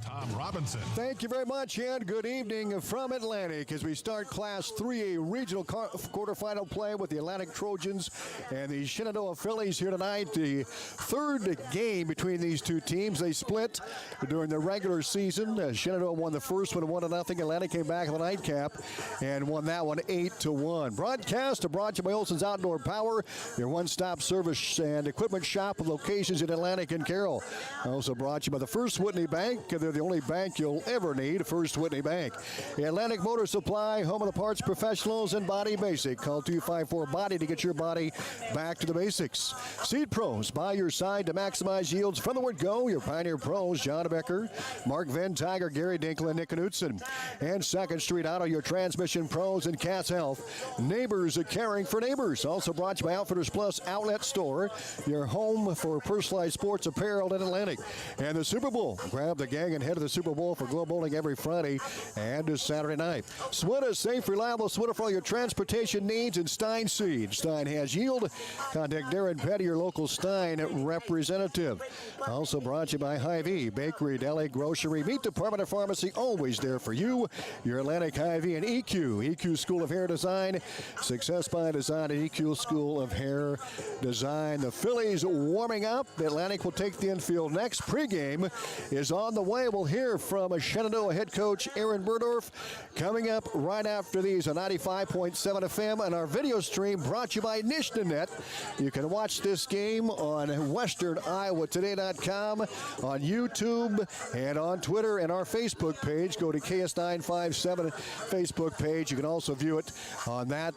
Tom Robinson. Thank you very much, and good evening from Atlantic as we start Class 3A regional quarterfinal play with the Atlantic Trojans and the Shenandoah Phillies here tonight. The third game between these two teams. They split during the regular season. Shenandoah won the first one 1-0. Atlantic came back in the nightcap and won that one 8-1. Broadcast brought to you by Olson's Outdoor Power, your one-stop service and equipment shop with locations in Atlantic and Carroll. Also brought to you by the First Whitney Bank. They're the only bank you'll ever need, First Whitney Bank. Atlantic Motor Supply, home of the parts professionals and Body Basic. Call 254-BODY to get your body back to the basics. Seed Pros, by your side to maximize yields from the word go. Your Pioneer Pros, John Becker, Mark Van Tiger, Gary Dinkle, and Nick Knutson. And Second Street Auto, your transmission pros, and Cass Health. Neighbors are caring for neighbors. Also brought to you by Outfitters Plus Outlet Store, your home for personalized sports apparel in Atlantic. And the Super Bowl. Grab the gang and head to the Super Bowl for Globe Bowling every Friday and Saturday night. Swinta, safe, reliable Swinta for all your transportation needs, and Stein Seed. Stein has yield. Contact Darren Petty, your local Stein representative. Also brought to you by Hy-Vee, Bakery, Deli, Grocery, Meat Department, and Pharmacy, always there for you. Your Atlantic Hy-Vee and EQ School of Hair Design. Success by Design at EQ School of Hair Design. The Phillies warming up. Atlantic will take the infield next. Pregame is on the way. We'll hear from Shenandoah head coach Aaron Burdorf coming up right after these on 95.7 FM, and our video stream brought to you by Nishnanet. You can watch this game on westerniowatoday.com, on YouTube, and on Twitter and our Facebook page. Go to KS957 Facebook page. You can also view it on that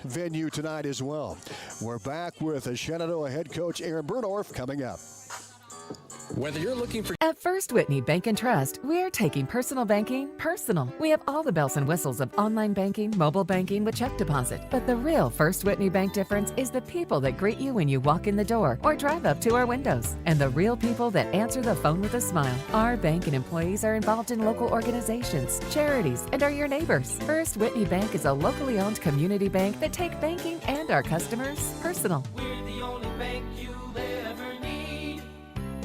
venue tonight as well. We're back with Shenandoah head coach Aaron Burdorf coming up. Whether you're looking for... At First Whitney Bank and Trust, we're taking personal banking personal. We have all the bells and whistles of online banking, mobile banking with check deposit. But the real First Whitney Bank difference is the people that greet you when you walk in the door or drive up to our windows. And the real people that answer the phone with a smile. Our bank and employees are involved in local organizations, charities, and are your neighbors. First Whitney Bank is a locally owned community bank that take banking and our customers personal. We're the only bank you'll ever need.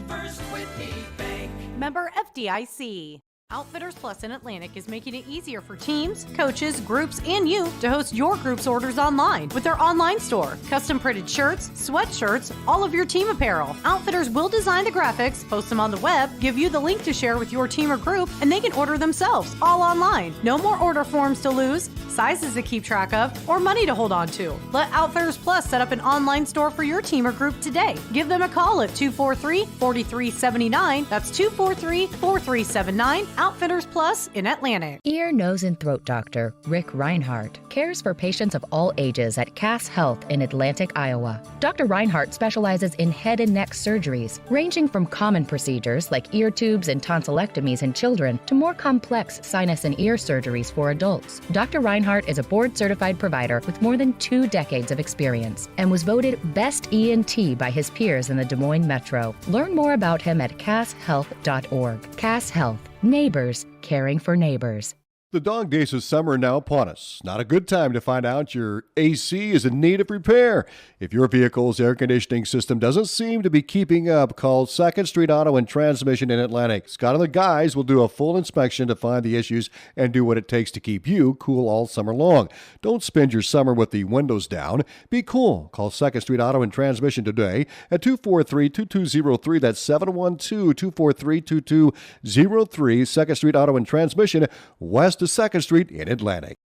First Whitney Bank. Member FDIC. Outfitters Plus in Atlantic is making it easier for teams, coaches, groups, and you to host your group's orders online with their online store. Custom printed shirts, sweatshirts, all of your team apparel. Outfitters will design the graphics, post them on the web, give you the link to share with your team or group, and they can order themselves, all online. No more order forms to lose, sizes to keep track of, or money to hold on to. Let Outfitters Plus set up an online store for your team or group today. Give them a call at 243-4379. That's 243-4379. Outfitters Plus in Atlantic. Ear, nose, and throat doctor Rick Reinhardt cares for patients of all ages at Cass Health in Atlantic, Iowa. Dr. Reinhardt specializes in head and neck surgeries, ranging from common procedures like ear tubes and tonsillectomies in children to more complex sinus and ear surgeries for adults. Dr. Reinhardt is a board-certified provider with more than 2 decades of experience and was voted Best ENT by his peers in the Des Moines Metro. Learn more about him at casshealth.org. Cass Health. Neighbors caring for neighbors. The dog days of summer are now upon us. Not a good time to find out your AC is in need of repair. If your vehicle's air conditioning system doesn't seem to be keeping up, call Second Street Auto and Transmission in Atlantic. Scott and the guys will do a full inspection to find the issues and do what it takes to keep you cool all summer long. Don't spend your summer with the windows down. Be cool. Call Second Street Auto and Transmission today at 243-2203. That's 712-243-2203. Second Street Auto and Transmission, west to 2nd Street in Atlantic.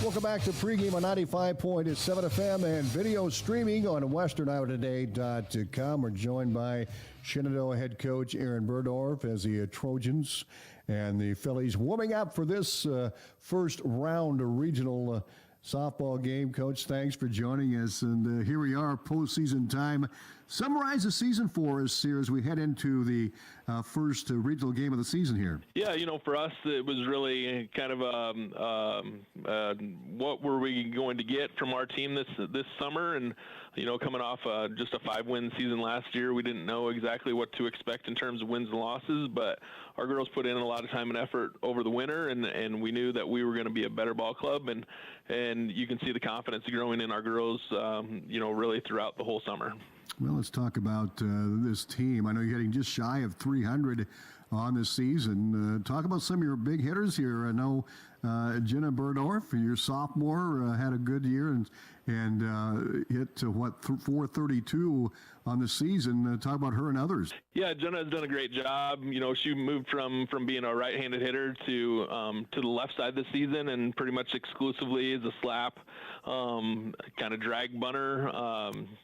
Welcome back to pregame on 95.7 FM and video streaming on westerniowatoday.com. We're joined by Shenandoah head coach Aaron Burdorf as the Trojans and the Phillies warming up for this first round regional softball game. Coach, thanks for joining us. And here we are, postseason time. Summarize the season for us here as we head into the first regional game of the season here. Yeah, for us, it was really kind of what were we going to get from our team this summer, and coming off just a 5-win season last year, we didn't know exactly what to expect in terms of wins and losses, but our girls put in a lot of time and effort over the winter, and we knew that we were going to be a better ball club, and you can see the confidence growing in our girls, really throughout the whole summer. Well, let's talk about this team. I know you're getting just shy of 300 on this season. Talk about some of your big hitters here. I know Jenna Burdorf, your sophomore, had a good year and hit 432 on the season. Talk about her and others. Yeah, Jenna has done a great job. She moved from being a right-handed hitter to the left side this season, and pretty much exclusively as a slap, kind of drag bunter.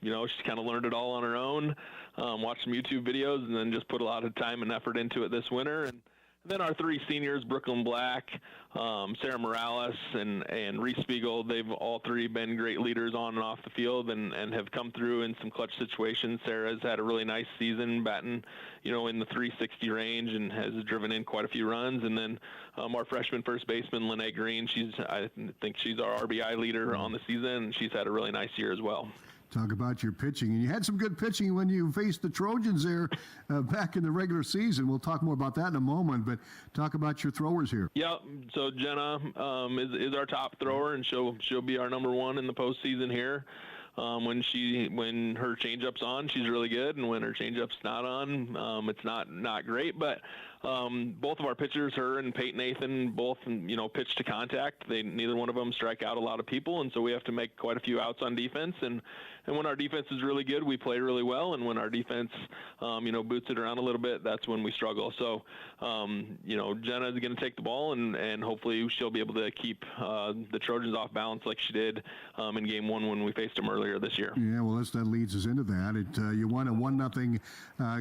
She's kind of learned it all on her own. Watched some YouTube videos, and then just put a lot of time and effort into it this winter. And then our three seniors, Brooklyn Black, Sarah Morales, and Reese Spiegel, they've all three been great leaders on and off the field and have come through in some clutch situations. Sarah's had a really nice season, batting, in the 360 range and has driven in quite a few runs. And then our freshman first baseman, Lene Green, I think she's our RBI leader on the season, and she's had a really nice year as well. Talk about your pitching. And you had some good pitching when you faced the Trojans there back in the regular season. We'll talk more about that in a moment, but talk about your throwers here. Yeah, so Jenna is our top thrower, and she'll be our number one in the postseason here. When her changeup's on, she's really good, and when her changeup's not on, it's not great. But both of our pitchers, her and Peyton Nathan, both pitch to contact. Neither one of them strike out a lot of people, and so we have to make quite a few outs on defense. And when our defense is really good, we play really well. And when our defense, boots it around a little bit, that's when we struggle. So, Jenna is going to take the ball, and hopefully she'll be able to keep the Trojans off balance like she did in Game 1 when we faced them earlier this year. Yeah, well, that leads us into that. You won a 1-0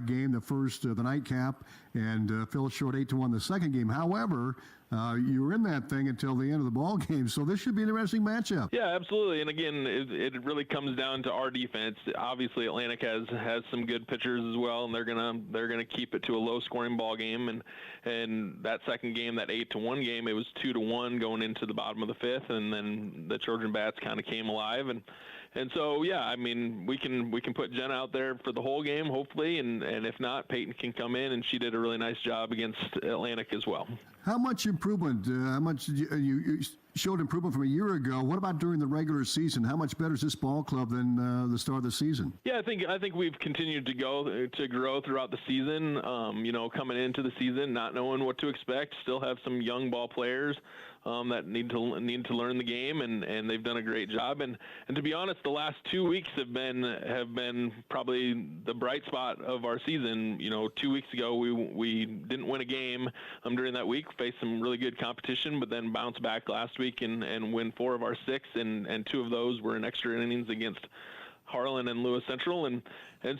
game, the nightcap, and fell short 8-1 the second game. However, you were in that thing until the end of the ball game, so this should be an interesting matchup. Yeah, absolutely. And again, it really comes down to our defense. Obviously, Atlantic has some good pitchers as well, and they're gonna keep it to a low-scoring ball game. And that second game, that 8-1 game, it was 2-1 going into the bottom of the fifth, and then the Trojan bats kind of came alive. And so, yeah, I mean, we can put Jenna out there for the whole game, hopefully, and if not, Peyton can come in, and she did a really nice job against Atlantic as well. How much improvement? How much did you showed improvement from a year ago? What about during the regular season? How much better is this ball club than the start of the season? Yeah, I think we've continued to grow throughout the season. Coming into the season, not knowing what to expect, still have some young ball players that need to learn the game, and they've done a great job. And to be honest, the last 2 weeks have been probably the bright spot of our season. 2 weeks ago we didn't win a game during that week, faced some really good competition, but then bounced back last week and win 4 of our 6, and 2 of those were in extra innings against Harlan and Lewis Central, and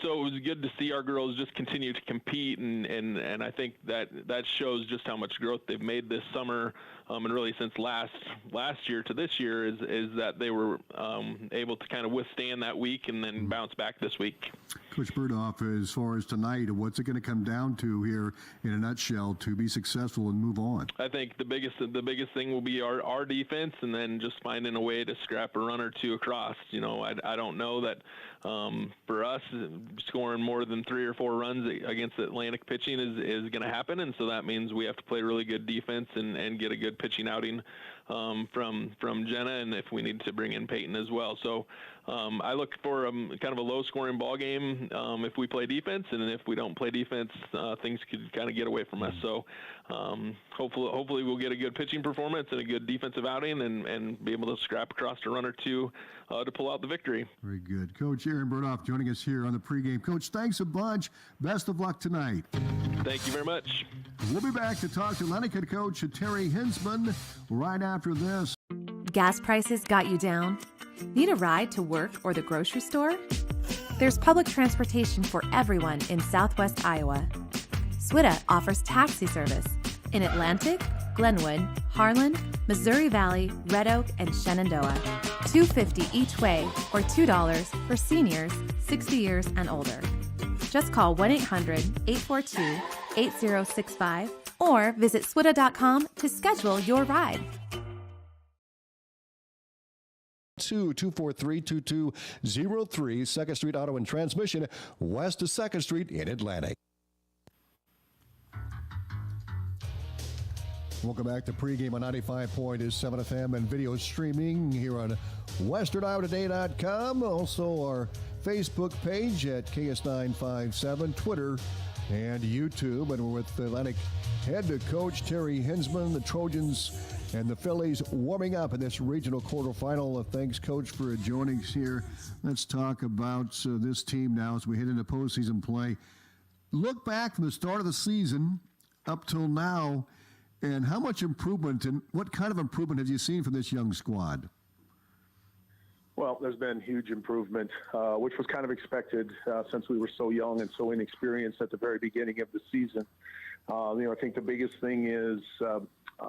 so it was good to see our girls just continue to compete, and I think that shows just how much growth they've made this summer, and really since last year to this year is that they were able to kind of withstand that week and then bounce back this week. Coach Burdoff, as far as tonight, what's it going to come down to here in a nutshell to be successful and move on? I think the biggest thing will be our defense, and then just finding a way to scrap a run or two across. I don't know that for us, scoring more than 3 or 4 runs against Atlantic pitching is going to happen, and so that means we have to play really good defense and get a good pitching outing from Jenna, and if we need to bring in Peyton as well. So I look for kind of a low-scoring ball game if we play defense, and if we don't play defense, things could kind of get away from us. So hopefully we'll get a good pitching performance and a good defensive outing, and be able to scrap across a run or two to pull out the victory. Very good. Coach Aaron Burdoff joining us here on the pregame. Coach, thanks a bunch. Best of luck tonight. Thank you very much. We'll be back to talk to Atlantic head coach Terry Hinsman right after this. Gas prices got you down? Need a ride to work or the grocery store? There's public transportation for everyone in Southwest Iowa. SWITA offers taxi service in Atlantic, Glenwood, Harlan, Missouri Valley, Red Oak, and Shenandoah. $2.50 each way or $2 for seniors 60 years and older. Just call 1-800-842-8065 or visit swita.com to schedule your ride. 243-2203, 2nd Street Auto and Transmission, west of 2nd Street in Atlantic. Welcome back to pregame on 95.7 FM and video streaming here on WesternIowaToday.com. Also our Facebook page at KS957, Twitter and YouTube. And we're with Atlantic head coach Terry Hinsman, the Trojans and the Phillies warming up in this regional quarterfinal. Thanks, Coach, for joining us here. Let's talk about this team now as we head into postseason play. Look back from the start of the season up till now, and how much improvement and what kind of improvement have you seen from this young squad? Well, there's been huge improvement, which was kind of expected since we were so young and so inexperienced at the very beginning of the season. I think the biggest thing is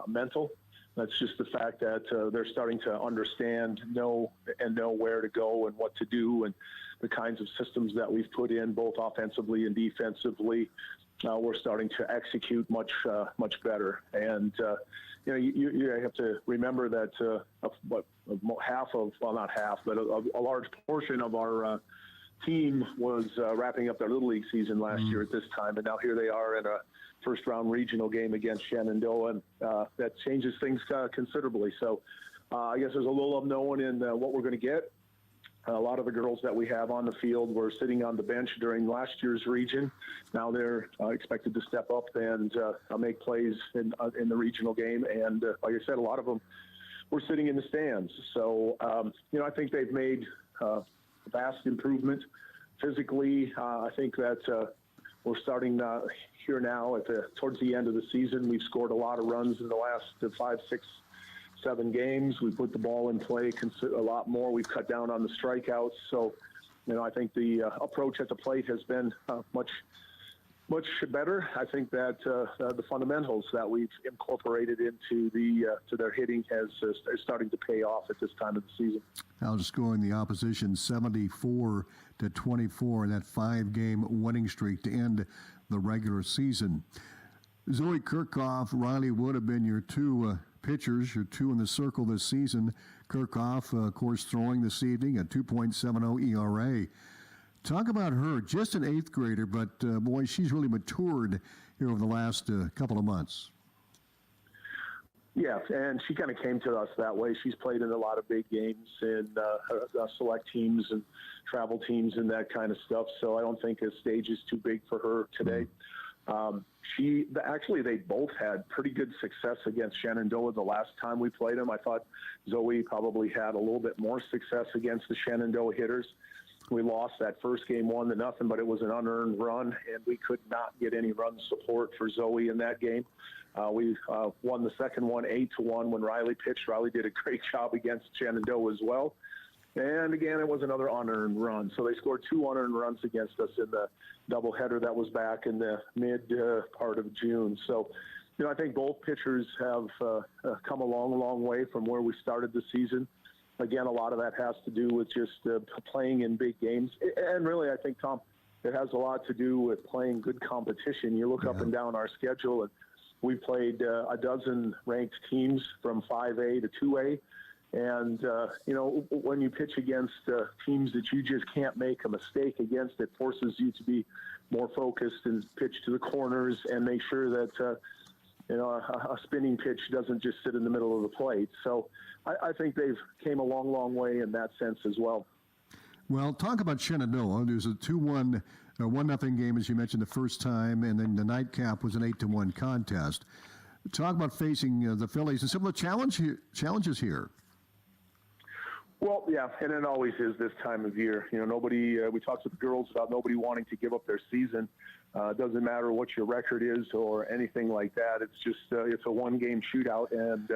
mental. That's just the fact that they're starting to understand, know where to go and what to do, and the kinds of systems that we've put in, both offensively and defensively. We're starting to execute much better. And you have to remember that not half, but a large portion of our team was wrapping up their Little League season last year at this time, and now here they are in a first-round regional game against Shenandoah, and that changes things considerably. So I guess there's a little unknown in what we're going to get. A lot of the girls that we have on the field were sitting on the bench during last year's region. Now they're expected to step up and make plays in the regional game. And like I said, a lot of them were sitting in the stands. So, I think they've made vast improvement physically. I think that we're starting here now towards the end of the season. We've scored a lot of runs in the last 5, 6, 7 games. We put the ball in play a lot more. We've cut down on the strikeouts. So, I think the approach at the plate has been much better. I think that the fundamentals that we've incorporated into to their hitting is starting to pay off at this time of the season. Outscoring the opposition 74-24 in that 5-game winning streak to end the regular season. Zoe Kirchhoff, Riley Wood have been your two pitchers, your two in the circle this season. Kirchhoff, of course, throwing this evening, a 2.70 ERA. Talk about her, just an 8th grader, but boy, she's really matured here over the last couple of months. Yeah, and she kind of came to us that way. She's played in a lot of big games and select teams and travel teams and that kind of stuff. So I don't think a stage is too big for her today. They both had pretty good success against Shenandoah the last time we played them. I thought Zoe probably had a little bit more success against the Shenandoah hitters. We lost that first game 1-0, but it was an unearned run, and we could not get any run support for Zoe in that game. We won the second one 8-1 when Riley pitched. Riley did a great job against Shenandoah as well. And again, it was another unearned run. So they scored 2 unearned runs against us in the doubleheader that was back in the mid part of June. So, I think both pitchers have come a long way from where we started the season. Again, a lot of that has to do with just playing in big games. And really, I think, Tom, it has a lot to do with playing good competition. You look up and down our schedule, and we played a dozen ranked teams from 5A to 2A. And, when you pitch against teams that you just can't make a mistake against, it forces you to be more focused and pitch to the corners and make sure that, a spinning pitch doesn't just sit in the middle of the plate. So I think they've came a long way in that sense as well. Well, talk about Shenandoah. There's a 2-1, 1-0 game, as you mentioned, the first time, and then the nightcap was an 8-1 contest. Talk about facing the Phillies and some of the challenges here. Well, yeah, and it always is this time of year. We talked with the girls about nobody wanting to give up their season. It doesn't matter what your record is or anything like that. It's just it's a one-game shootout, and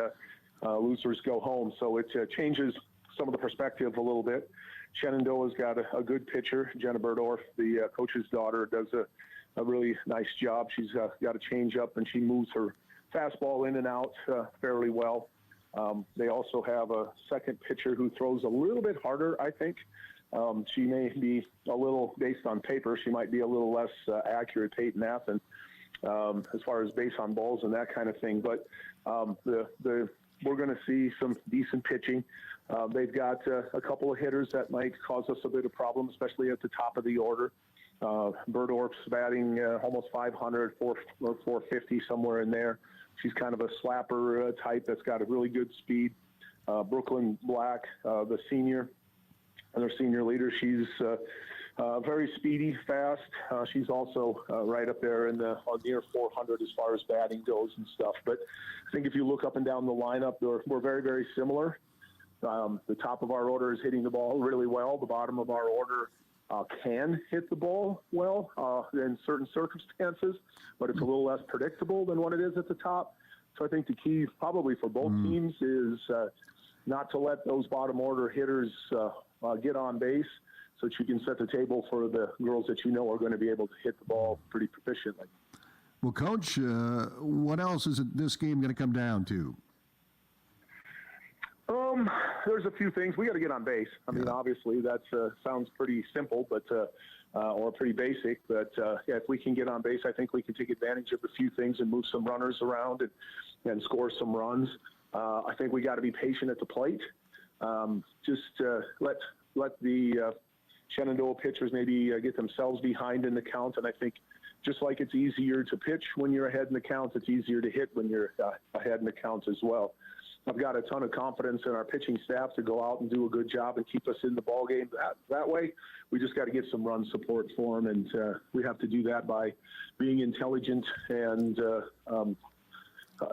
losers go home. So it changes some of the perspective a little bit. Shenandoah's got a good pitcher. Jenna Berdorf, the coach's daughter, does a really nice job. She's got a change-up, and she moves her fastball in and out fairly well. They also have a second pitcher who throws a little bit harder, I think. She may be a little, based on paper, she might be a little less accurate, Peyton Athen, as far as base on balls and that kind of thing. But we're going to see some decent pitching. They've got a couple of hitters that might cause us a bit of problem, especially at the top of the order. Berdorf's batting almost 500, 450, somewhere in there. She's kind of a slapper type that's got a really good speed. Brooklyn Black, the senior, and their senior leader, she's Very speedy, fast. She's also right up there in the near 400 as far as batting goes and stuff. But I think if you look up and down the lineup, we're very, very similar. The top of our order is hitting the ball really well. The bottom of our order can hit the ball well in certain circumstances, but it's a little less predictable than what it is at the top. So I think the key probably for both teams is not to let those bottom order hitters get on base, so that you can set the table for the girls that you know are going to be able to hit the ball pretty proficiently. Well, Coach, what else is this game going to come down to? There's a few things. We got to get on base. I mean, obviously that sounds pretty simple, but or pretty basic. But if we can get on base, I think we can take advantage of a few things and move some runners around and score some runs. I think we got to be patient at the plate. Let the Shenandoah pitchers maybe get themselves behind in the count, and I think just like it's easier to pitch when you're ahead in the count, it's easier to hit when you're ahead in the count as well. I've got a ton of confidence in our pitching staff to go out and do a good job and keep us in the ball game that way. We just got to get some run support for them, and we have to do that by being intelligent and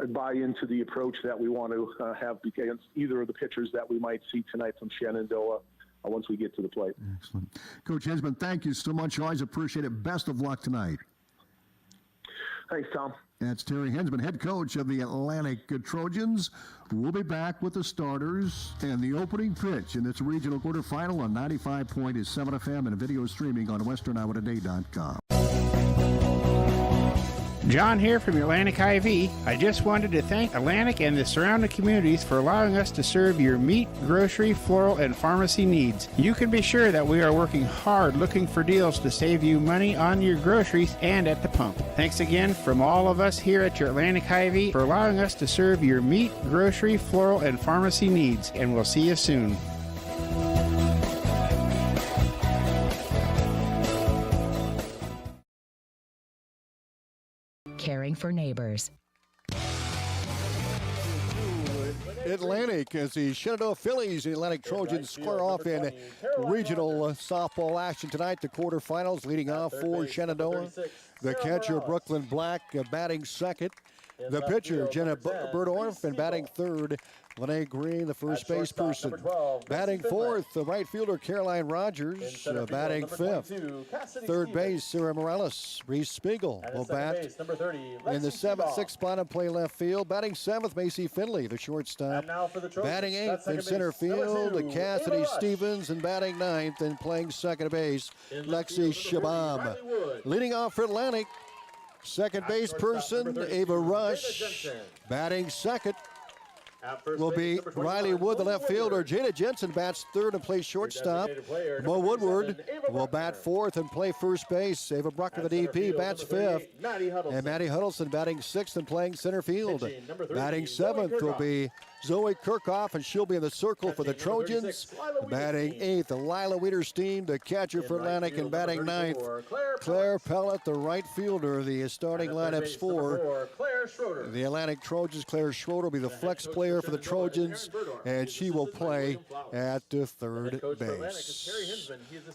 buy into the approach that we want to have against either of the pitchers that we might see tonight from Shenandoah once we get to the plate. Excellent. Coach Hensman, thank you so much. Always appreciate it. Best of luck tonight. Thanks, Tom. That's Terry Hensman, head coach of the Atlantic Trojans. We'll be back with the starters and the opening pitch in this regional quarterfinal on 95.7 FM and video streaming on westerniowatoday.com. John here from Atlantic IV. I just wanted to thank Atlantic and the surrounding communities for allowing us to serve your meat, grocery, floral, and pharmacy needs. You can be sure that we are working hard looking for deals to save you money on your groceries and at the pump. Thanks again from all of us here at your Atlantic IV for allowing us to serve your meat, grocery, floral, and pharmacy needs, and we'll see you soon. Caring for neighbors. Atlantic as the Shenandoah Phillies, the Atlantic Trojans square off in regional softball action tonight. The quarterfinals leading off for Shenandoah. The catcher, Brooklyn Black, batting second. The pitcher, Jenna Burdorf, and batting third, Lene Green, the first base person. Batting fourth, the right fielder, Caroline Rogers. Batting fifth, third base, Sarah Morales. Reese Spiegel will bat in the 7th-6th spot and play left field. Batting seventh, Macy Finley, the shortstop. Batting eighth in center field, Cassidy Stevens. And batting ninth and playing second base, Lexi Shabam. Leading off for Atlantic, second base person, Ava Rush. Batting second will be Riley Wood, the left fielder. Jada Jensen bats third and plays shortstop. Mo Woodward will bat fourth and play first base. Ava Bruckner, the DP, bats fifth. And Maddie Huddleston batting sixth and playing center field. Batting seventh will be Zoe Kirchhoff, and she'll be in the circle for the Trojans. Batting eighth, Lila Wiederstein, the catcher for Atlantic, and batting ninth, Claire Pellet, the right fielder. The starting lineups for the Atlantic Trojans. Claire Schroeder will be the flex player for the Trojans, and she will play at the third base.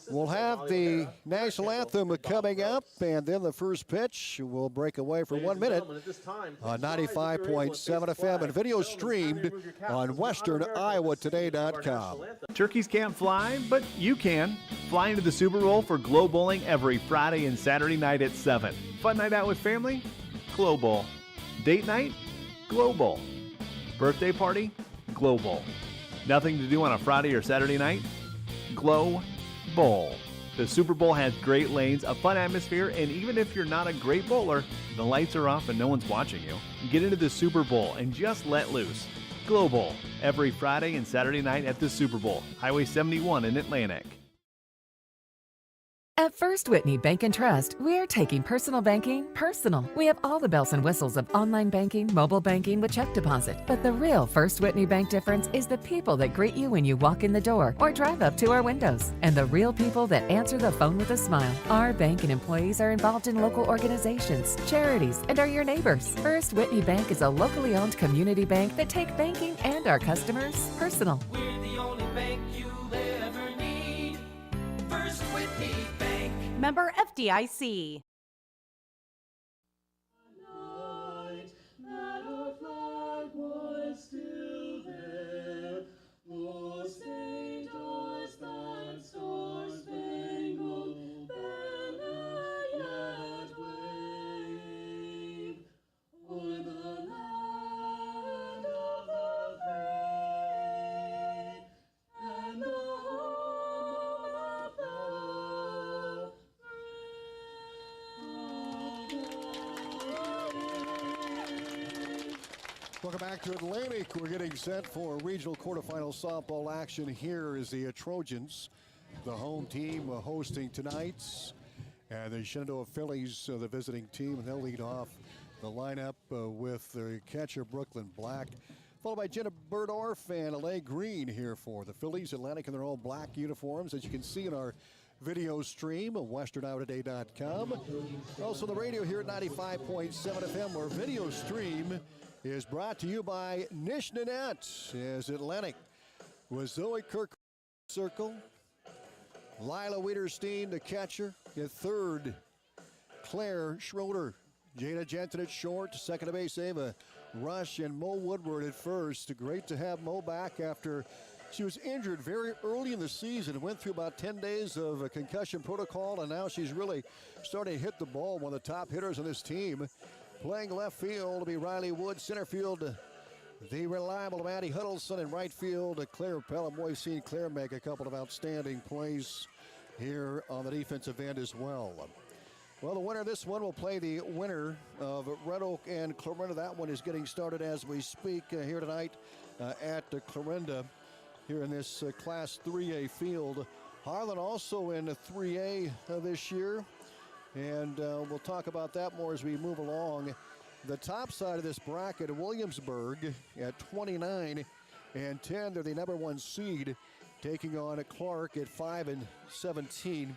We'll have the national anthem coming up, and then the first pitch will break away for 1 minute on 95.7 FM and video streamed on westerniowatoday.com. Turkeys can't fly, but you can. Fly into the Super Bowl for Glow Bowling every Friday and Saturday night at 7. Fun night out with family? Glow Bowl. Date night? Glow Bowl. Birthday party? Glow Bowl. Nothing to do on a Friday or Saturday night? Glow Bowl. The Super Bowl has great lanes, a fun atmosphere, and even if you're not a great bowler, the lights are off and no one's watching you. Get into the Super Bowl and just let loose. Glow Bowl, every Friday and Saturday night at the Super Bowl, Highway 71 in Atlantic. At First Whitney Bank and Trust, we're taking personal banking personal. We have all the bells and whistles of online banking, mobile banking with check deposit. But the real First Whitney Bank difference is the people that greet you when you walk in the door or drive up to our windows. And the real people that answer the phone with a smile. Our bank and employees are involved in local organizations, charities, and are your neighbors. First Whitney Bank is a locally owned community bank that take banking and our customers personal. We're the only bank you'll ever need. First Whitney Bank. Member FDIC. Welcome back to Atlantic. We're getting set for regional quarterfinal softball action. Here is the Trojans, the home team hosting tonight's, and the Shenandoah Phillies, the visiting team, and they'll lead off the lineup with the catcher Brooklyn Black, followed by Jenna Burdorf and Alay Green here for the Phillies. Atlantic in their all black uniforms, as you can see in our video stream at westerniowatoday.com. Also the radio here at 95.7 FM. Our video stream is brought to you by Nish Nanette, as Atlantic with Zoe Kirk circle, Lila Wiederstein, the catcher, at third, Claire Schroeder, Jada Jensen at short, second to base Ava Rush, and Mo Woodward at first. Great to have Mo back after she was injured very early in the season, went through about 10 days of a concussion protocol, and now she's really starting to hit the ball, one of the top hitters on this team. Playing left field will be Riley Wood. Center field, the reliable Maddie Huddleston. In right field, Claire Pelham. We've seen Claire make a couple of outstanding plays here on the defensive end as well. Well, the winner of this one will play the winner of Red Oak and Clarinda. That one is getting started as we speak here tonight at Clarinda here in this Class 3A field. Harlan also in 3A this year. And we'll talk about that more as we move along. The top side of this bracket, Williamsburg at 29 and 10. They're the number one seed, taking on Clark at 5 and 17.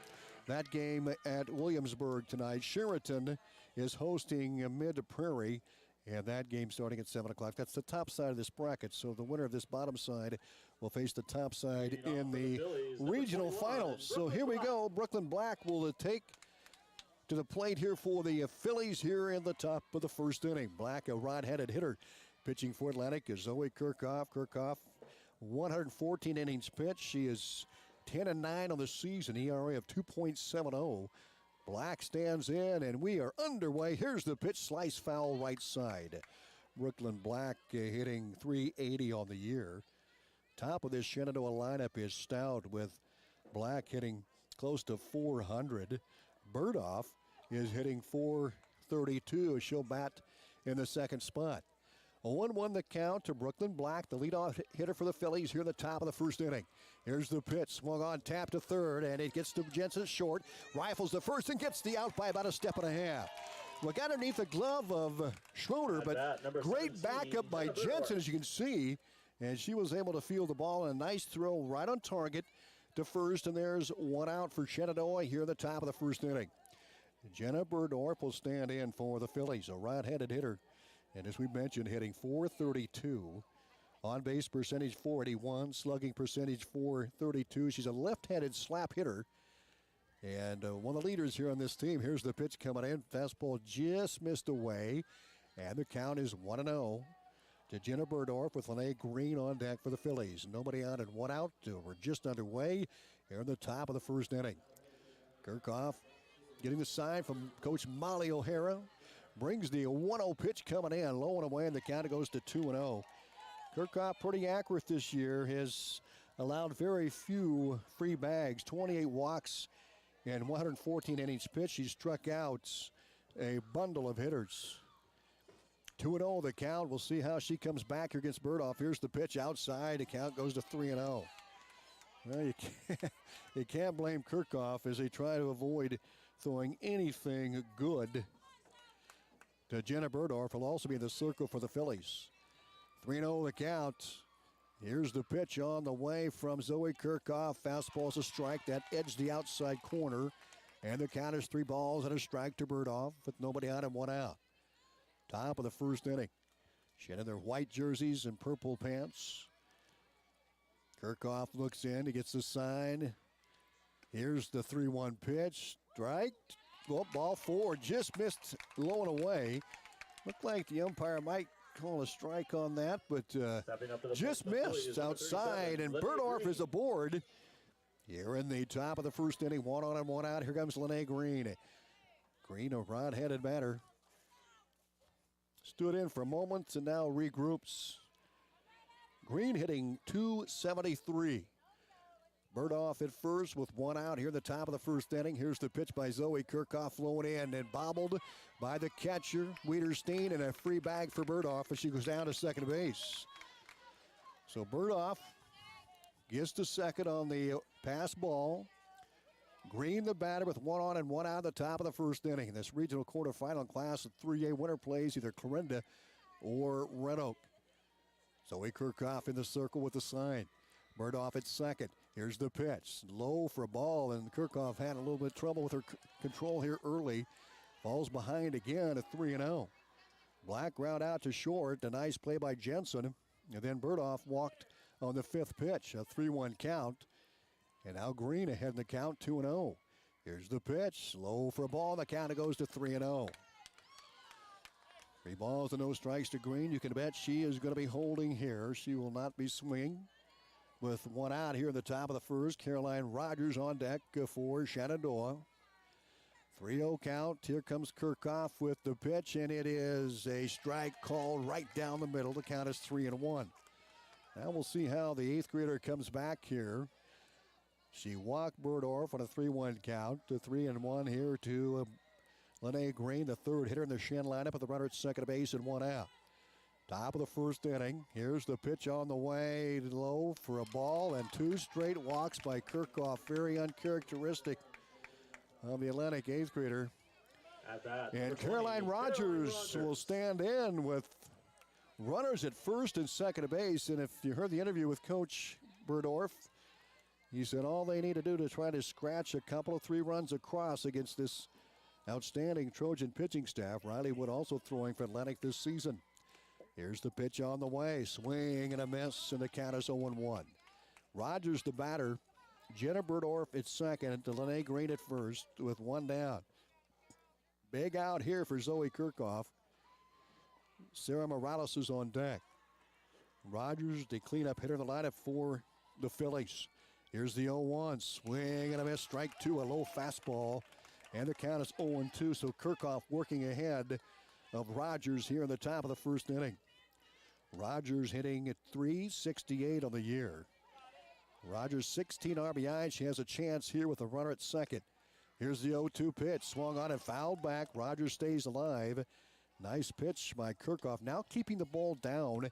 That game at Williamsburg tonight. Sheraton is hosting Mid-Prairie, and that game starting at 7 o'clock. That's the top side of this bracket. So the winner of this bottom side will face the top side in the regional finals. So here we go. Brooklyn Black will take to the plate here for the Phillies here in the top of the first inning. Black, a right-handed hitter, pitching for Atlantic is Zoe Kirchhoff. Kirchhoff, 114 innings pitched. She is 10-9 on the season, ERA of 2.70. Black stands in, and we are underway. Here's the pitch, slice foul right side. Brooklyn Black hitting 380 on the year. Top of this Shenandoah lineup is Stout, with Black hitting close to 400. Burdoff is hitting 432. She'll bat in the second spot. A 1-1 the count to Brooklyn Black, the leadoff hitter for the Phillies here in the top of the first inning. Here's the pitch, swung on, tap to third, and it gets to Jensen short. Rifles the first and gets the out by about a step and a half. Well, got underneath the glove of Schroeder, but great backup by Jensen, as you can see. And she was able to field the ball, and a nice throw right on target to first, and there's one out for Shenandoah here at the top of the first inning. Jenna Burdorf will stand in for the Phillies, a right-handed hitter. And as we mentioned, hitting 432. On-base percentage 481, slugging percentage 432. She's a left-handed slap hitter. And one of the leaders here on this team. Here's the pitch coming in. Fastball just missed away. And the count is 1-0 to Jenna Burdorf with Lene Green on deck for the Phillies. Nobody out and one out. We're just underway here in the top of the first inning. Kirchhoff getting the sign from Coach Molly O'Hara. Brings the 1-0 pitch coming in, low and away, and the count goes to 2-0. Kirchhoff pretty accurate this year. Has allowed very few free bags, 28 walks and 114 innings pitched. He's struck out a bundle of hitters. 2-0 the count. We'll see how she comes back here against Burdorf. Here's the pitch outside. The count goes to 3-0. Well, you can't blame Kirchhoff as they try to avoid throwing anything good to Jenna Burdorf. Will also be in the circle for the Phillies. 3-0 the count. Here's the pitch on the way from Zoe Kirchhoff. Fastball's a strike that edged the outside corner. And the count is 3 balls and a strike to Burdorf with nobody out and one out. Top of the first inning. She had in their white jerseys and purple pants. Kirchhoff looks in. He gets the sign. Here's the 3-1 pitch. Strike. Well, ball 4 just missed low and away. Looked like the umpire might call a strike on that, but just missed outside, and Berdorf is aboard. Here in the top of the first inning, 1 on and 1 out. Here comes Lene Green. Green, a rod-headed batter. Stood in for a moment and now regroups. Green hitting .273. Berdorf at first with 1 out here at the top of the first inning. Here's the pitch by Zoe Kirchhoff flowing in and bobbled by the catcher, Wiederstein, and a free bag for Berdorf as she goes down to second base. So Berdorf gets to second on the pass ball. Green, the batter, with 1 on and 1 out at the top of the first inning. This regional quarterfinal class of 3A winner plays either Clarinda or Red Oak. Zoe Kirchhoff in the circle with the sign. Berdorf at second. Here's the pitch. Low for a ball, and Kirchhoff had a little bit of trouble with her control here early. Falls behind again at 3-0. Black ground out to short. A nice play by Jensen. And then Berdorf walked on the 5th pitch. A 3-1 count. And now Green ahead in the count, 2-0. Here's the pitch. Low for a ball. The count goes to 3-0. 3 balls and no strikes to Green. You can bet she is going to be holding here. She will not be swinging. With 1 out here in the top of the first, Caroline Rogers on deck for Shenandoah. 3-0 count. Here comes Kirchhoff with the pitch, and it is a strike called right down the middle. The count is 3-1. Now we'll see how the 8th grader comes back here. She walked Berdorf on a 3-1 count. To 3-1 here to Lene Green, the 3rd hitter in the Shen lineup, with the runner at second base and 1 out. Top of the first inning. Here's the pitch on the way low for a ball, and 2 straight walks by Kirchhoff. Very uncharacteristic of the Atlantic 8th grader. And Caroline Rogers will stand in with runners at first and second base. And if you heard the interview with Coach Berdorf, he said all they need to do to try to scratch a couple of 3 runs across against this outstanding Trojan pitching staff. Riley Wood also throwing for Atlantic this season. Here's the pitch on the way. Swing and a miss, and the count is 0-1. Rogers, the batter. Jenna Berdorf at second. Lene Green at first with 1 down. Big out here for Zoe Kirchhoff. Sarah Morales is on deck. Rogers, the cleanup hitter in the lineup for the Phillies. Here's the 0-1. Swing and a miss. Strike 2, a low fastball. And the count is 0-2. So Kirchhoff working ahead of Rogers here in the top of the first inning. Rogers hitting at .368 on the year. Rogers 16 RBI. She has a chance here with a runner at second. Here's the 0-2 pitch. Swung on and fouled back. Rogers stays alive. Nice pitch by Kirchhoff. Now keeping the ball down.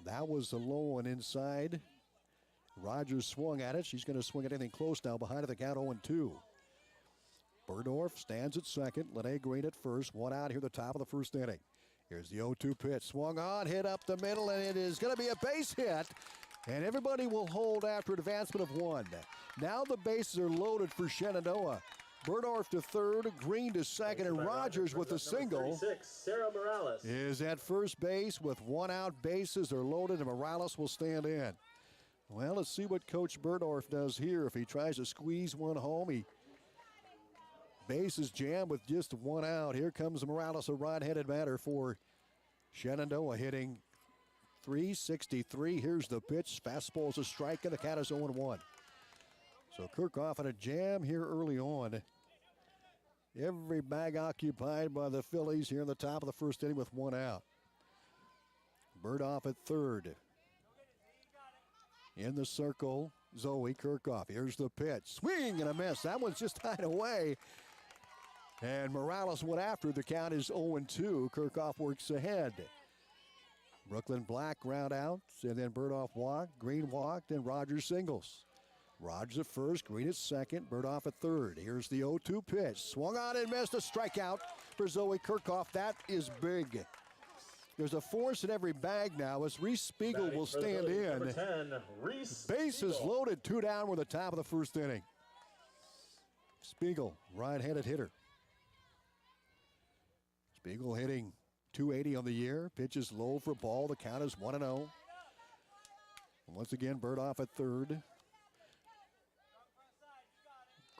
That was the low and inside. Rogers swung at it. She's going to swing at anything close now. Behind the count 0-2. Berdorf stands at second. Lene Green at first. 1 out here at the top of the first inning. Here's the 0-2 pitch. Swung on, hit up the middle, and it is going to be a base hit. And everybody will hold after an advancement of 1. Now the bases are loaded for Shenandoah. Berdorf to third, Green to second, and Rogers with a single. Sarah Morales is at first base with 1 out. Bases are loaded, and Morales will stand in. Well, let's see what Coach Berdorf does here. If he tries to squeeze one home, base is jammed with just 1 out. Here comes Morales, a right-handed batter for Shenandoah, hitting .363. Here's the pitch. Fastball is a strike, and the count is 0-1. So Kirchhoff in a jam here early on. Every bag occupied by the Phillies here in the top of the first inning with 1 out. Berdorf at third. In the circle, Zoe Kirchhoff. Here's the pitch. Swing and a miss. That one's just tied away. And Morales went after. The count is 0-2. Kirchhoff works ahead. Brooklyn Black ground out, and then Berdorf walked. Green walked, and Rogers singles. Rogers at first, Green at second, Berdorf at third. Here's the 0-2 pitch. Swung on and missed. A strikeout for Zoe Kirchhoff. That is big. There's a force in every bag now as Reese Spiegel will stand in. Number 10, Reese Bases Spiegel. loaded, 2 down. We're the top of the first inning. Spiegel, right-handed hitter. Spiegel hitting .280 on the year. Pitches low for ball. The count is 1-0. Once again, Berdorf at third.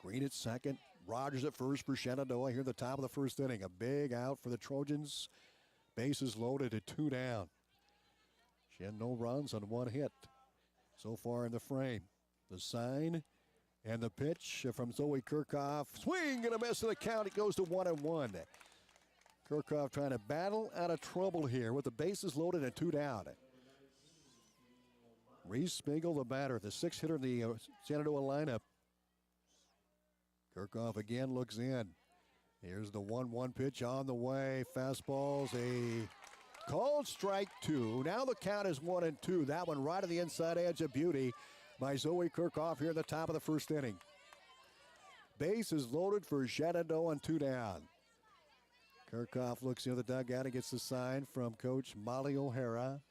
Green at second. Rogers at first for Shenandoah here at the top of the first inning. A big out for the Trojans. Bases loaded at 2 down. Shen no runs on 1 hit so far in the frame. The sign and the pitch from Zoe Kirchhoff. Swing and a miss in the count. It goes to 1-1. Kirchhoff trying to battle out of trouble here with the bases loaded and 2 down. Reese Spiegel, the batter, the 6th hitter in the Shenandoah lineup. Kirchhoff again looks in. Here's the 1-1 pitch on the way. Fastball's a called strike 2. Now the count is 1-2. That one right on the inside edge of beauty by Zoe Kirchhoff here in the top of the first inning. Base is loaded for Shenandoah and 2 down. Kirchhoff looks in the dugout and gets the sign from Coach Molly O'Hara.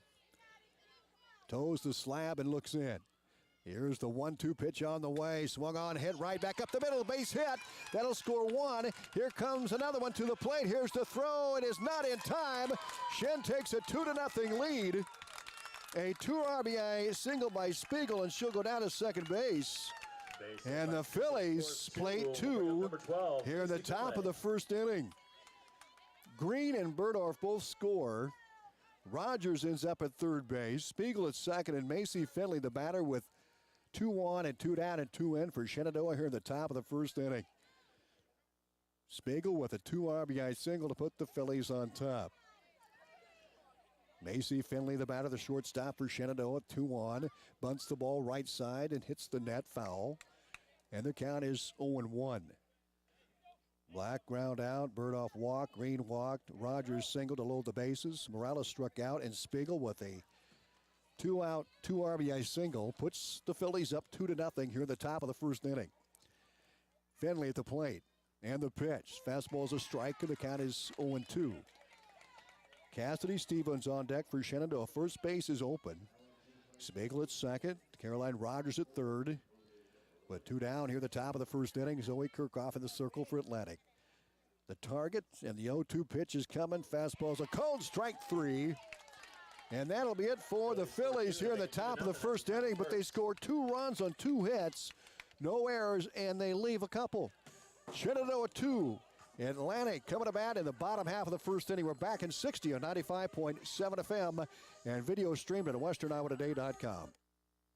Toes the slab and looks in. Here's the 1-2 pitch on the way. Swung on, hit right back up the middle. Base hit. That'll score 1. Here comes another one to the plate. Here's the throw. It is not in time. Shen takes a 2-0 lead. A 2 RBI single by Spiegel, and she'll go down to second base. And the Phillies plate 2 here in the top of the first inning. Green and Burdorf both score. Rogers ends up at third base. Spiegel at second, and Macy Finley, the batter, with 2 on and 2 down and 2 in for Shenandoah here in the top of the first inning. Spiegel with a 2 RBI single to put the Phillies on top. Macy Finley, the batter, the shortstop for Shenandoah, 2 on. Bunts the ball right side and hits the net foul. And the count is 0-1. Black ground out, Burdorf walked, Green walked, Rogers single to load the bases. Morales struck out, and Spiegel with a 2-out, 2 RBI single puts the Phillies up 2-0 here at the top of the first inning. Finley at the plate, and the pitch. Fastball's a strike, and the count is 0-2. Cassidy Stevens on deck for Shenandoah. First base is open. Spiegel at second, Caroline Rogers at third. With 2 down here at the top of the first inning, Zoe Kirchhoff in the circle for Atlantic. The target and the 0-2 pitch is coming. Fastball's a cold strike 3. And that'll be it for the Phillies here in the top of the first inning, but they score 2 runs on 2 hits, no errors, and they leave a couple. Shenandoah 2, Atlantic coming to bat in the bottom half of the first inning. We're back in 60 on 95.7 FM and video streamed at westerniowatoday.com.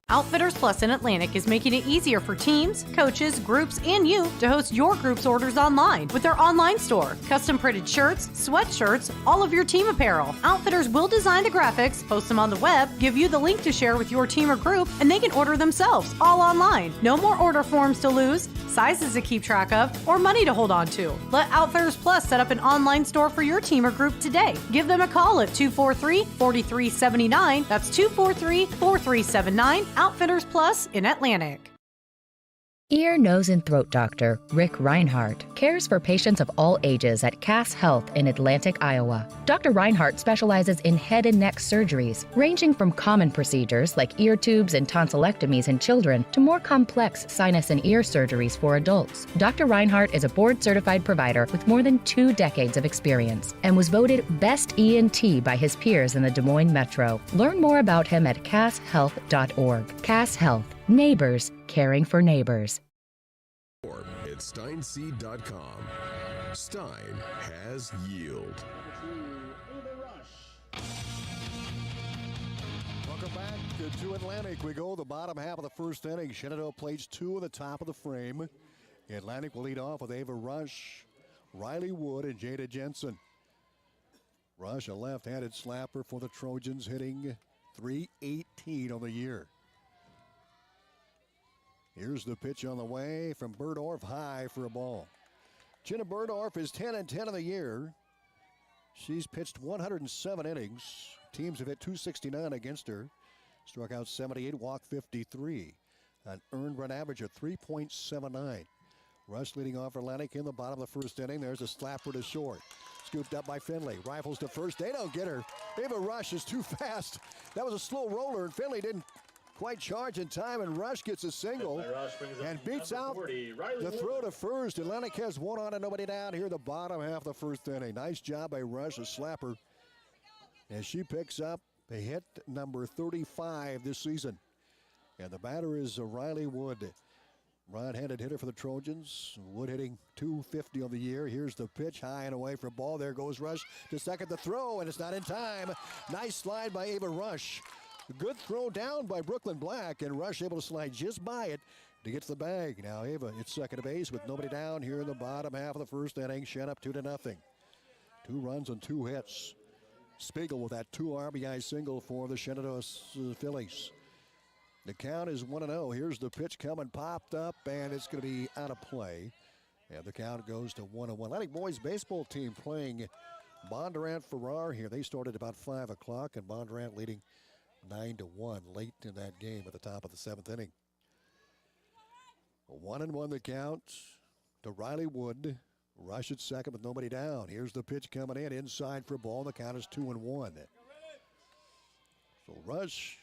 Outfitters Plus in Atlantic is making it easier for teams, coaches, groups, and you to host your group's orders online with their online store. Custom printed shirts, sweatshirts, all of your team apparel. Outfitters will design the graphics, post them on the web, give you the link to share with your team or group, and they can order themselves, all online. No more order forms to lose, sizes to keep track of, or money to hold on to. Let Outfitters Plus set up an online store for your team or group today. Give them a call at 243-4379. That's 243-4379. Outfitters Plus in Atlantic. Ear, nose, and throat doctor Rick Reinhardt cares for patients of all ages at Cass Health in Atlantic, Iowa. Dr. Reinhardt specializes in head and neck surgeries, ranging from common procedures like ear tubes and tonsillectomies in children to more complex sinus and ear surgeries for adults. Dr. Reinhardt is a board-certified provider with more than 2 decades of experience and was voted Best ENT by his peers in the Des Moines Metro. Learn more about him at casshealth.org. Cass Health. Neighbors caring for neighbors. At steinseed.com. Stein has yield. Welcome back to Atlantic. We go the bottom half of the first inning. Shenandoah plays 2 in the top of the frame. Atlantic will lead off with Ava Rush, Riley Wood, and Jada Jensen. Rush, a left-handed slapper for the Trojans, hitting .318 on the year. Here's the pitch on the way from Burdorf, high for a ball. Jenna Burdorf is 10-10 of the year. She's pitched 107 innings. Teams have hit .269 against her. Struck out 78, walked 53. An earned run average of 3.79. Rush leading off Atlantic in the bottom of the first inning. There's a slapper to short. Scooped up by Finley. Rifles to first. They don't get her. Ava Rush is too fast. That was a slow roller, and Finley didn't quite charge in time, and Rush gets a single and beats out the throw to first. Atlantic has 1 on and nobody down here in the bottom half of the first inning. Nice job by Rush, a slapper, as she picks up a hit number 35 this season. And the batter is Riley Wood. Right-handed hitter for the Trojans. Wood hitting .250 on the year. Here's the pitch, high and away for a ball. There goes Rush to second, the throw, and it's not in time. Nice slide by Ava Rush. Good throw down by Brooklyn Black, and Rush able to slide just by it to get to the bag. Now Ava at second base with nobody down here in the bottom half of the first inning. Shen up 2-0. 2 runs on 2 hits. Spiegel with that 2 RBI single for the Shenandoah Phillies. The count is 1-0. Here's the pitch coming, popped up, and it's going to be out of play. And the count goes to 1-1. Atlantic boys baseball team playing Bondurant Farrar here. They started about 5 o'clock, and Bondurant leading 9-1 late in that game at the top of the 7th inning. 1-1 the count to Riley Wood. Rush at second with nobody down. Here's the pitch coming in, inside for a ball. The count is 2-1. So Rush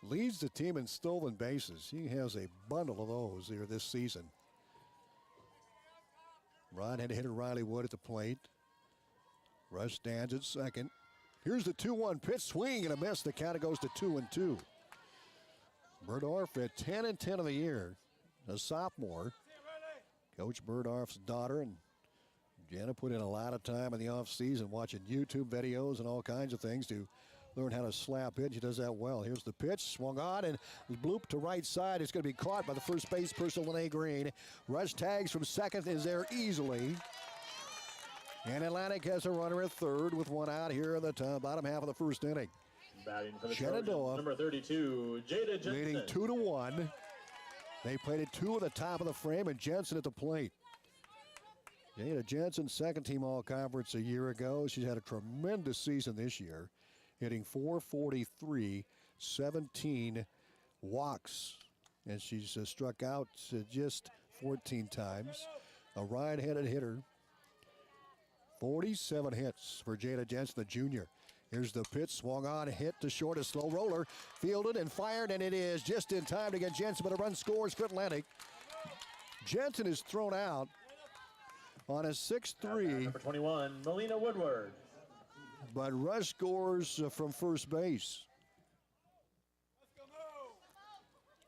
leads the team in stolen bases. He has a bundle of those here this season. Right-handed hitter Riley Wood at the plate. Rush stands at second. Here's the 2-1 pitch, swing and a miss. The count goes to 2-2. Berdorf at 10-10 of the year, a sophomore. Coach Berdorf's daughter and Jenna put in a lot of time in the offseason watching YouTube videos and all kinds of things to learn how to slap hit. She does that well. Here's the pitch, swung on and bloop to right side. It's going to be caught by the first base person, Lene Green. Rush tags from second, is there easily. And Atlantic has a runner at third with 1 out here in the bottom half of the first inning. Batting for the Shenandoah, number 32, Jada Jensen. leading 2-1. They played at 2 at the top of the frame, and Jensen at the plate. Jada Jensen, second team All-Conference a year ago. She's had a tremendous season this year, hitting .443, 17 walks, and she's struck out just 14 times. A right-handed hitter. 47 hits for Jada Jensen, the junior. Here's the pitch, swung on, hit to short, a slow roller, fielded and fired, and it is just in time to get Jensen, but a run scores for Atlantic. Jensen is thrown out on a 6-3. Number 21, Melina Woodward. But Rush scores from first base.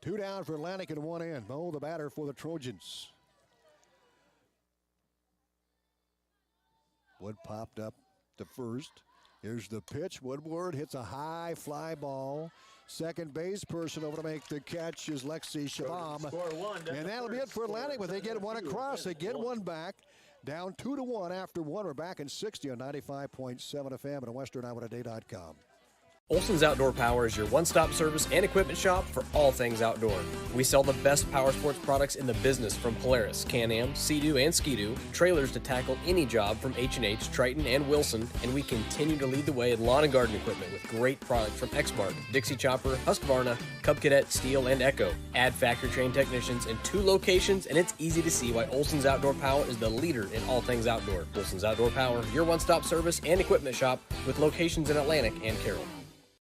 2 down for Atlantic and 1 in. Mo, the batter for the Trojans. Wood popped up to first. Here's the pitch. Woodward hits a high fly ball. Second base person over to make the catch is Lexi Shabam. And that'll be it for Atlantic, but they get 1 across. They get 1 back. Down 2-1 after 1. We're back in 60 on 95.7 FM and WesternIowaToday.com. Olson's Outdoor Power is your one-stop service and equipment shop for all things outdoor. We sell the best power sports products in the business, from Polaris, Can-Am, Sea-Doo, and Ski-Doo, trailers to tackle any job from H&H, Triton, and Wilson, and we continue to lead the way in lawn and garden equipment with great products from Exmark, Dixie Chopper, Husqvarna, Cub Cadet, Steel, and Echo. Add factory-trained technicians in 2 locations, and it's easy to see why Olson's Outdoor Power is the leader in all things outdoor. Olson's Outdoor Power, your one-stop service and equipment shop with locations in Atlantic and Carroll.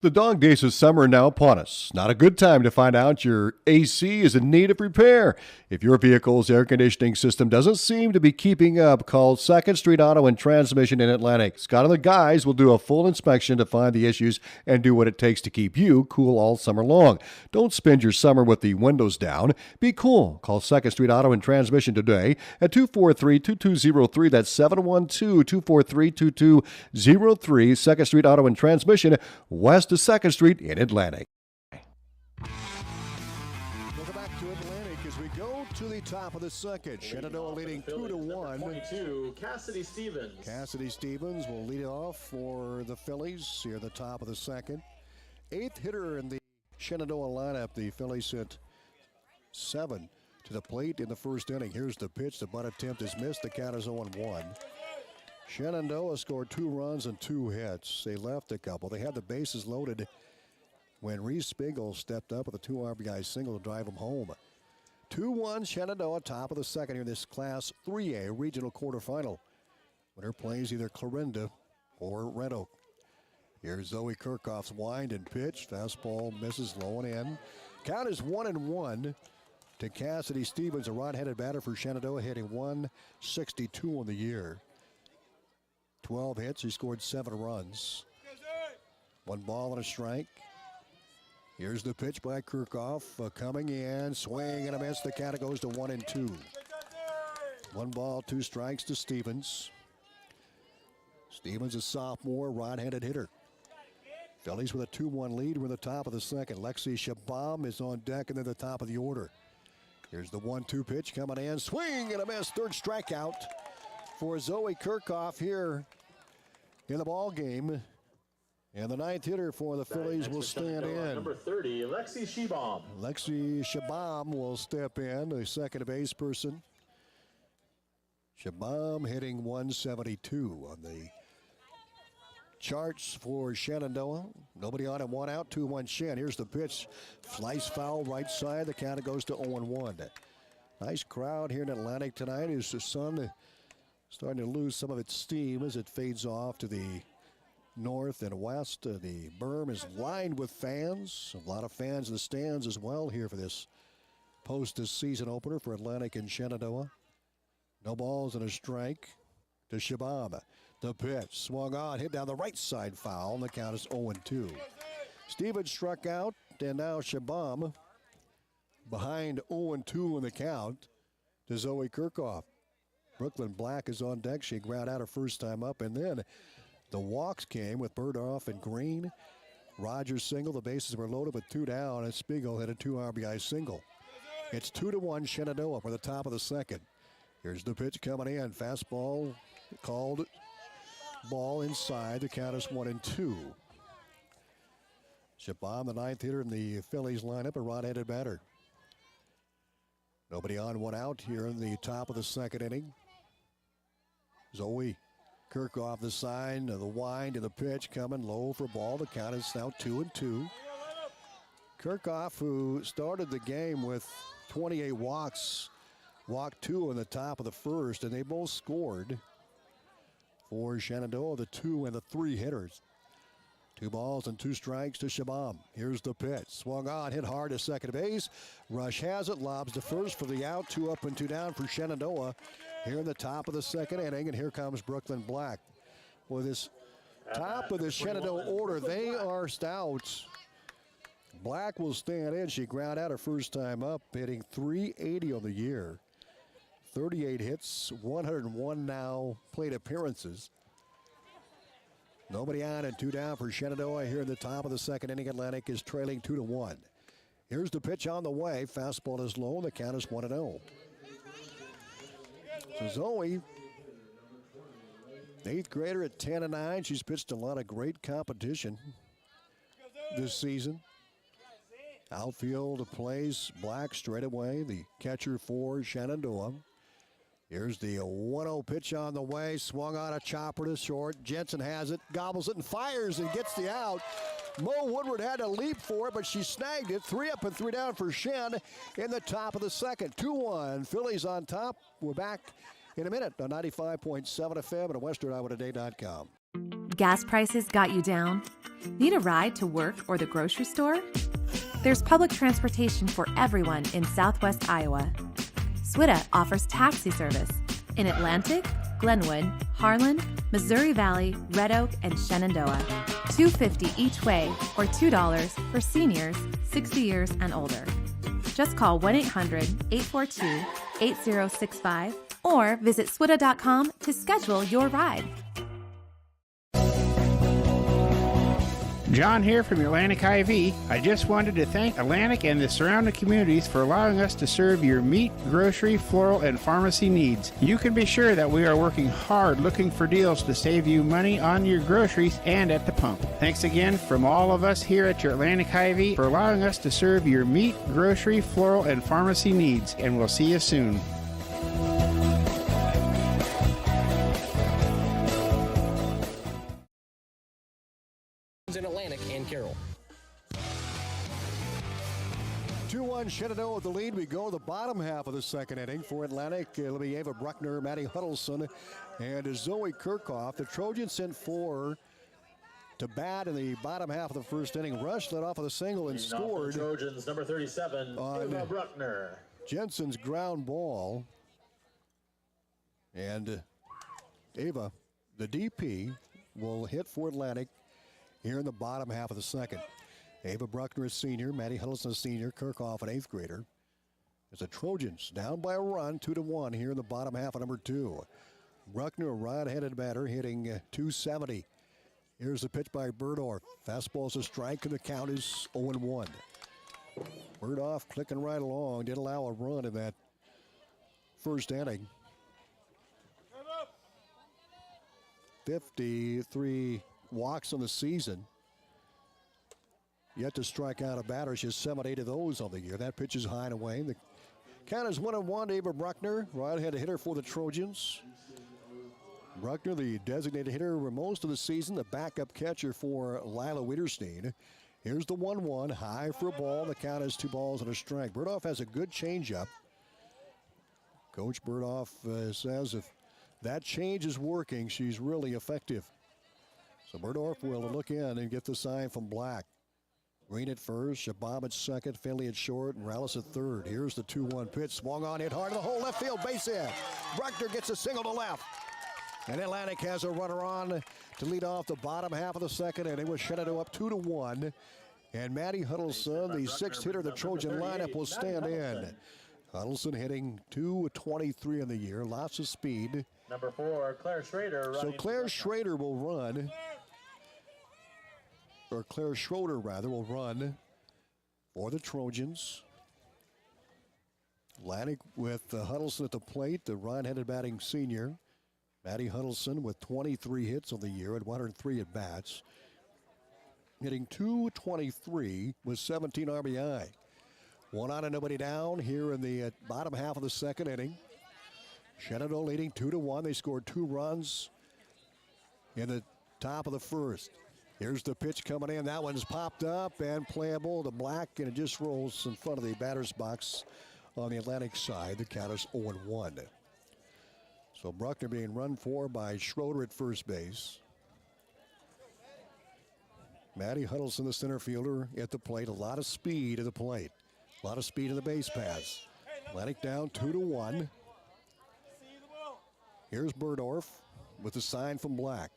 The dog days of summer are now upon us. Not a good time to find out your AC is in need of repair. If your vehicle's air conditioning system doesn't seem to be keeping up, call 2nd Street Auto and Transmission in Atlantic. Scott and the guys will do a full inspection to find the issues and do what it takes to keep you cool all summer long. Don't spend your summer with the windows down. Be cool. Call 2nd Street Auto and Transmission today at 243-2203. That's 712-243-2203. 2nd Street Auto and Transmission, west to 2nd Street in Atlantic. Welcome back to Atlantic as we go to the top of the second. Shenandoah leading 2-1. 22, Cassidy Stevens. Cassidy Stevens will lead it off for the Phillies here at the top of the second. 8th hitter in the Shenandoah lineup. The Phillies hit 7 to the plate in the first inning. Here's the pitch. The butt attempt is missed. The count is 0-1. Shenandoah scored 2 runs and 2 hits. They left a couple. They had the bases loaded when Reese Spiegel stepped up with a 2 RBI single to drive them home. 2-1 Shenandoah, top of the second here in this Class 3A regional quarterfinal. Winner plays either Clarinda or Red Oak. Here's Zoe Kirchhoff's wind and pitch. Fastball misses low and in. Count is 1-1 to Cassidy Stevens, a right-handed batter for Shenandoah, hitting .162 on the year. 12 hits. He scored 7 runs. 1 ball and a strike. Here's the pitch by Kirchhoff coming in, swing and a miss. The count goes to 1-2. 1 ball, 2 strikes to Stevens. Stevens, a sophomore, right-handed hitter. Phillies with a 2-1 lead. We're in the top of the second. Lexi Shabam is on deck and then the top of the order. Here's the 1-2 pitch coming in. Swing and a miss. 3rd strikeout for Zoe Kirchhoff here in the ball game. And the 9th hitter for the Phillies will stand in. Number 30, Lexi Shabam. Lexi Shabam will step in, the second base person. Shabam hitting 172 on the charts for Shenandoah. Nobody on him, 1 out, 2-1 Shen. Here's the pitch. Slice foul right side. The count goes to 0-1. Nice crowd here in Atlantic tonight as the sun starting to lose some of its steam as it fades off to the north and west. The berm is lined with fans. A lot of fans in the stands as well here for this post-season opener for Atlantic and Shenandoah. No balls and a strike to Shabam. The pitch swung on, hit down the right side foul, and the count is 0-2. Stevens struck out, and now Shabam behind 0-2 in the count to Zoe Kirchhoff. Brooklyn Black is on deck. She ground out her first time up, and then the walks came with Burdoff and Green. Rogers single. The bases were loaded with 2 down, and Spiegel hit a 2 RBI single. It's 2-1 Shenandoah for the top of the second. Here's the pitch coming in. Fastball called. Ball inside. The count is 1-2. Shabam, the 9th hitter in the Phillies lineup, a right-handed batter. Nobody on, 1 out here in the top of the second inning. Zoe Kirchhoff, the sign, the wind, and the pitch coming low for ball. The count is now 2-2. Kirchhoff, who started the game with 28 walks, walked 2 in the top of the first, and they both scored for Shenandoah, the 2 and the 3 hitters. 2 balls and 2 strikes to Shabam. Here's the pitch. Swung on, hit hard to second base. Rush has it, lobs to first for the out. 2 up and 2 down for Shenandoah here in the top of the second inning, and here comes Brooklyn Black. Well, this top of the Shenandoah order, they are stout. Black will stand in. She ground out her first time up, hitting .380 on the year. 38 hits, 101 now plate appearances. Nobody on and 2 down for Shenandoah here in the top of the second inning. Atlantic is trailing 2-1. Here's the pitch on the way. Fastball is low. The count is 1-0. So Zoe, 8th grader at 10-9. She's pitched a lot of great competition this season. Outfield plays Black straight away. The catcher for Shenandoah. Here's the 1-0 pitch on the way. Swung on a chopper to short. Jensen has it, gobbles it, and fires and gets the out. Mo Woodward had to leap for it, but she snagged it. 3 up and 3 down for Shen in the top of the second. 2-1. Phillies on top. We're back in a minute on 95.7 FM and WesternIowaToday.com. Gas prices got you down? Need a ride to work or the grocery store? There's public transportation for everyone in Southwest Iowa. SWITA offers taxi service in Atlantic, Glenwood, Harlan, Missouri Valley, Red Oak, and Shenandoah. $2.50 each way or $2 for seniors 60 years and older. Just call 1-800-842-8065 or visit swita.com to schedule your ride. John here from Atlantic IV. I just wanted to thank Atlantic and the surrounding communities for allowing us to serve your meat, grocery, floral, and pharmacy needs. You can be sure that we are working hard looking for deals to save you money on your groceries and at the pump. Thanks again from all of us here at your Atlantic IV for allowing us to serve your meat, grocery, floral, and pharmacy needs. And we'll see you soon. In Atlantic and Carroll. 2-1 Shenandoah with the lead. We go to the bottom half of the second inning for Atlantic. It'll be Ava Bruckner, Maddie Huddleston, and Zoe Kirchhoff. The Trojans sent 4 to bat in the bottom half of the first inning. Rush led off with a single and scored. Trojans, number 37, Ava Bruckner. Jensen's ground ball. And Ava, the DP, will hit for Atlantic here in the bottom half of the second. Ava Bruckner, a senior. Maddie Huddleston, a senior. Kirchhoff, an 8th grader. As the Trojans down by a run, 2-1 here in the bottom half of number 2. Bruckner, a right-handed batter, hitting .270. Here's the pitch by Burdorf. Fastball's a strike, and the count is 0-1. Burdorf clicking right along. Did allow a run in that first inning. 53 walks on the season. Yet to strike out a batter. She has 7-8 of those on the year. That pitch is high and away. The count is 1-1 to Ava Bruckner, right-handed hitter for the Trojans. Bruckner, the designated hitter for most of the season, the backup catcher for Lila Wiederstein. Here's the 1-1, high for a ball. The count is 2 balls and a strike. Burdorf has a good changeup. Coach Burdorf says if that change is working, she's really effective. So Burdorf will look in and get the sign from Black. Green at first, Shabab at second, Finley at short, and Rallis at third. Here's the 2-1 pitch. Swung on, hit hard to the whole left field, base hit. Bruckner gets a single to left. And Atlantic has a runner on to lead off the bottom half of the second inning with Shenandoah up 2-1. And Maddie Huddleston, the 6th hitter of the Trojan lineup, will stand in. Huddleston hitting .223 in the year, lots of speed. Number 4, Claire Schrader. So Claire Schrader will run, or Claire Schroeder rather, will run for the Trojans. Atlantic with Huddleston at the plate, the right-handed batting senior. Maddie Huddleston with 23 hits on the year and 103 at bats. Hitting .223 with 17 RBI. 1 out and nobody down here in the bottom half of the second inning. Shenandoah leading 2-1. They scored 2 runs in the top of the first. Here's the pitch coming in. That one's popped up and playable to Black, and it just rolls in front of the batter's box on the Atlantic side. The count is 0-1. So Bruckner being run for by Schroeder at first base. Maddie Huddleston, the center fielder, at the plate. A lot of speed at the plate. A lot of speed in the base pass. Atlantic down 2-1. Here's Burdorf with the sign from Black.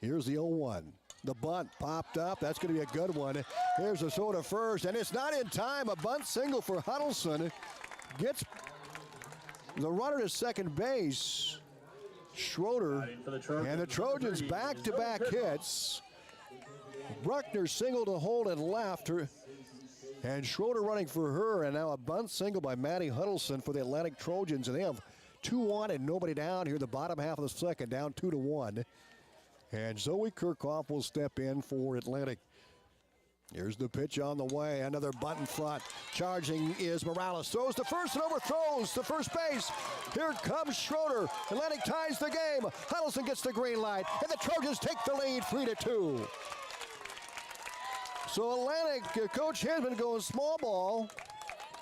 Here's the 0-1. The bunt popped up. That's going to be a good one. Here's the throw to first, and it's not in time. A bunt single for Huddleston. Gets the runner to second base. Schroeder, and the Trojans back-to-back hits. Bruckner single to hold and left. And Schroeder running for her, and now a bunt single by Maddie Huddleston for the Atlantic Trojans. And they have 2 on and nobody down here, the bottom half of the second, down 2-1. And Zoe Kirchhoff will step in for Atlantic. Here's the pitch on the way. Another bunt in front. Charging is Morales. Throws to first and overthrows to first base. Here comes Schroeder. Atlantic ties the game. Huddleston gets the green light. And the Trojans take the lead 3-2. So Atlantic, Coach Hinsman going small ball.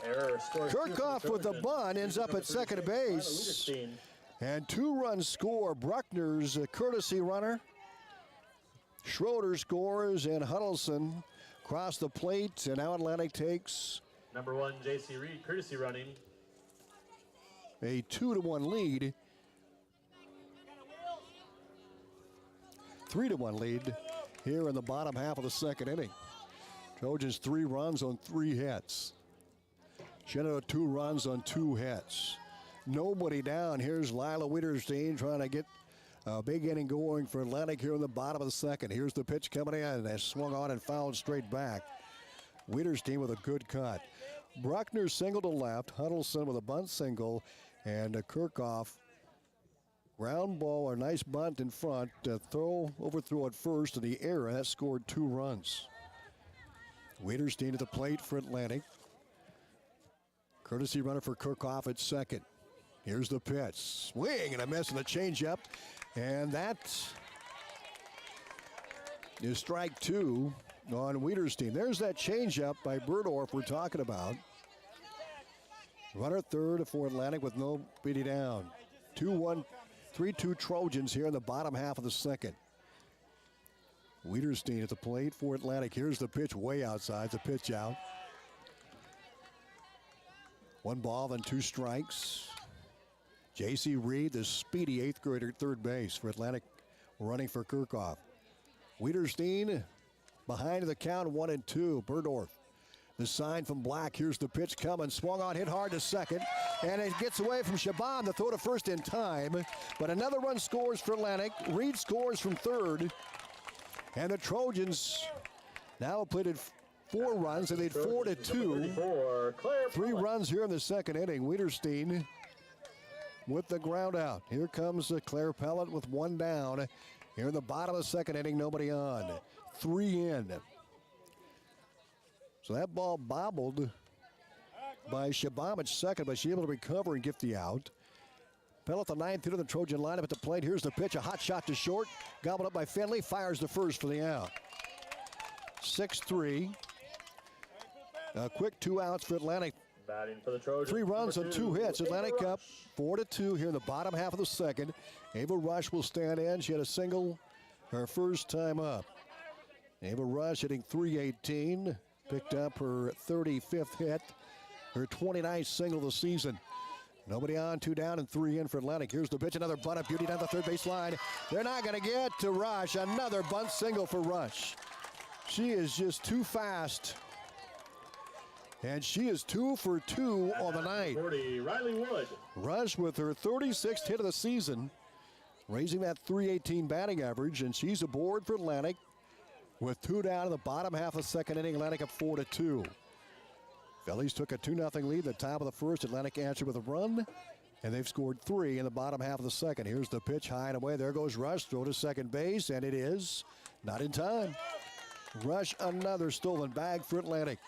Kirchhoff with the bunt ends up at second base. And 2-run score. Bruckner's a courtesy runner. Schroeder scores, and Huddleston across the plate, and now Atlantic takes Number 1, J.C. Reed, courtesy running. A 2-1 lead. 3-1 lead here in the bottom half of the second inning. Trojans 3 runs on 3 hits. Shenandoah 2 runs on 2 hits. Nobody down. Here's Lila Wiederstein trying to get a big inning going for Atlantic here in the bottom of the second. Here's the pitch coming in. They swung on and fouled straight back. Wiederstein with a good cut. Bruckner single to left. Huddleston with a bunt single. And Kirchhoff ground ball, a nice bunt in front. Overthrow at first in the air. That scored 2 runs. Wiederstein at the plate for Atlantic. Courtesy runner for Kirchhoff at second. Here's the pitch. Swing and a miss on the changeup. And that is strike 2 on Wiederstein. There's that changeup by Burdorf we're talking about. Runner third for Atlantic with nobody down. 2-1, 3-2 Trojans here in the bottom half of the second. Wiederstein at the plate for Atlantic. Here's the pitch way outside. The pitch out. 1 ball and 2 strikes. J.C. Reed, the speedy 8th grader at third base for Atlantic, running for Kirchhoff. Wiederstein Behind the count, 1-2. Burdorf. The sign from Black. Here's the pitch coming. Swung on, hit hard to second. And it gets away from Shaban. The throw to first in time. But another run scores for Atlantic. Reed scores from third. And the Trojans now have played 4 runs. They lead 4-2. 3 runs here in the second inning. Wiederstein with the ground out. Here comes Claire Pellet with 1 down. Here in the bottom of the second inning, nobody on. 3 in. So that ball bobbled by Shabam at second, but she's able to recover and get the out. Pellet, the 9th hitter of the Trojan lineup at the plate. Here's the pitch, a hot shot to short. Gobbled up by Finley, fires the first for the out. 6-3. A quick 2 outs for Atlantic. Batting for the Trojans. 3 runs on 2 hits. Atlantic up 4-2 here in the bottom half of the second. Ava Rush will stand in. She had a single her first time up. Ava Rush hitting .318. Picked up her 35th hit. Her 29th single of the season. Nobody on, 2 down and 3 in for Atlantic. Here's the pitch, another bunt up beauty down the third base line. They're not going to get to Rush. Another bunt single for Rush. She is just too fast. And she is 2 for 2 on the night. 40, Riley Wood. Rush with her 36th hit of the season, raising that .318 batting average, and she's aboard for Atlantic with 2 down in the bottom half of the second inning. Atlantic up 4-2. Phillies took a 2-0 lead at the top of the first. Atlantic answered with a run, and they've scored 3 in the bottom half of the second. Here's the pitch, high and away. There goes Rush, throw to second base, and it is not in time. Rush, another stolen bag for Atlantic.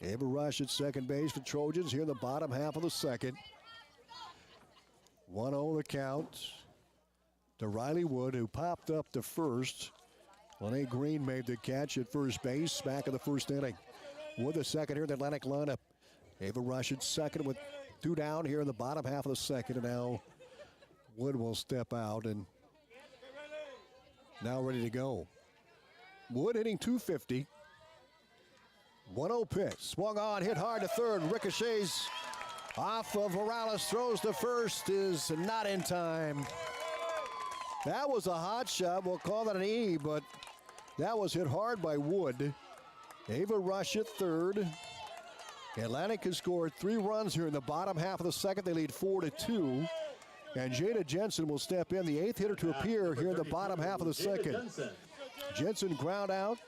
Ava Rush at second base for Trojans here in the bottom half of the second. 1-0 the count to Riley Wood, who popped up to first. Lene Green made the catch at first base back in the first inning. Wood the second here in the Atlantic lineup. Ava Rush at second with 2 down here in the bottom half of the second. And now Wood will step out and now ready to go. Wood hitting .250. 1-0 pitch. Swung on, hit hard to third. Ricochets off of Morales. Throws to first. Is not in time. That was a hot shot. We'll call that an E, but that was hit hard by Wood. Ava Rush at third. Atlantic has scored 3 runs here in the bottom half of the second. They lead 4-2. And Jada Jensen will step in, the 8th hitter to appear here in the bottom half of the second. Jensen ground out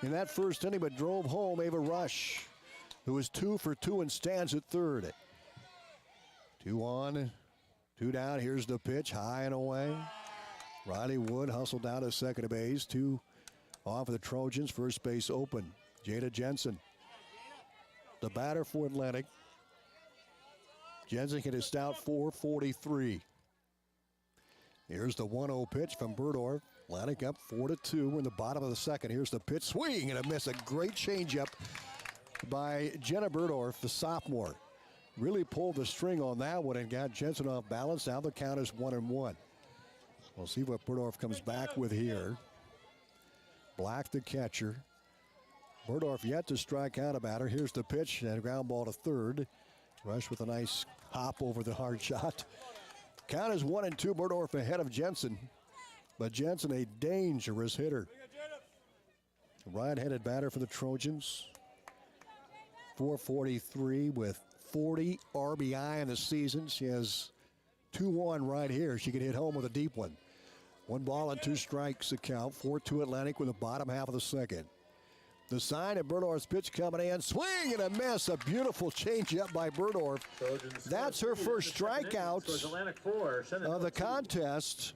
in that first inning, but drove home Ava Rush, who is 2 for 2 and stands at third. 2 on, 2 down. Here's the pitch, high and away. Riley Wood hustled down to second base. 2 off of the Trojans, first base open. Jada Jensen, the batter for Atlantic. Jensen hit a stout .443. Here's the 1-0 pitch from Burdorf. Atlantic up 4-2 in the bottom of the second. Here's the pitch, swing and a miss. A great changeup by Jenna Burdorf, the sophomore. Really pulled the string on that one and got Jensen off balance. Now the count is 1-1. We'll see what Burdorf comes back with here. Black, the catcher. Burdorf yet to strike out a batter. Here's the pitch and a ground ball to third. Rush with a nice hop over the hard shot. Count is 1-2. Burdorf ahead of Jensen. But Jensen, a dangerous hitter. Right-handed batter for the Trojans. .443 with 40 RBI in the season. She has 2-1 right here. She can hit home with a deep one. 1 ball and 2 strikes to count. 4-2 Atlantic with the bottom half of the second. The sign of Burdorf's pitch coming in. Swing and a miss. A beautiful changeup by Burdorf. That's her first strikeout of the contest.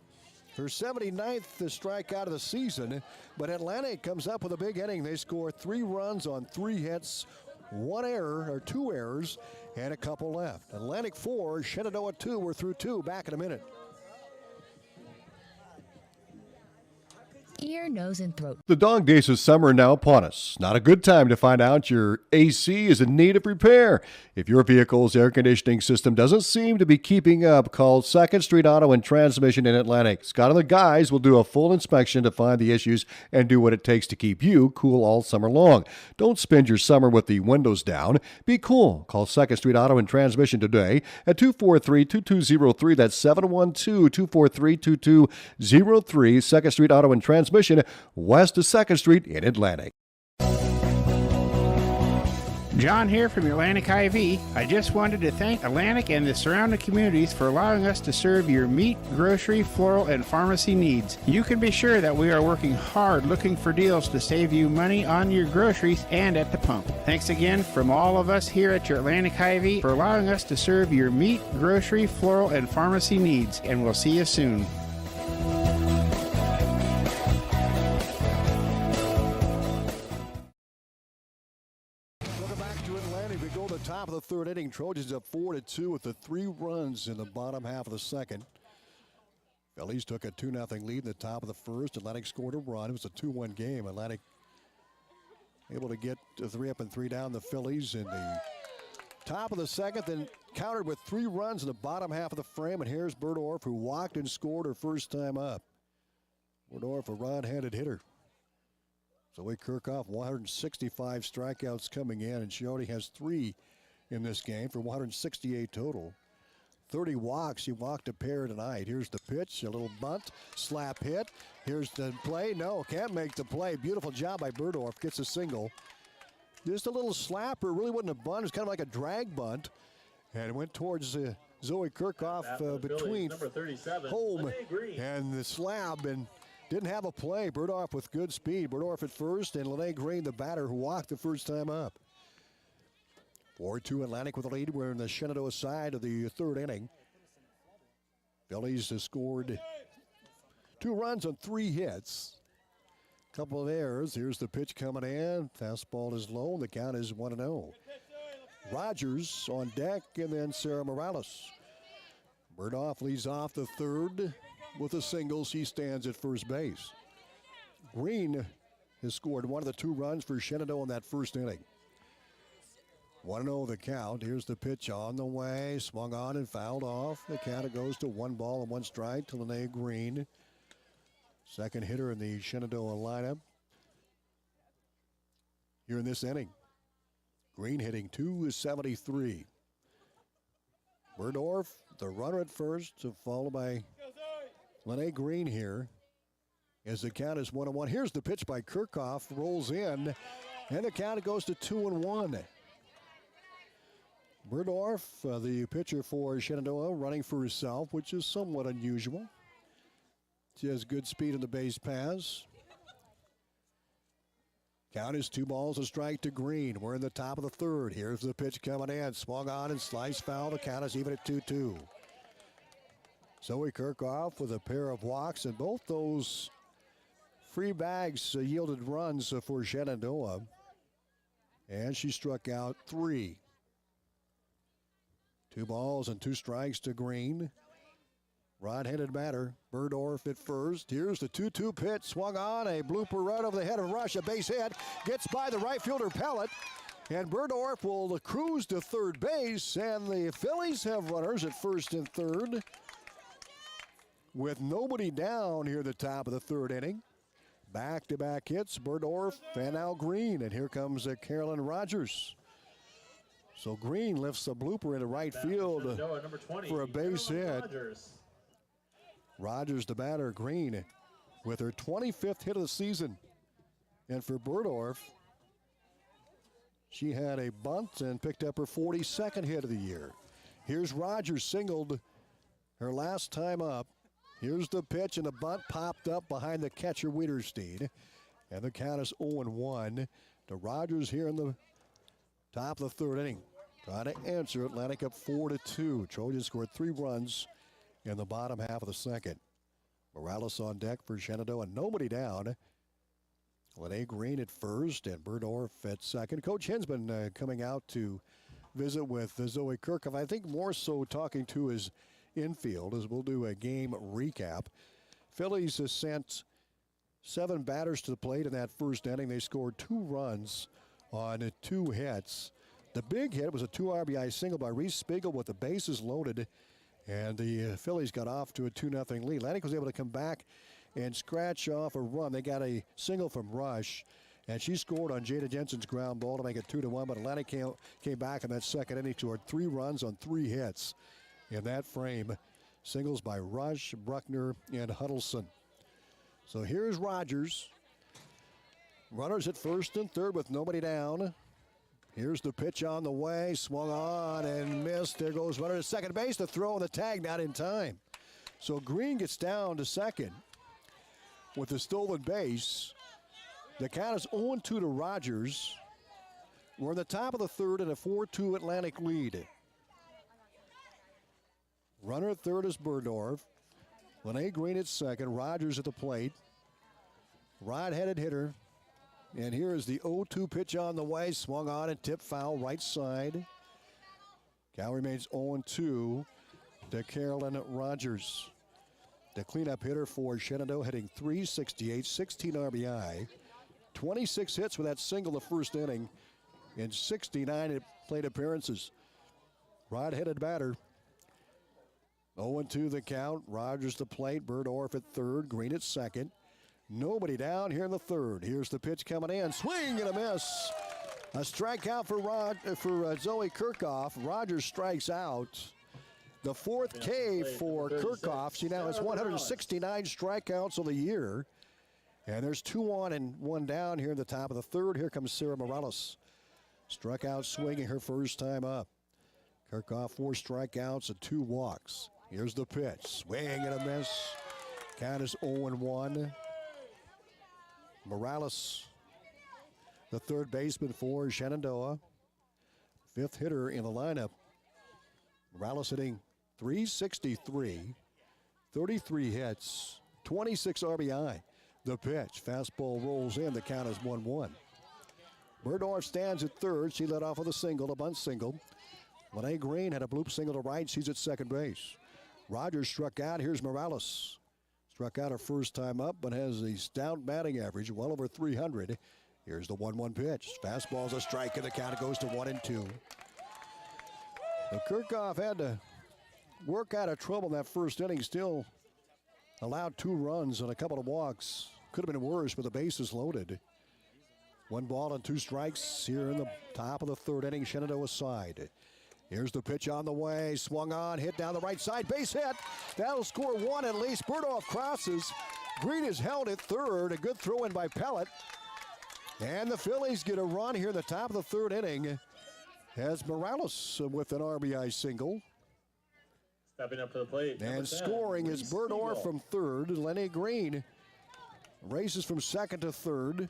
Her 79th strikeout of the season. But Atlantic comes up with a big inning. They score 3 runs on 3 hits, 1 error, or 2 errors, and a couple left. Atlantic 4, Shenandoah 2. We're through 2. Back in a minute. Ear, nose, and throat. The dog days of summer are now upon us. Not a good time to find out your AC is in need of repair. If your vehicle's air conditioning system doesn't seem to be keeping up, call 2nd Street Auto and Transmission in Atlantic. Scott and the guys will do a full inspection to find the issues and do what it takes to keep you cool all summer long. Don't spend your summer with the windows down. Be cool. Call 2nd Street Auto and Transmission today at 243-2203. That's 712-243-2203. 2nd Street Auto and Transmission transmission west of 2nd Street in Atlantic. John here from Atlantic IV. I just wanted to thank Atlantic and the surrounding communities for allowing us to serve your meat, grocery, floral, and pharmacy needs. You can be sure that we are working hard looking for deals to save you money on your groceries and at the pump. Thanks again from all of us here at your Atlantic IV for allowing us to serve your meat, grocery, floral, and pharmacy needs. And we'll see you soon. Top of the third inning, Trojans up 4-2 with the 3 runs in the bottom half of the second. Phillies took a 2-0 lead in the top of the first. Atlantic scored a run. It was a 2-1 game. Atlantic able to get 3 up and 3 down the Phillies in the top of the second, then countered with 3 runs in the bottom half of the frame. And here's Berdorf, who walked and scored her first time up. Berdorf, a right-handed hitter. Zoe Kirchhoff, 165 strikeouts coming in, and she already has 3 in this game for 168 total. 30 walks. She walked a pair tonight. Here's the pitch, a little bunt, slap hit. Here's the play. No, can't make the play. Beautiful job by Berdorf. Gets a single. Just a little slapper. Really wasn't a bunt. It was kind of like a drag bunt. And it went towards Zoe Kirchhoff between home and the slab, and didn't have a play. Berdorf with good speed. Berdorf at first, and Lene Green, the batter, who walked the first time up. 4-2 Atlantic with a lead. We're in the Shenandoah side of the third inning. Phillies has scored 2 runs on 3 hits. Couple of errors. Here's the pitch coming in. Fastball is low, and the count is 1-0. Rogers on deck, and then Sarah Morales. Berdorf leads off the third with a single. She stands at first base. Green has scored 1 of the 2 runs for Shenandoah in that first inning. 1-0 the count. Here's the pitch on the way. Swung on and fouled off. The count goes to 1 ball and 1 strike to Lene Green. Second hitter in the Shenandoah lineup here in this inning. Green hitting .273. Berdorf, the runner at first, followed by Lene Green here as the count is 1-1. Here's the pitch by Kirchhoff. Rolls in, and the count goes to 2-1. Berdorf, the pitcher for Shenandoah, running for herself, which is somewhat unusual. She has good speed in the base paths. Count is 2 balls, a strike to Green. We're in the top of the third. Here's the pitch coming in. Swung on and sliced foul. The count is even at 2-2. Zoe Kirchhoff with a pair of walks, and both those free bags yielded runs for Shenandoah. And she struck out 3. 2 balls and 2 strikes to Green. Right-handed batter, Berdorf at first. Here's the 2-2 pitch, swung on, a blooper right over the head of Rush, a base hit, gets by the right fielder Pellet, and Berdorf will cruise to third base, and the Phillies have runners at first and third with nobody down here at the top of the third inning. Back-to-back hits, Berdorf and now Green, and here comes Carolyn Rogers. So Green lifts a blooper into right field for a base hit. Rogers, the batter, Green, with her 25th hit of the season. And for Berdorf, she had a bunt and picked up her 42nd hit of the year. Here's Rogers, singled her last time up. Here's the pitch, and the bunt popped up behind the catcher, Wiederstein. And the count is 0-1 to Rogers here in the top of the third inning. Trying to answer. Atlantic up 4-2. Trojans scored 3 runs in the bottom half of the second. Morales on deck for Shenandoah, and nobody down. Lene Green at first and Berdorf at second. Coach Hinsman coming out to visit with Zoe Kirchhoff. I think more so talking to his infield, as we'll do a game recap. Phillies has sent 7 batters to the plate in that first inning. They scored 2 runs on 2 hits. The big hit was a 2 RBI single by Reese Spiegel with the bases loaded, and the Phillies got off to a 2-0 lead. Atlantic was able to come back and scratch off a run. They got a single from Rush, and she scored on Jada Jensen's ground ball to make it 2-1, but Atlantic came back in that second inning, scored 3 runs on 3 hits in that frame. Singles by Rush, Bruckner, and Huddleston. So here's Rogers. Runners at first and third with nobody down. Here's the pitch on the way. Swung on and missed. There goes runner to second base. The throw and the tag not in time. So Green gets down to second with the stolen base. The count is 0-2 to Rogers. We're in the top of the third in a 4-2 Atlantic lead. Runner at third is Burdorf. Lene Green at second. Rogers at the plate. Right-handed hitter. And here is the 0-2 pitch on the way. Swung on and tipped foul right side. Count remains 0-2 to Carolyn Rogers. The cleanup hitter for Shenandoah, hitting .368, 16 RBI. 26 hits with that single the first inning in 69 plate appearances. Right-handed batter. 0-2 the count. Rogers the plate. Burdorf at third. Green at second. Nobody down here in the third. Here's the pitch coming in. Swing and a miss. A strikeout for Zoe Kirchhoff. Rogers strikes out. The fourth K for Kirchhoff. She now has 169 strikeouts of the year. And there's 2 on and 1 down here in the top of the third. Here comes Sarah Morales. Struck out swinging her first time up. Kirchhoff 4 strikeouts and 2 walks. Here's the pitch. Swing and a miss. Count is 0-1. Morales, the third baseman for Shenandoah. 5th hitter in the lineup. Morales hitting .363, 33 hits, 26 RBI. The pitch, fastball rolls in. The count is 1-1. Burdorf stands at third. She led off with a single, a bunt single. Lene Green had a bloop single to right. She's at second base. Rogers struck out. Here's Morales. Struck out her first time up, but has a stout batting average, well over 300. Here's the 1-1 pitch. Fastball's a strike, and the count goes to 1-2. So Kirchhoff had to work out of trouble in that first inning. Still allowed 2 runs and a couple of walks. Could have been worse, but the bases loaded. 1 ball and 2 strikes here in the top of the third inning, Shenandoah side. Here's the pitch on the way. Swung on, hit down the right side. Base hit. That'll score 1 at least. Burdorf crosses. Green is held at third. A good throw in by Pellet. And the Phillies get a run here in the top of the third inning. Has Morales with an RBI single. Stepping up to the plate. And scoring is Burdorf from third. Lene Green races from second to third.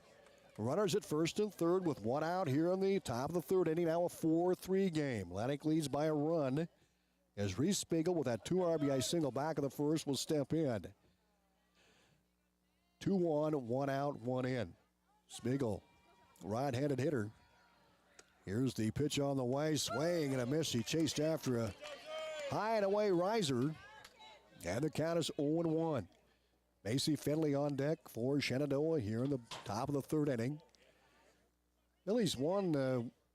Runners at first and third with 1 out here on the top of the third inning. Now a 4-3 game. Atlantic leads by a run as Reese Spiegel with that 2 RBI single back of the first will step in. 2-1, 1 out, 1 in. Spiegel, right-handed hitter. Here's the pitch on the way. Swing and a miss. He chased after a high and away riser. And the count is 0-1. Macy Finley on deck for Shenandoah here in the top of the third inning. Phillies won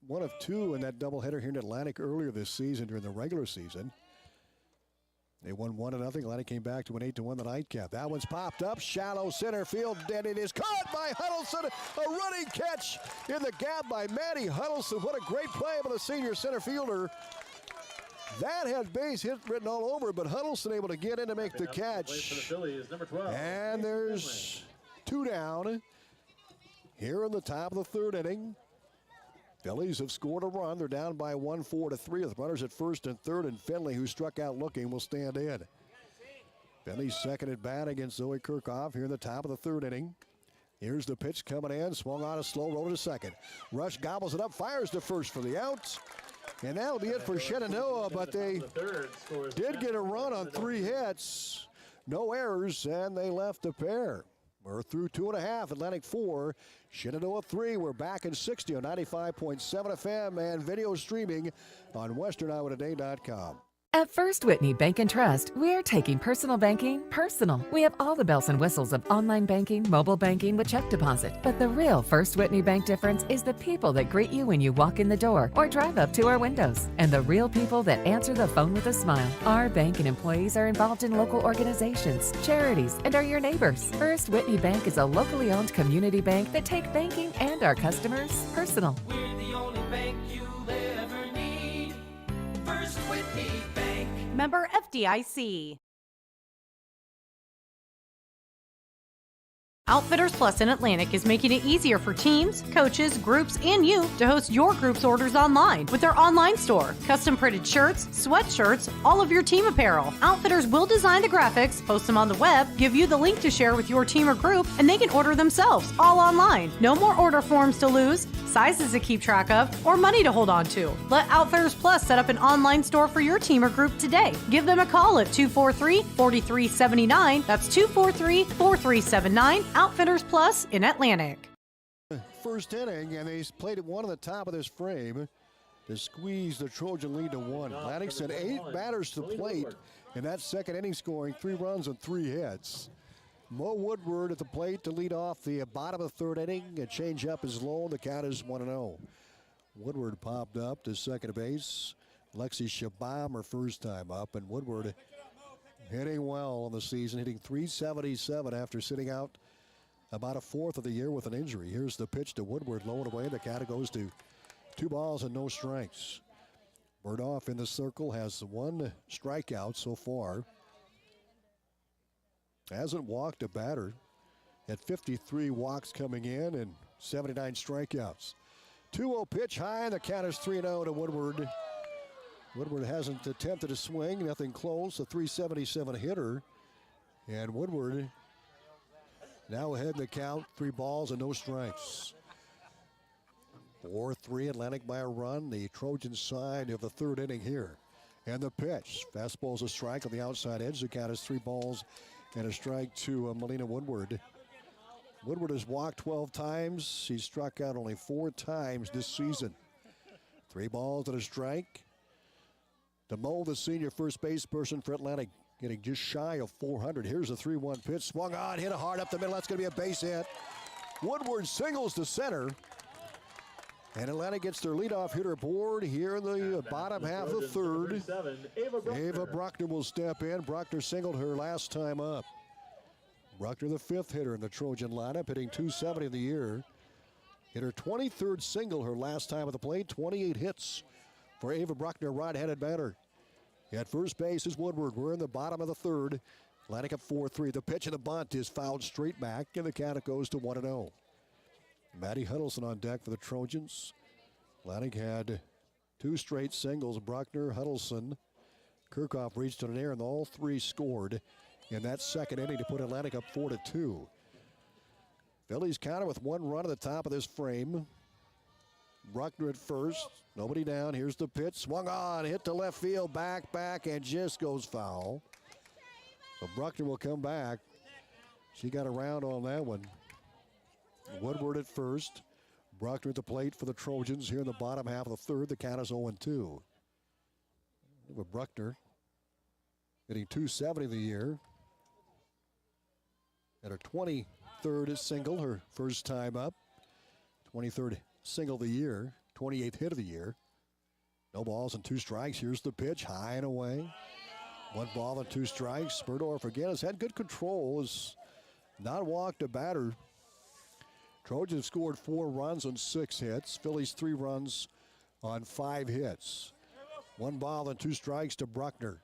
1 of 2 in that doubleheader here in Atlantic earlier this season during the regular season. They won 1-0. Atlantic came back to an 8-1 the nightcap. That one's popped up. Shallow center field. And it is caught by Huddleston. A running catch in the gap by Maddie Huddleston. What a great play by the senior center fielder. That had base hit written all over, but Huddleston able to get in to make the catch. For the Phillies, number 12. And there's 2 down here in the top of the third inning. Phillies have scored a run. They're down by 1, 4-3 with runners at first and third, and Finley, who struck out looking, will stand in. Finley's second at bat against Zoe Kirchhoff here in the top of the third inning. Here's the pitch coming in. Swung on a slow roll to second. Rush gobbles it up, fires to first for the out. And that'll be it for Shenandoah, but they did get a run on 3 hits. No errors, and they left a pair. We're through 2.5, Atlantic 4, Shenandoah 3. We're back in 60 on 95.7 FM and video streaming on westerniowatoday.com. At First Whitney Bank and Trust, we're taking personal banking personal. We have all the bells and whistles of online banking, mobile banking with check deposit. But the real First Whitney Bank difference is the people that greet you when you walk in the door or drive up to our windows. And the real people that answer the phone with a smile. Our bank and employees are involved in local organizations, charities, and are your neighbors. First Whitney Bank is a locally owned community bank that take banking and our customers personal. We're the only bank you'll ever need. First Whitney Bank. Member FDIC. Outfitters Plus in Atlantic is making it easier for teams, coaches, groups, and you to host your group's orders online with their online store. Custom printed shirts, sweatshirts, all of your team apparel. Outfitters will design the graphics, post them on the web, give you the link to share with your team or group, and they can order themselves, all online. No more order forms to lose, sizes to keep track of, or money to hold on to. Let Outfitters Plus set up an online store for your team or group today. Give them a call at 243-4379. That's 243-4379. Outfitters Plus in Atlantic. First inning, and they played at one on the top of this frame to squeeze the Trojan lead to one. Atlantic sent 8 batters to the plate in that second inning, scoring 3 runs and 3 hits. Mo Woodward at the plate to lead off the bottom of the third inning. A changeup is low. The count is 1-0. Woodward popped up to second base. Lexi Shabam her first time up, and Woodward hitting well on the season, hitting .377 after sitting out about a fourth of the year with an injury. Here's the pitch to Woodward, low and away. The count goes to 2 balls and no strikes. Burdoff in the circle has 1 strikeout so far. Hasn't walked a batter. Had 53 walks coming in and 79 strikeouts. 2-0 pitch high, and the count is 3-0 to Woodward. Woodward hasn't attempted a swing, nothing close, a .377 hitter. And Woodward now ahead in the count, 3 balls and no strikes. 4-3 Atlantic by a run, the Trojan side of the third inning here. And the pitch, fastball's a strike on the outside edge. The count is 3 balls and a strike to Melina Woodward. Woodward has walked 12 times. He's struck out only 4 times this season. 3 balls and a strike. DeMole, the senior first base person for Atlantic, getting just shy of 400. Here's a 3-1 pitch. Swung on, hit a hard up the middle. That's going to be a base hit. Woodward singles to center. And Atlantic gets their leadoff hitter aboard here in the bottom half of the third. Ava Bruckner will step in. Bruckner singled her last time up. Bruckner, the 5th hitter in the Trojan lineup, hitting .270 in the year. Hit her 23rd single her last time at the plate. 28 hits for Ava Bruckner, right-handed batter. At first base is Woodward. We're in the bottom of the third. Atlantic up 4-3. The pitch and the bunt is fouled straight back, and the count goes to 1-0. Maddie Huddleston on deck for the Trojans. Atlantic had 2 straight singles. Bruckner, Huddleston, Kirchhoff reached on an air, and all 3 scored in that second inning to put Atlantic up 4-2. Phillies counter with 1 run at the top of this frame. Bruckner at first, nobody down. Here's the pitch, swung on, hit to left field, back, and just goes foul. So Bruckner will come back. She got around on that one. Woodward at first. Bruckner at the plate for the Trojans here in the bottom half of the third. The count is 0-2. With Bruckner hitting .270 of the year. At her 23rd single, her first time up. 23rd single of the year. 28th hit of the year. No balls and 2 strikes. Here's the pitch, high and away. 1 ball and 2 strikes. Spurdorf again has had good control. Has not walked a batter. Trojans scored 4 runs on 6 hits. Phillies 3 runs on 5 hits. 1 ball and 2 strikes to Bruckner.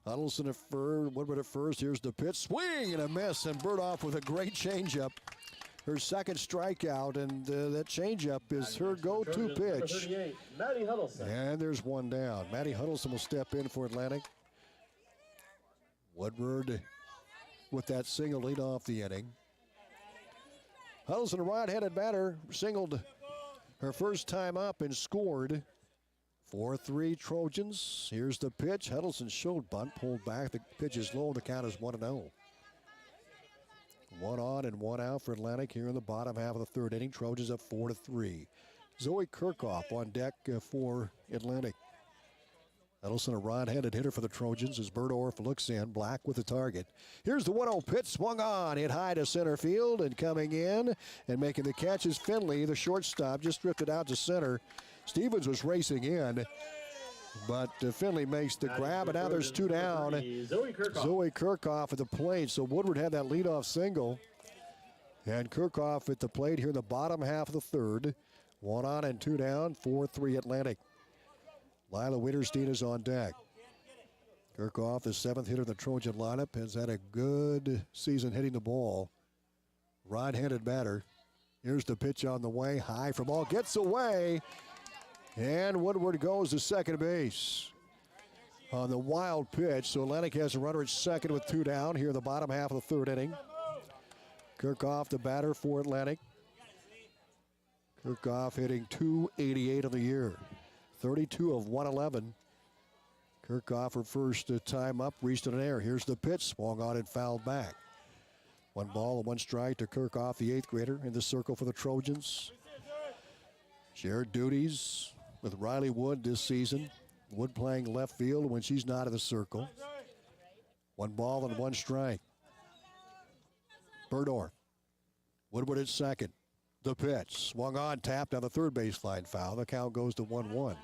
Huddleston at first, Woodward at first. Here's the pitch, swing and a miss, and Burdoff with a great changeup. Her second strikeout, and that changeup is her go-to pitch. And there's 1 down. Maddie Huddleston will step in for Atlantic. Woodward with that single lead off the inning. Huddleston, a right-handed batter, singled her first time up and scored. 4-3 Trojans. Here's the pitch. Huddleston showed bunt, pulled back. The pitch is low. The count is 1-0. 1 on and 1 out for Atlantic here in the bottom half of the third inning. Trojans up 4-3. Zoe Kirchhoff on deck for Atlantic. Huddleston, a right-handed hitter for the Trojans as Burdoff looks in. Black with the target. Here's the 1-0 pitch. Swung on. Hit high to center field, and coming in and making the catch is Finley, the shortstop. Just drifted out to center. Stevens was racing in, but Finley makes the grab, and now there's 2 down. Zoe Kirchhoff at the plate. So Woodward had that leadoff single, and Kirchhoff at the plate here in the bottom half of the third. 1 on and 2 down. 4-3 Atlantic. Lila Winterstein is on deck. Kirkhoff, the 7th hitter in the Trojan lineup, has had a good season hitting the ball. Right-handed batter. Here's the pitch on the way. High for ball. Gets away. And Woodward goes to second base on the wild pitch. So Atlantic has a runner at second with 2 down here in the bottom half of the 3rd inning. Kirkhoff, the batter for Atlantic. Kirkhoff hitting .288 on the year. 32 of 111. Kirkhoff, her first time up, reached an error. Here's the pitch, swung on and fouled back. 1 ball and 1 strike to Kirkhoff, the 8th grader, in the circle for the Trojans. Shared duties with Riley Wood this season. Wood playing left field when she's not in the circle. 1 ball and 1 strike. Burdorf. Woodward at second. The pitch, swung on, tapped on the 3rd baseline foul. The count goes to 1-1.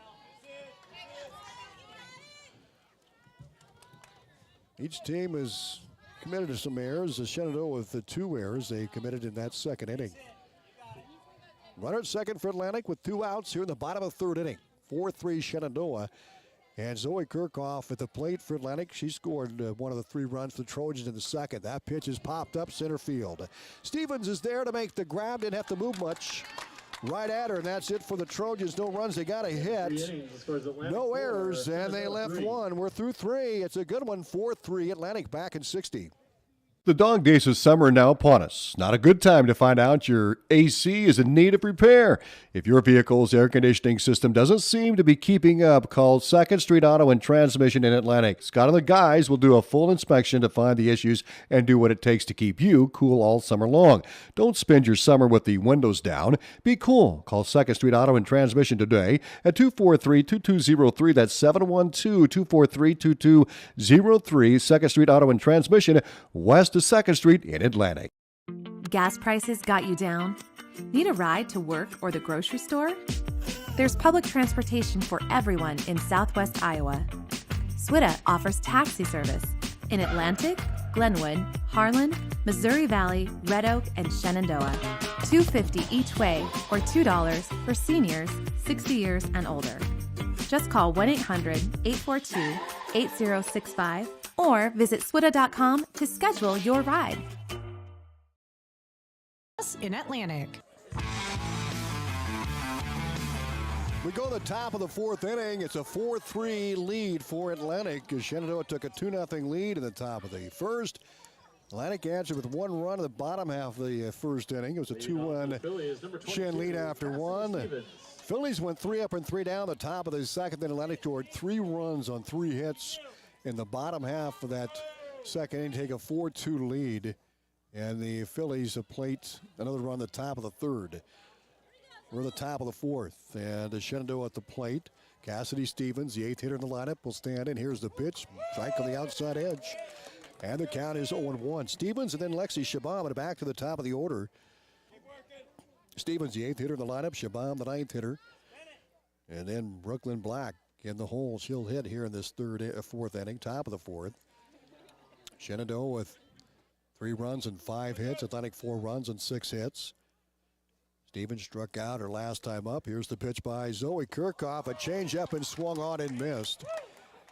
Each team is committed to some errors. The Shenandoah with the 2 errors they committed in that 2nd inning. Runner at second for Atlantic with 2 outs here in the bottom of the 3rd inning. 4-3 Shenandoah. And Zoe Kirkhoff at the plate for Atlantic. She scored one of the 3 runs for the Trojans in the 2nd. That pitch is popped up center field. Stevens is there to make the grab. Didn't have to move much. Right at her, and that's it for the Trojans. No runs, they got a hit. No errors, and they left 1. We're through 3. It's a good one, 4-3. Atlantic back in 60. The dog days of summer are now upon us. Not a good time to find out your AC is in need of repair. If your vehicle's air conditioning system doesn't seem to be keeping up, call 2nd Street Auto and Transmission in Atlantic. Scott and the guys will do a full inspection to find the issues and do what it takes to keep you cool all summer long. Don't spend your summer with the windows down. Be cool. Call 2nd Street Auto and Transmission today at 243-2203. That's 712-243-2203. 2nd Street Auto and Transmission, west of 2nd Street in Atlantic. Gas prices got you down? Need a ride to work or the grocery store? There's public transportation for everyone in Southwest Iowa. SWITA offers taxi service in Atlantic, Glenwood, Harlan, Missouri Valley, Red Oak, and Shenandoah. $2.50 each way or $2 for seniors 60 years and older. Just call 1-800-842-8065 or visit swita.com to schedule your ride. In Atlantic. We go to the top of the 4th inning. It's a 4-3 lead for Atlantic. Shenandoah took a 2-0 lead in the top of the 1st. Atlantic answered with 1 run in the bottom half of the 1st inning. It was a 2-1 Shen lead after 1. Phillies went 3 up and 3 down the top of the 2nd. Then Atlantic scored 3 runs on 3 hits in the bottom half of that 2nd inning, take a 4-2 lead. And the Phillies plate another run the top of the 3rd. We're the top of the 4th. And the Shenandoah at the plate. Cassidy Stevens, the 8th hitter in the lineup, will stand in. Here's the pitch. Strike on the outside edge. And the count is 0-1. Stevens and then Lexi Shabam back to the top of the order. Stevens, the 8th hitter in the lineup. Shabam, the 9th hitter. And then Brooklyn Black in the hole. She'll hit here in this 4th inning, top of the 4th. Shenandoah with 3 runs and 5 hits. Atlantic 4 runs and 6 hits. Stevens struck out her last time up. Here's the pitch by Zoe Kirkhoff. A changeup and swung on and missed.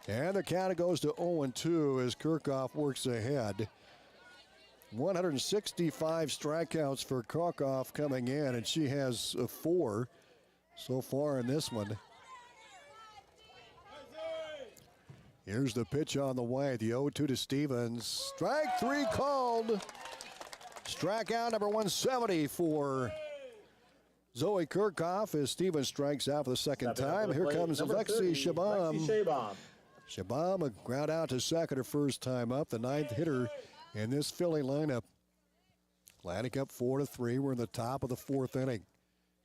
And the count goes to 0-2 as Kirkhoff works ahead. 165 strikeouts for Kirkhoff coming in, and she has 4 so far in this one. Here's the pitch on the way. The 0-2 to Stevens. Strike 3 called. Strikeout number 170 for Zoe Kirkhoff as Stevens strikes out for the 2nd time. Here comes Lexi Shabam. Shabam, a ground out to 2nd, her first time up. The 9th hitter in this Philly lineup. Atlantic up 4-3. We're in the top of the 4th inning.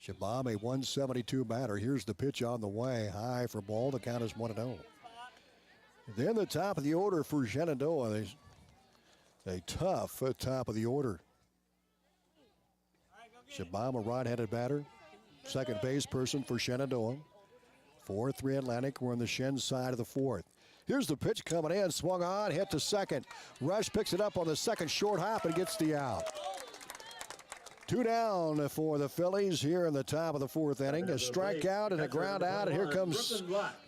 Shabam, a 172 batter. Here's the pitch on the way. High for ball. The count is 1-0. Then the top of the order for Shenandoah. A tough top of the order. Shabam, a right-handed batter. Second base person for Shenandoah. 4-3 Atlantic. We're on the Shen side of the 4th. Here's the pitch coming in. Swung on, hit to 2nd. Rush picks it up on the 2nd short hop and gets the out. 2 down for the Phillies here in the top of the 4th inning. A strikeout and a ground out, and here comes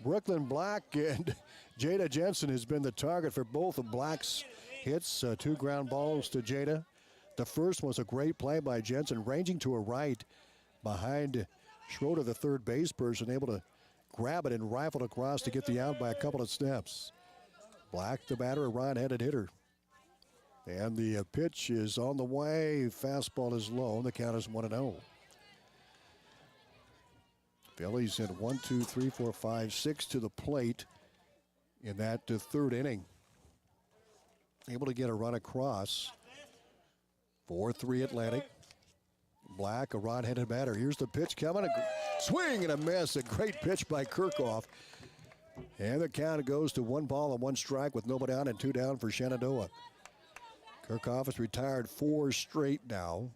Brooklyn Black. And Jada Jensen has been the target for both of Black's hits. 2 ground balls to Jada. The first was a great play by Jensen, ranging to a right behind Schroeder, the third base person, able to grab it and rifle across to get the out by a couple of steps. Black, the batter, a right-handed hitter. And the pitch is on the way. Fastball is low. The count is 1-0. Phillies in 1, 2, 3, 4, 5, 6 to the plate in that 3rd inning. Able to get a run across. 4-3 Atlantic. Black, a right-handed batter. Here's the pitch coming. A swing and a miss. A great pitch by Kirchhoff. And the count goes to 1 ball and 1 strike with nobody on and 2 down for Shenandoah. Kirchhoff has retired 4 straight now.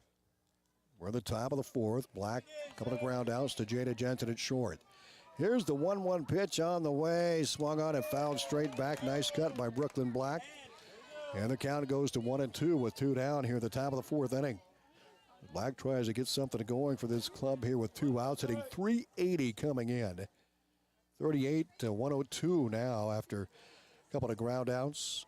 We're at the top of the 4th. Black, a couple of ground outs to Jada Jensen at short. Here's the 1-1 pitch on the way. Swung on and fouled straight back. Nice cut by Brooklyn Black. And the count goes to 1-2 with 2 down here at the top of the 4th inning. Black tries to get something going for this club here with 2 outs, hitting .380 coming in. 38 to 102 now after a couple of ground outs.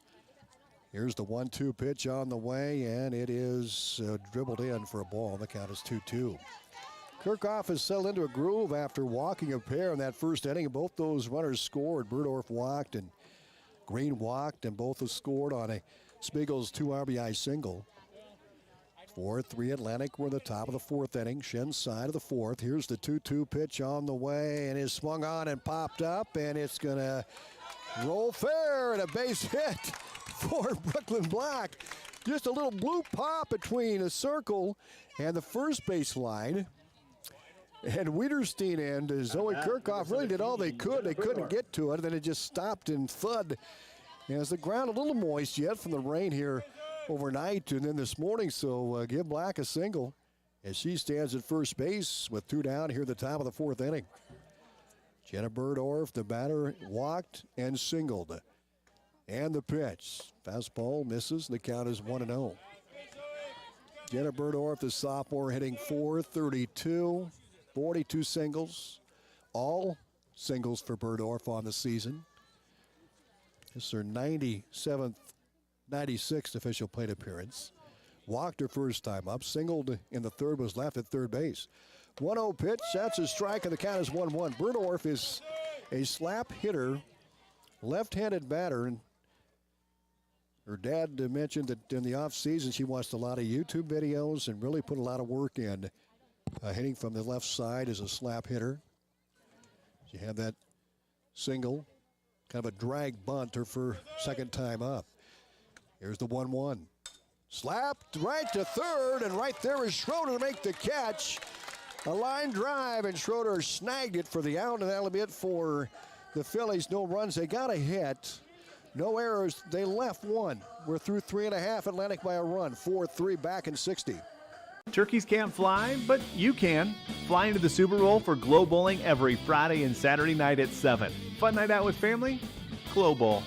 Here's the 1-2 pitch on the way, and it is dribbled in for a ball. The count is 2-2. Kirchhoff has settled into a groove after walking a pair in that first inning. Both those runners scored. Burdorf walked and Green walked, and both have scored on a Spiegel's 2 RBI single. 4-3 Atlantic. We're in the top of the 4th inning. Shen's side of the 4th. Here's the 2-2 pitch on the way, and is swung on and popped up, and it's going to roll fair and a base hit for Brooklyn Black. Just a little blue pop between the circle and the first base line. And Wiederstein and Zoe Kirchhoff really did all they could. They couldn't get to it, and then it just stopped and thud. And as the ground a little moist yet from the rain here overnight and then this morning, so give Black a single as she stands at first base with 2 down here at the top of the 4th inning. Jenna Burdorf, the batter, walked and singled. And the pitch. Fastball misses. The count is 1-0. Jenna Burdorf, the sophomore, hitting .432, 42 singles. All singles for Burdorf on the season. This is her 96th official plate appearance. Walked her first time up. Singled in the 3rd, was left at third base. 1-0 pitch. That's a strike, and the count is 1-1. Burdorf is a slap hitter, left-handed batter. And her dad mentioned that in the offseason she watched a lot of YouTube videos and really put a lot of work in hitting from the left side as a slap hitter. She had that single, kind of a drag bunt her for 2nd time up. Here's the 1-1. Slapped right to 3rd, and right there is Schroeder to make the catch. A line drive, and Schroeder snagged it for the out, and that'll be it for the Phillies. No runs. They got a hit. No errors. They left 1. We're through 3.5. Atlantic by a run. 4-3 back in 60. Turkeys can't fly, but you can. Fly into the Super Bowl for Glow Bowling every Friday and Saturday night at 7. Fun night out with family? Glow Bowl.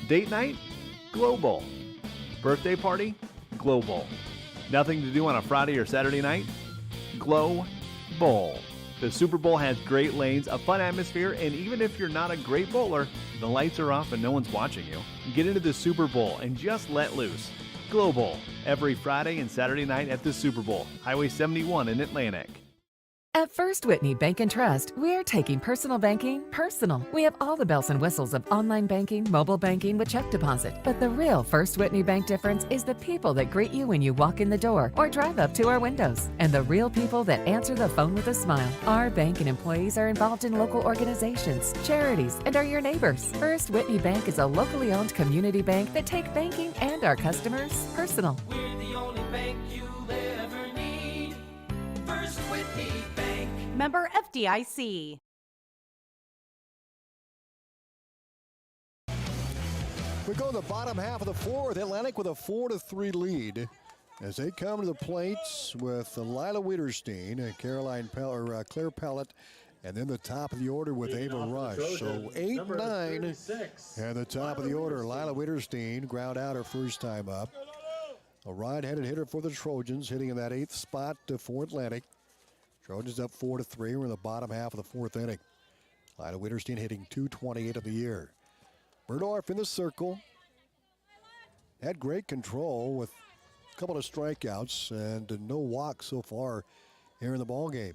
Date night? Glow Bowl. Birthday party? Glow Bowl. Nothing to do on a Friday or Saturday night? Glow Bowl. The Super Bowl has great lanes, a fun atmosphere, and even if you're not a great bowler, the lights are off and no one's watching you. Get into the Super Bowl and just let loose. Glow Bowl, every Friday and Saturday night at the Super Bowl, Highway 71 in Atlantic. At First Whitney Bank and Trust, we're taking personal banking personal. We have all the bells and whistles of online banking, mobile banking with check deposit. But the real First Whitney Bank difference is the people that greet you when you walk in the door or drive up to our windows. And the real people that answer the phone with a smile. Our bank and employees are involved in local organizations, charities, and are your neighbors. First Whitney Bank is a locally owned community bank that take banking and our customers personal. We're the only bank you'll ever need. First Whitney Bank. Member FDIC. We go to the bottom half of the 4th. Atlantic with a 4-3 lead as they come to the plates with Lila Wiederstein, Claire Pellet, and then the top of the order with Ava Rush. So 8-9 at the top of the order. Lila Wiederstein ground out her first time up. A right-handed hitter for the Trojans, hitting in that 8th spot for Atlantic. Trojans up 4-3. We're in the bottom half of the 4th inning. Lila Witterstein hitting .228 of the year. Berdorf in the circle. Had great control with a couple of strikeouts and no walks so far here in the ballgame.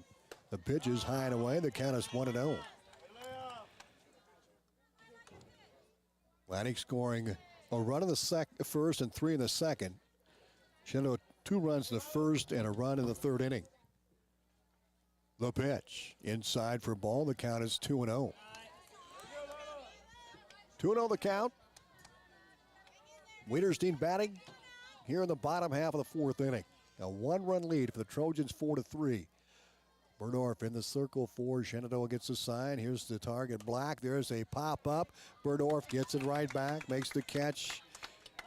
The pitch is high and away. The count is 1-0. Atlantic scoring a run in the first and 3 in the second. Shenandoah 2 runs in the first and a run in the 3rd inning. The pitch inside for ball. The count is 2-0. 2-0 the count. Wienerstein batting here in the bottom half of the 4th inning. A 1-run lead for the Trojans, 4-3. Berdorf in the circle for Shenandoah gets a sign. Here's the target, Black. There's a pop-up. Berdorf gets it right back, makes the catch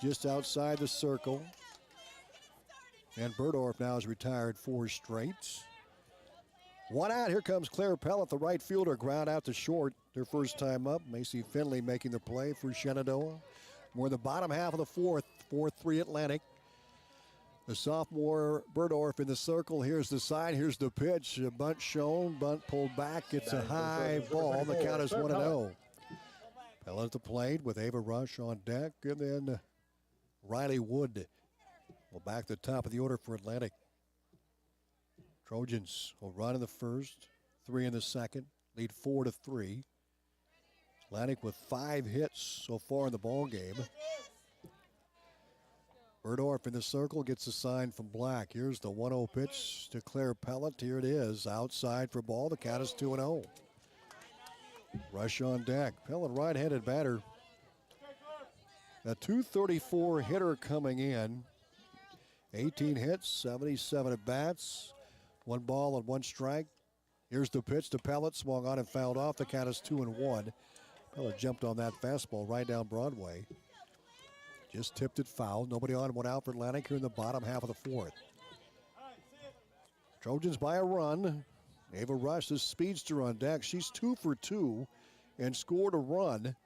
just outside the circle. And Berdorf now is retired 4 straight. 1 out. Here comes Claire Pellet, the right fielder. Ground out to short. Their first time up. Macy Finley making the play for Shenandoah. We're in the bottom half of the 4th. 4-3 Atlantic. The sophomore Berdorf in the circle. Here's the sign. Here's the pitch. A bunt shown. Bunt pulled back. It's a high ball. The count is 1-0. Pellet at the plate with Ava Rush on deck. And then Riley Wood will back the top of the order for Atlantic. Trojans will run in the first, 3 in the second, lead 4-3. Atlantic with 5 hits so far in the ball game. Berdorf in the circle gets a sign from Black. Here's the 1-0 pitch to Claire Pellet. Here it is, outside for ball. The count is 2-0. Rush on deck. Pellet right-handed batter. A .234 hitter coming in. 18 hits, 77 at bats. 1 ball and 1 strike. Here's the pitch to Pellet. Swung on and fouled off. The count is 2-1. Pellet jumped on that fastball right down Broadway. Just tipped it foul. Nobody on, 1 out for Atlantic here in the bottom half of the 4th. Trojans by a run. Ava Rush, the speedster on deck. She's 2 for 2 and scored a run.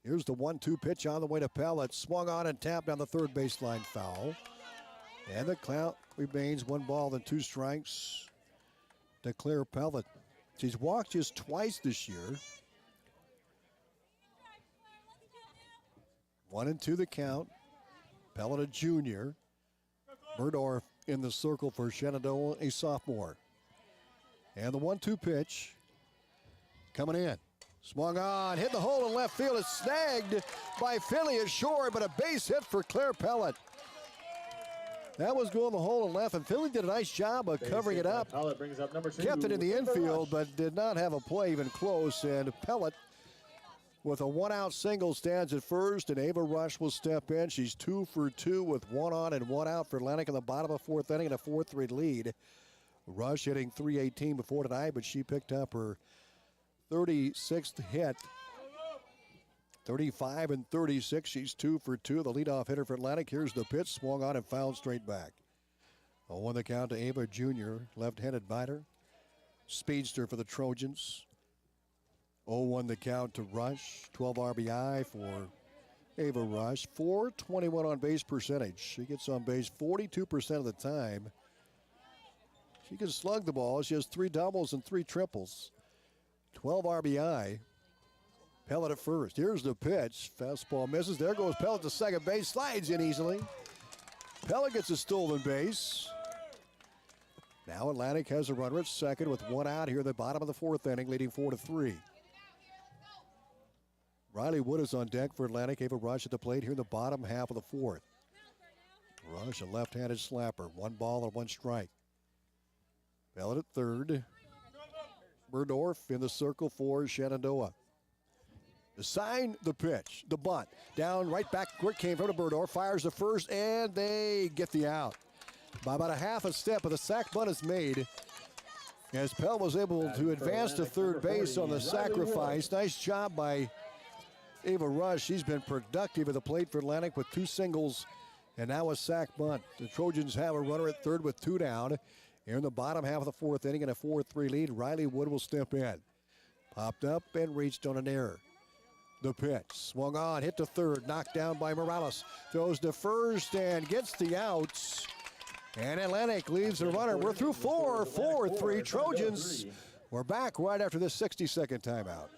Here's the 1-2 pitch on the way to Pellet. Swung on and tapped down the third baseline foul. And the count remains 1 ball and 2 strikes to Claire Pellet. She's walked just twice this year. 1-2 the count. Pellet a junior. Berdorf in the circle for Shenandoah, a sophomore. And the 1-2 pitch coming in. Swung on, hit the hole in left field. It's snagged by Finley ashore, but a base hit for Claire Pellet. That was going the hole in left, and Finley did a nice job of covering it up. Pellet brings up number 2. Kept it in the infield, but did not have a play even close. And Pellet, with a 1-out single, stands at first, and Ava Rush will step in. She's 2 for 2 with 1 on and 1 out for Atlantic in the bottom of the 4th inning and a 4-3 lead. Rush hitting .318 before tonight, but she picked up her 36th hit. 35 and 36. She's 2 for 2. The leadoff hitter for Atlantic. Here's the pitch. Swung on and fouled straight back. 0-1 the count to Ava Jr., left-handed batter. Speedster for the Trojans. 0-1 the count to Rush. 12 RBI for Ava Rush. .421 on base percentage. She gets on base 42% of the time. She can slug the ball. She has 3 doubles and 3 triples. 12 RBI. Pellet at first. Here's the pitch. Fastball misses. There goes Pellet to second base. Slides in easily. Pellet gets a stolen base. Now Atlantic has a runner at second with 1 out here at the bottom of the 4th inning, leading 4-3. Riley Wood is on deck for Atlantic. Ava Rush at the plate here in the bottom half of the 4th. Rush, a left-handed slapper. 1 ball and 1 strike. Pellet at third. Berdorf in the circle for Shenandoah. The sign, the pitch, the bunt. Down right back where it came from to Berdorf. Fires the first, and they get the out. By about a half a step, but the sac bunt is made. As Pell was able to advance to third base on the sacrifice. Nice job by Ava Rush. She's been productive at the plate for Atlantic with 2 singles and now a sac bunt. The Trojans have a runner at third with 2 down. Here in the bottom half of the 4th inning and a 4-3 lead. Riley Wood will step in. Popped up and reached on an error. The pitch. Swung on, hit to third, knocked down by Morales. Throws to first and gets the outs. And Atlantic leaves the runner. We're through 4-4-3 Trojans. We're back right after this 60-second timeout.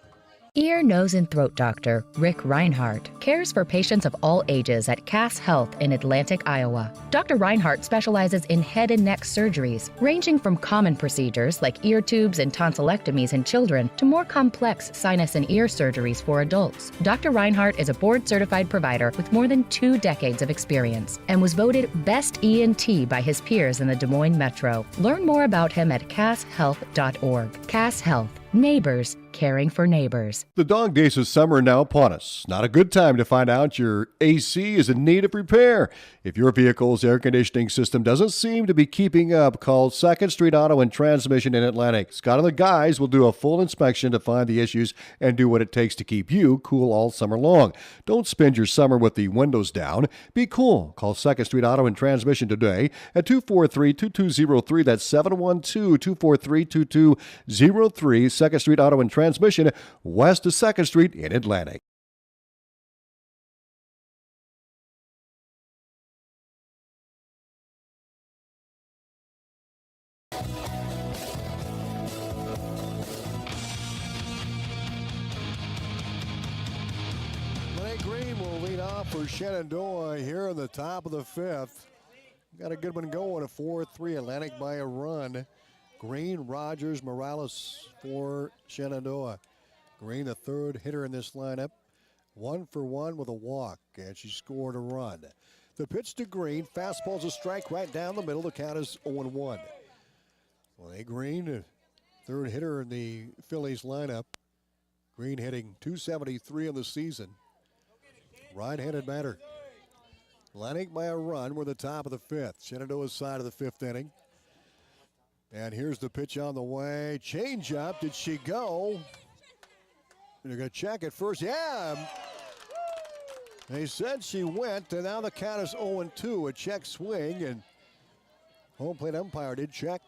Ear, nose, and throat doctor Rick Reinhardt cares for patients of all ages at Cass Health in Atlantic, Iowa. Dr. Reinhardt specializes in head and neck surgeries, ranging from common procedures like ear tubes and tonsillectomies in children to more complex sinus and ear surgeries for adults. Dr. Reinhardt is a board-certified provider with more than 2 decades of experience and was voted Best ENT by his peers in the Des Moines Metro. Learn more about him at casshealth.org. Cass Health. Neighbors caring for neighbors. The dog days of summer are now upon us. Not a good time to find out your AC is in need of repair. If your vehicle's air conditioning system doesn't seem to be keeping up, call 2nd Street Auto and Transmission in Atlantic. Scott and the guys will do a full inspection to find the issues and do what it takes to keep you cool all summer long. Don't spend your summer with the windows down. Be cool. Call 2nd Street Auto and Transmission today at 243-2203. That's 712-243-2203. 2nd Street Auto and Transmission, west of 2nd Street in Atlantic. Blake Green will lead off for Shenandoah here in the top of the 5th. Got a good one going, a 4-3 Atlantic by a run. Green, Rogers, Morales for Shenandoah. Green, the third hitter in this lineup. 1 for 1 with a walk, and she scored a run. The pitch to Green, fastball's a strike right down the middle. The count is 0-1. Well, Green, third hitter in the Phillies lineup. Green hitting .273 on the season. Right-handed batter. Atlantic by a run. We're the top of the 5th. Shenandoah's side of the 5th inning. And here's the pitch on the way. Change up. Did she go? They're going to check it first. Yeah. They said she went, and now the count is 0-2. A check swing, and home plate umpire did check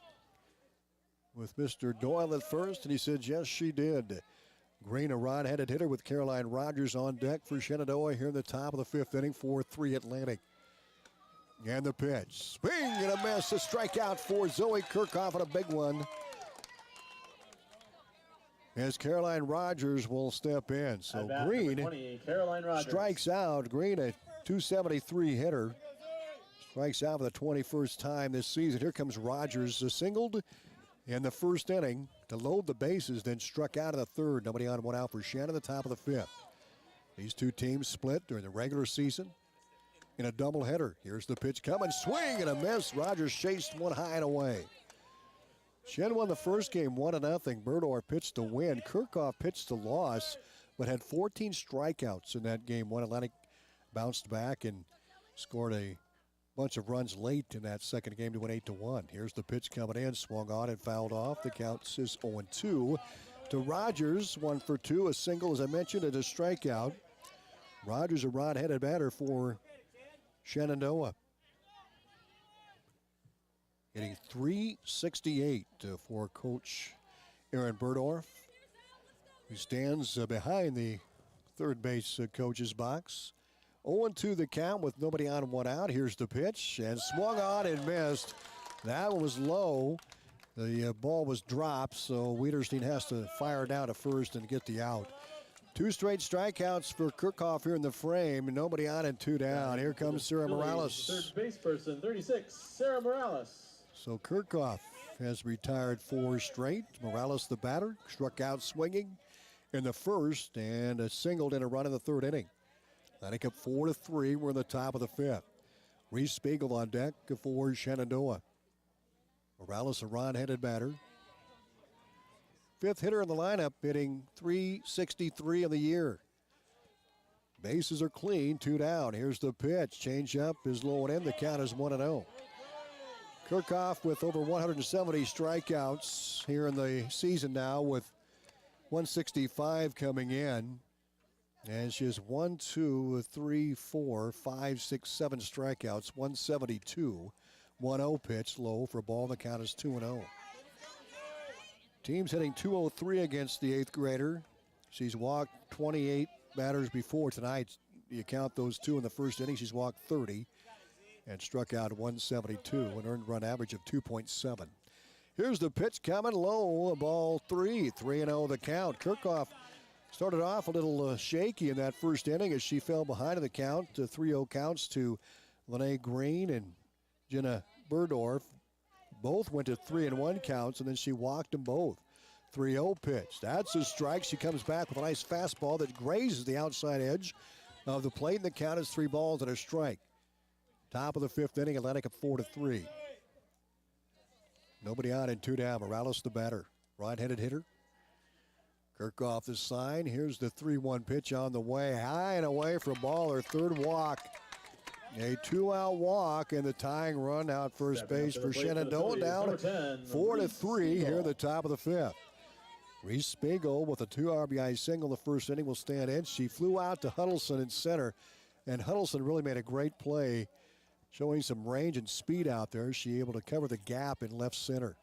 with Mr. Doyle at first, and he said, yes, she did. Green, a right-handed hitter with Caroline Rogers on deck for Shenandoah here in the top of the 5th inning, 4-3 Atlantic. And the pitch. Swing and a miss. A strikeout for Zoe Kirchhoff and a big one. As Caroline Rogers will step in. So Green 20, Caroline Rogers. Strikes out. Green, a .273 hitter. Strikes out for the 21st time this season. Here comes Rogers, singled in the first inning to load the bases, then struck out in the third. Nobody on, one out for Shannon, the top of the 5th. These two teams split during the regular season in a doubleheader. Here's the pitch coming. Swing and a miss. Rogers chased one high and away. Shen won the first game 1-0. Burdor pitched to win. Kirchhoff pitched to loss, but had 14 strikeouts in that game. One Atlantic bounced back and scored a bunch of runs late in that second game to win 8-1. Here's the pitch coming in. Swung on and fouled off. The count is 0-2. To Rogers, 1 for 2. A single, as I mentioned, and a strikeout. Rogers, a right-handed batter for Shenandoah. Hitting .368 for Coach Aaron Burdorf, who stands behind the third base coach's box. 0-2 the count with nobody on, one out. Here's the pitch, and swung on and missed. That one was low. The ball was dropped, so Wiederstein has to fire down to first and get the out. 2 straight strikeouts for Kirchhoff here in the frame. Nobody on and 2 down. Here comes Sarah Morales. Third base person, 36, Sarah Morales. So Kirchhoff has retired 4 straight. Morales, the batter, struck out swinging in the first and singled in a run in the third inning. Atlantic up 4-3. We're in the top of the 5th. Reese Spiegel on deck for Shenandoah. Morales, a right-handed batter. 5th hitter in the lineup, hitting .363 in the year. Bases are clean, 2 down. Here's the pitch. Change up is low and in. The count is 1-0. Kirchhoff with over 170 strikeouts here in the season now, with 165 coming in. And she has 1, 2, 3, 4, 5, 6, 7 strikeouts, 172. 1-0 pitch, low for a ball. The count is 2-0. Team's hitting .203 against the 8th grader. She's walked 28 batters before tonight. You count those two in the first inning, she's walked 30 and struck out 172, an earned run average of 2.7. Here's the pitch coming low, ball 3-0 the count. Kirchhoff started off a little shaky in that first inning as she fell behind in the count. 3-0 counts to Lene Green and Jenna Burdorf. Both went to 3-1 counts, and then she walked them both. 3-0 pitch. That's a strike. She comes back with a nice fastball that grazes the outside edge of the plate, and the count is 3 balls and a strike. Top of the 5th inning, Atlantic up 4-3. Nobody on and 2 down. Morales the batter. Right-handed hitter. Kirchhoff the sign. Here's the 3-1 pitch on the way. High and away for a ball. Her third walk. A 2-out walk and the tying run out first base for Shenandoah. Down 4-3 here at the top of the 5th. Reese Spiegel with a 2 RBI single the first inning will stand in. She flew out to Huddleston in center, and Huddleston really made a great play, showing some range and speed out there. She able to cover the gap in left center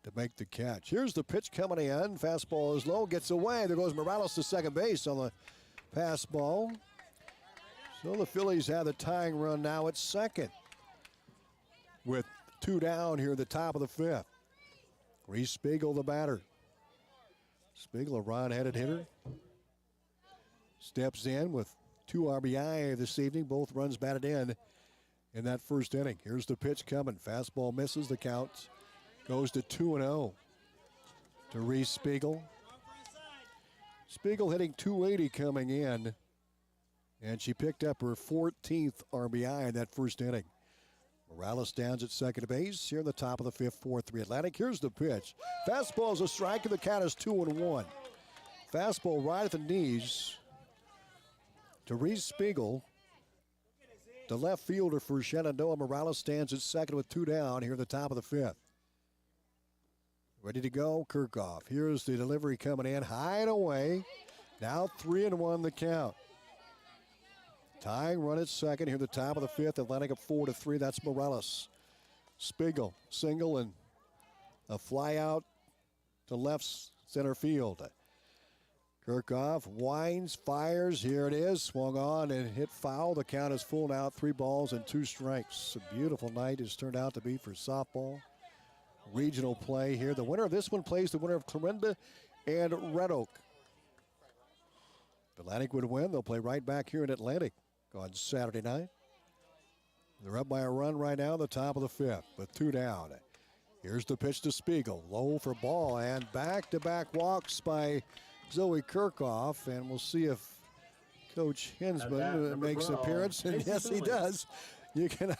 to make the catch. Here's the pitch coming in. Fastball is low, gets away. There goes Morales to second base on the pass ball. So the Phillies have the tying run now at second with 2 down here at the top of the 5th. Reese Spiegel the batter. Spiegel, a right-handed hitter, steps in with 2 RBI this evening. Both runs batted in that first inning. Here's the pitch coming. Fastball misses. The count goes to 2-0 to Reese Spiegel. Spiegel hitting 280 coming in, and she picked up her 14th RBI in that first inning. Morales stands at second base here in the top of the 5th, 4-3 Atlantic. Here's the pitch. Fastball is a strike, and the count is 2-1. Fastball right at the knees to Reese Spiegel. The left fielder for Shenandoah. Morales stands at second with 2 down here at the top of the 5th. Ready to go, Kirchhoff. Here's the delivery coming in, high and away. Now 3-1 the count. Tying run at second here at the top of the 5th. Atlantic up 4-3. That's Morales. Spiegel, single and a fly out to left center field. Kirchhoff winds, fires. Here it is. Swung on and hit foul. The count is full now. 3 balls and 2 strikes. A beautiful night has turned out to be for softball. Regional play here. The winner of this one plays the winner of Clarinda and Red Oak. If Atlantic would win, they'll play right back here in Atlantic on Saturday night. They're up by a run right now, the top of the 5th, with 2 down. Here's the pitch to Spiegel. Low for ball, and back-to-back walks by Zoe Kirchhoff, and we'll see if Coach Hensman makes an appearance, and yes, he does. You can,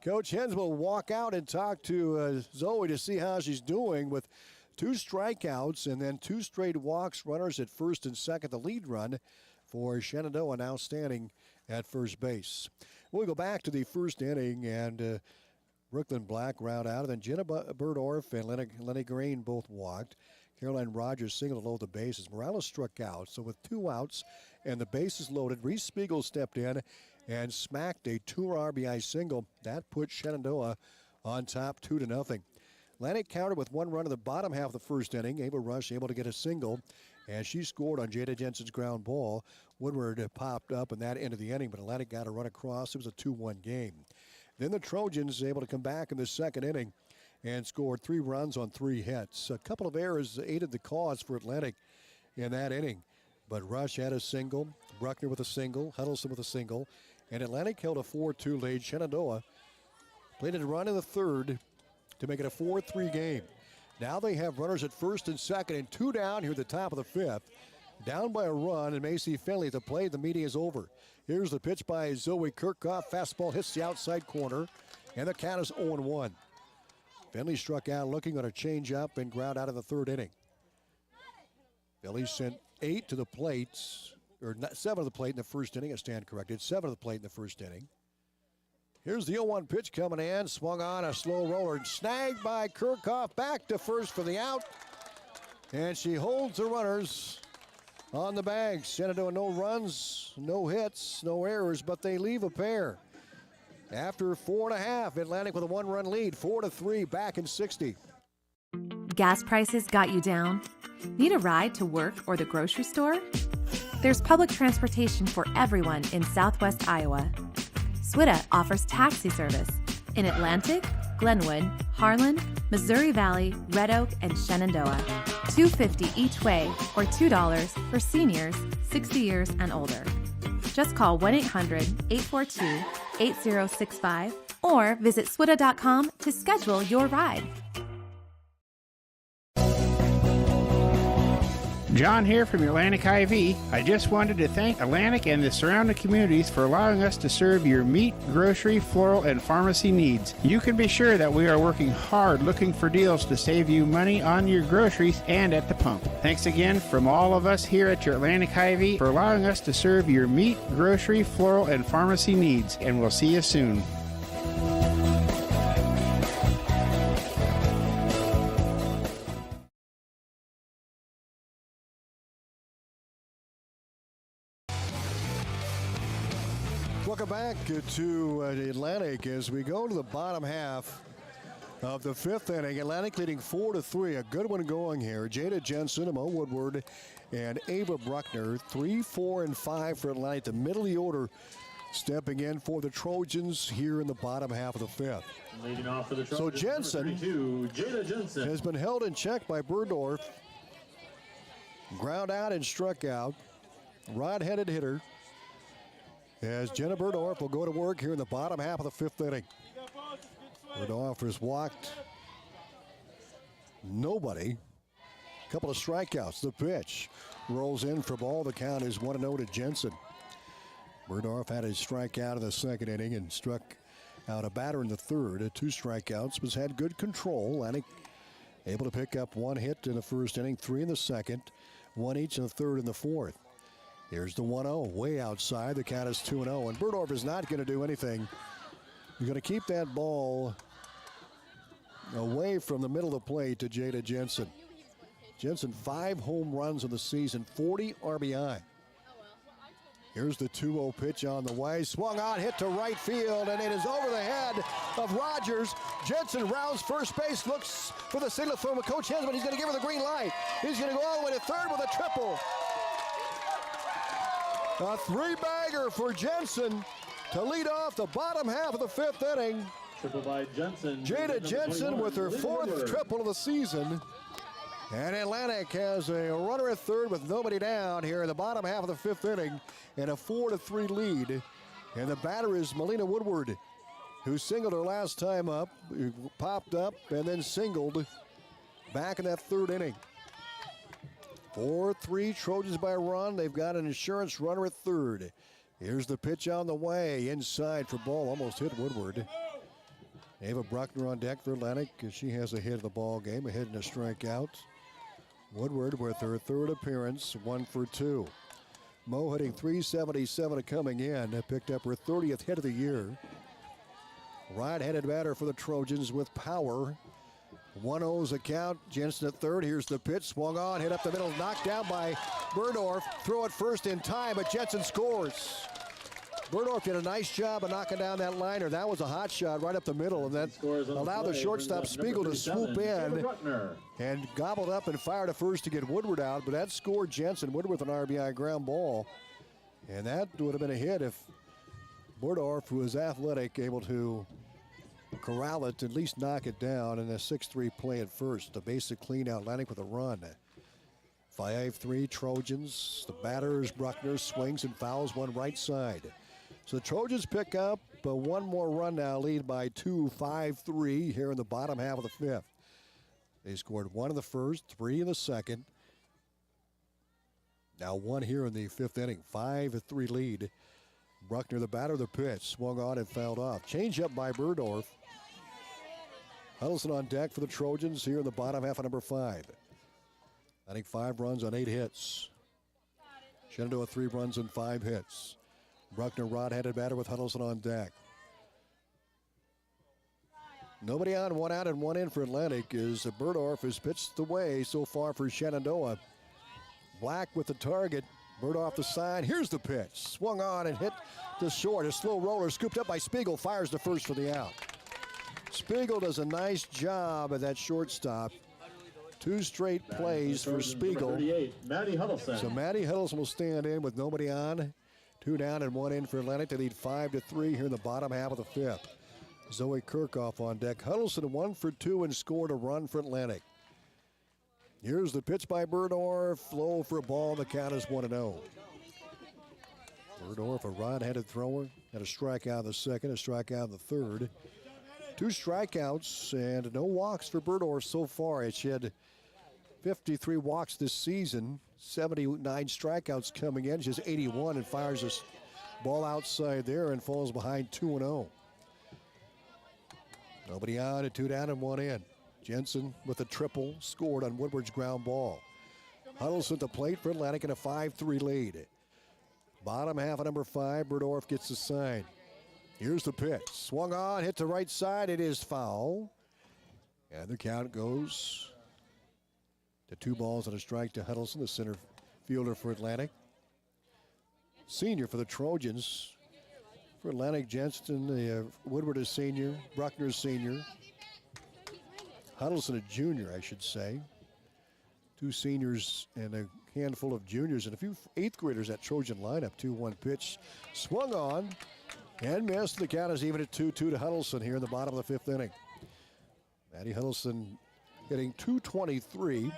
Coach Hens will walk out and talk to Zoe to see how she's doing with 2 strikeouts and then 2 straight walks, runners at first and second, the lead run for Shenandoah now standing at first base. We'll go back to the first inning, and Brooklyn Black round out, and then Jenna Burdorf and Lenny Green both walked. Caroline Rogers singled low the bases. Morales struck out, so with 2 outs and the bases loaded, Reese Spiegel stepped in and smacked a 2 RBI single. That put Shenandoah on top 2-0. Atlantic countered with 1 run in the bottom half of the first inning. Ava Rush able to get a single, and she scored on Jada Jensen's ground ball. Woodward popped up in that end of the inning, but Atlantic got a run across. It was a 2-1 game. Then the Trojans able to come back in the second inning and scored 3 runs on 3 hits. A couple of errors aided the cause for Atlantic in that inning, but Rush had a single, Bruckner with a single, Huddleston with a single, and Atlantic held a 4-2 lead. Shenandoah played a run in the third to make it a 4-3 game. Now they have runners at first and second and 2 down here at the top of the 5th. Down by a run, and Macy Finley at the plate. The meeting is over. Here's the pitch by Zoe Kirchhoff. Fastball hits the outside corner, and the count is 0-1. Finley struck out looking on a changeup and ground out in the third inning. Finley sent 8 to the plate, or 7 to the plate in the first inning. I stand corrected. 7 to the plate in the first inning. Here's the 0-1 pitch coming in. Swung on a slow roller and snagged by Kirchhoff. Back to first for the out. And she holds the runners on the bag. Shenandoah, no runs, no hits, no errors, but they leave a pair. After 4.5, Atlantic with a 1-run lead, 4-3, back in 60. Gas prices got you down? Need a ride to work or the grocery store? There's public transportation for everyone in Southwest Iowa. SWITA offers taxi service in Atlantic, Glenwood, Harlan, Missouri Valley, Red Oak, and Shenandoah. $2.50 each way or $2 for seniors 60 years and older. Just call 1-800-842-8065 or visit swita.com to schedule your ride. John here from Atlantic IV. I just wanted to thank Atlantic and the surrounding communities for allowing us to serve your meat, grocery, floral, and pharmacy needs. You can be sure that we are working hard looking for deals to save you money on your groceries and at the pump. Thanks again from all of us here at your Atlantic IV for allowing us to serve your meat, grocery, floral, and pharmacy needs. And we'll see you soon. Welcome back to Atlantic as we go to the bottom half of the fifth inning. Atlantic leading 4-3. A good one going here. Jada Jensen, Mo Woodward, and Ava Bruckner. 3, 4, and 5 for Atlantic. The middle of the order stepping in for the Trojans here in the bottom half of the fifth. Leading off for the Trojans, so Jensen, Jada Jensen has been held in check by Burdorf. Ground out and struck out. Rod-headed hitter. As Jenna Burdorf will go to work here in the bottom half of the fifth inning. Burdorf has walked nobody. A couple of strikeouts. The pitch rolls in for ball. The count is 1-0 to Jensen. Burdorf had his strikeout in the second inning and struck out a batter in the third. 2 strikeouts, but had good control. Atlantic able to pick up 1 hit in the first inning, 3 in the second, 1 each in the third and the fourth. Here's the 1-0, way outside. The count is 2-0, and Burdorf is not going to do anything. He's going to keep that ball away from the middle of the plate to Jada Jensen. Jensen, 5 home runs in the season, 40 RBI. Here's the 2-0 pitch on the way. Swung on, hit to right field, and it is over the head of Rogers. Jensen rounds first base, looks for the signal from Coach Hensman. He's going to give her the green light. He's going to go all the way to third with a triple. A 3-bagger for Jensen to lead off the bottom half of the fifth inning. Triple by Jensen. Jada Jensen with her 4th triple of the season. And Atlantic has a runner at third with nobody down here in the bottom half of the fifth inning and a 4-3 lead. And the batter is Melina Woodward, who singled her last time up, who popped up and then singled back in that third inning. 4-3 Trojans by a run. They've got an insurance runner at third. Here's the pitch on the way. Inside for ball. Almost hit Woodward. Ava Bruckner on deck for Atlantic. She has a hit of the ball game. A hit and a strikeout. Woodward with her 3rd appearance. 1 for 2. Mo hitting .377 coming in. Picked up her 30th hit of the year. Right-handed batter for the Trojans with power. 1-0's a count. Jensen at third. Here's the pitch. Swung on, hit up the middle, knocked down by Burdorf. Throw it first in time, but Jensen scores. Burdorf did a nice job of knocking down that liner. That was a hot shot right up the middle, and that allowed the shortstop Spiegel to swoop in and gobbled up and fired at first to get Woodward out, but that scored Jensen. Woodward with an RBI ground ball, and that would have been a hit if Burdorf, who was athletic, able to corral it, at least knock it down, and a 6-3 play at first. The basic clean out, Atlantic with a run. 5-3 Trojans. The batter is Bruckner, swings and fouls one right side. So the Trojans pick up one more run now, lead by 2, 5-3 here in the bottom half of the fifth. They scored 1 in the first, 3 in the second. Now 1 here in the fifth inning, 5-3 lead. Bruckner, the batter, the pitch, swung on and fouled off. Change up by Burdorf. Huddleston on deck for the Trojans here in the bottom half of number 5. I think 5 runs on 8 hits. Shenandoah 3 runs and 5 hits. Bruckner, rod-handed batter with Huddleston on deck. Nobody on, 1 out and 1 in for Atlantic as Burdorf has pitched away so far for Shenandoah. Black with the target. Burdorf the side. Here's the pitch. Swung on and hit to short. A slow roller scooped up by Spiegel. Fires the first for the out. Spiegel does a nice job at that shortstop. 2 straight plays for Spiegel. 38, Maddie Huddleston. So Maddie Huddleston will stand in with nobody on. 2 down and 1 in for Atlantic. They lead 5-3 here in the bottom half of the 5th. Zoe Kirchhoff on deck. Huddleston 1 for 2 and scored a run for Atlantic. Here's the pitch by Burdorf. Low for a ball. The count is 1-0. Burdorf, a right-handed thrower. Had a strikeout in the second, a strikeout in the third. 2 strikeouts and no walks for Burdorf so far. She had 53 walks this season, 79 strikeouts coming in. She has 81 and fires this ball outside there and falls behind 2-0. Nobody on, a 2 down and 1 in. Jensen with a triple scored on Woodward's ground ball. Huddleston at the plate for Atlantic in a 5-3 lead. Bottom half of number 5, Burdorf gets the sign. Here's the pitch. Swung on, hit the right side. It is foul. And the count goes to 2 balls and a strike to Huddleston, the center fielder for Atlantic. Senior for the Trojans. For Atlantic, Jensen, Woodward is senior, Bruckner is senior. Huddleston a junior, I should say. 2 seniors and a handful of juniors and a few 8th graders at Trojan lineup. 2-1 pitch. Swung on and missed. The count is even at 2-2 to Huddleston here in the bottom of the 5th inning. Maddie Huddleston hitting .223.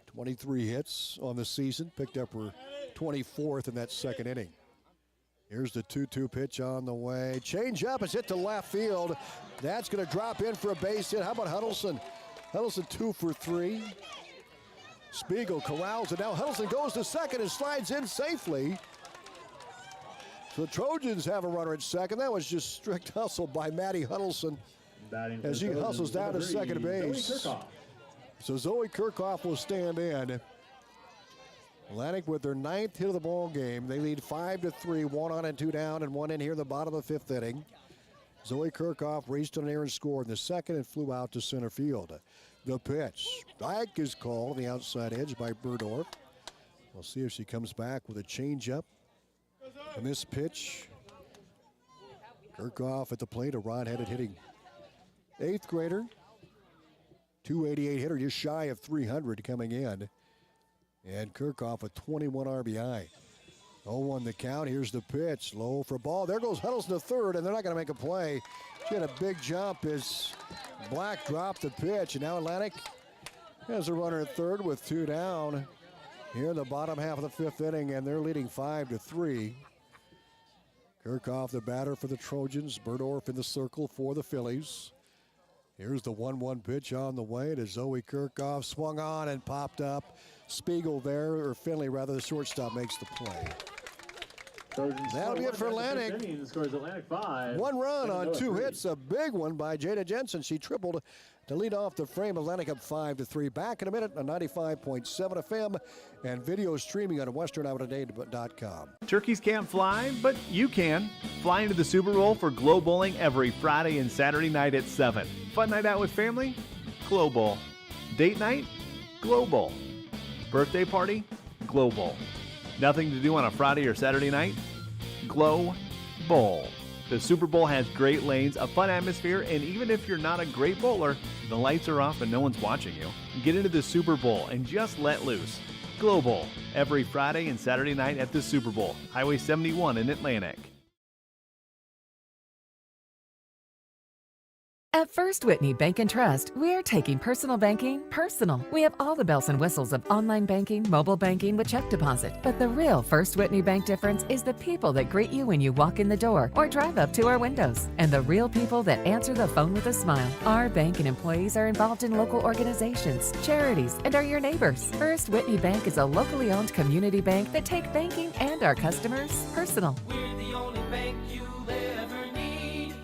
23 hits on the season. Picked up her 24th in that second inning. Here's the 2-2 pitch on the way. Change up, it's hit to left field. That's going to drop in for a base hit. How about Huddleston? Huddleston 2 for 3. Spiegel corrals it. Now Huddleston goes to second and slides in safely. So the Trojans have a runner at second. That was just strict hustle by Maddie Huddleston as he hustles down to second base. So Zoe Kirchhoff will stand in. Atlantic with their 9th hit of the ball game. They lead 5-3, 1 on and 2 down and 1 in here in the bottom of the 5th inning. Zoe Kirchhoff raced on air and scored in the second and flew out to center field. The pitch. Strike is called on the outside edge by Burdorf. We'll see if she comes back with a changeup. And this pitch, Kirchhoff at the plate, a right-handed hitting 8th grader. 288 hitter, just shy of 300 coming in. And Kirchhoff with 21 RBI. 0-1 the count. Here's the pitch. Low for ball. There goes Huddleston to third, and they're not going to make a play. She had a big jump as Black dropped the pitch. And now Atlantic has a runner at third with 2 down here in the bottom half of the 5th inning, and they're leading 5-3. Kirchhoff, the batter for the Trojans. Burdorf in the circle for the Phillies. Here's the 1-1 pitch on the way to Zoe Kirchhoff. Swung on and popped up. Spiegel there, or Finley rather, the shortstop makes the play. That'll be it for Atlantic. Scores Atlantic 5. 1 run on 2 hits, a big one by Jada Jensen. She tripled to lead off the frame. Atlantic up 5-3. Back in a minute on 95.7 FM and video streaming on westerniowatoday.com. Turkeys can't fly, but you can. Fly into the Super Bowl for Glow Bowling every Friday and Saturday night at 7. Fun night out with family? Glow Bowl. Date night? Glow Bowl. Birthday party? Glow Bowl. Nothing to do on a Friday or Saturday night? Glow Bowl. The Super Bowl has great lanes, a fun atmosphere, and even if you're not a great bowler, the lights are off and no one's watching you. Get into the Super Bowl and just let loose. Glow Bowl, every Friday and Saturday night at the Super Bowl, Highway 71 in Atlantic. At First Whitney Bank and Trust, we're taking personal banking personal. We have all the bells and whistles of online banking, mobile banking with check deposit. But the real First Whitney Bank difference is the people that greet you when you walk in the door or drive up to our windows. And the real people that answer the phone with a smile. Our bank and employees are involved in local organizations, charities, and are your neighbors. First Whitney Bank is a locally owned community bank that take banking and our customers personal. We're the only bank you'll ever need.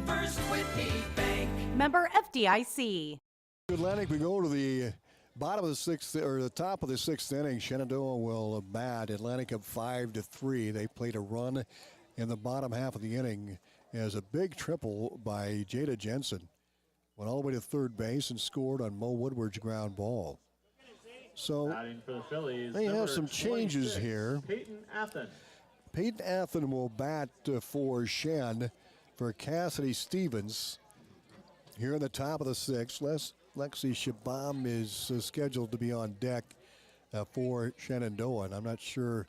First Whitney Bank. Member FDIC. Atlantic, we go to the bottom of the 6th, or the top of the 6th inning. Shenandoah will bat. Atlantic up 5-3. They played a run in the bottom half of the inning as a big triple by Jada Jensen. Went all the way to third base and scored on Mo Woodward's ground ball. So For the Phillies, they have some changes here. Peyton Athen. Peyton Athen will bat for Shen for Cassidy Stevens. Here in the top of the 6th, Lexi Shabam is scheduled to be on deck for Shenandoah, and I'm not sure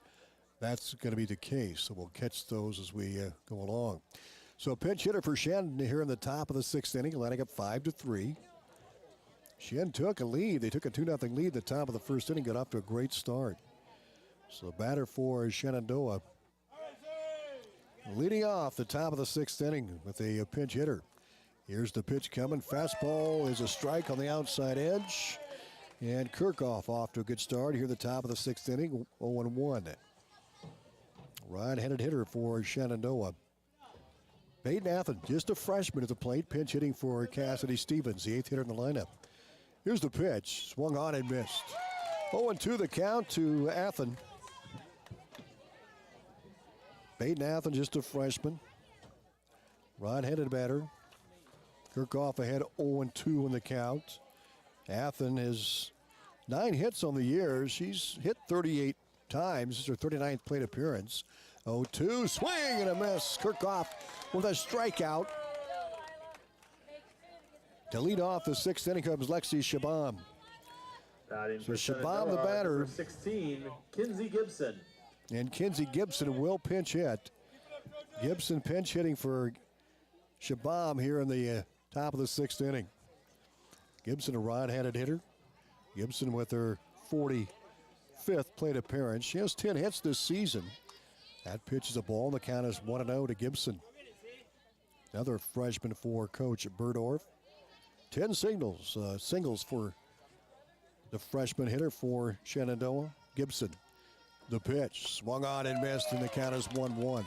that's going to be the case. So we'll catch those as we go along. So a pinch hitter for Shen here in the top of the 6th inning, Atlantic up 5-3. Shen took a lead. They took a 2-0 lead at the top of the 1st inning, got off to a great start. So the batter for Shenandoah leading off the top of the 6th inning with a pinch hitter. Here's the pitch coming. Fastball is a strike on the outside edge. And Kirchhoff off to a good start here at the top of the 6th inning, 0-1. Right-handed hitter for Shenandoah. Peyton Athen, just a freshman at the plate, pinch hitting for Cassidy Stevens, the 8th hitter in the lineup. Here's the pitch, swung on and missed. 0-2 the count to Athen. Peyton Athen, just a freshman. Right-handed batter. Kirchhoff ahead 0-2 in the count. Athen has 9 hits on the year. She's hit 38 times. This is her 39th plate appearance. 0-2, swing and a miss. Kirchhoff with a strikeout. To lead off the 6th inning comes Lexi Shabam. So Shabam, the batter. 16, Kinsey Gibson. And Kinsey Gibson will pinch hit. Gibson pinch hitting for Shabam here in the top of the 6th inning. Gibson, a right-handed hitter. Gibson with her 45th plate appearance. She has 10 hits this season. That pitch is a ball, and the count is 1-0 to Gibson. Another freshman for Coach Burdorf. 10 singles for the freshman hitter for Shenandoah, Gibson. The pitch, swung on and missed, and the count is 1-1.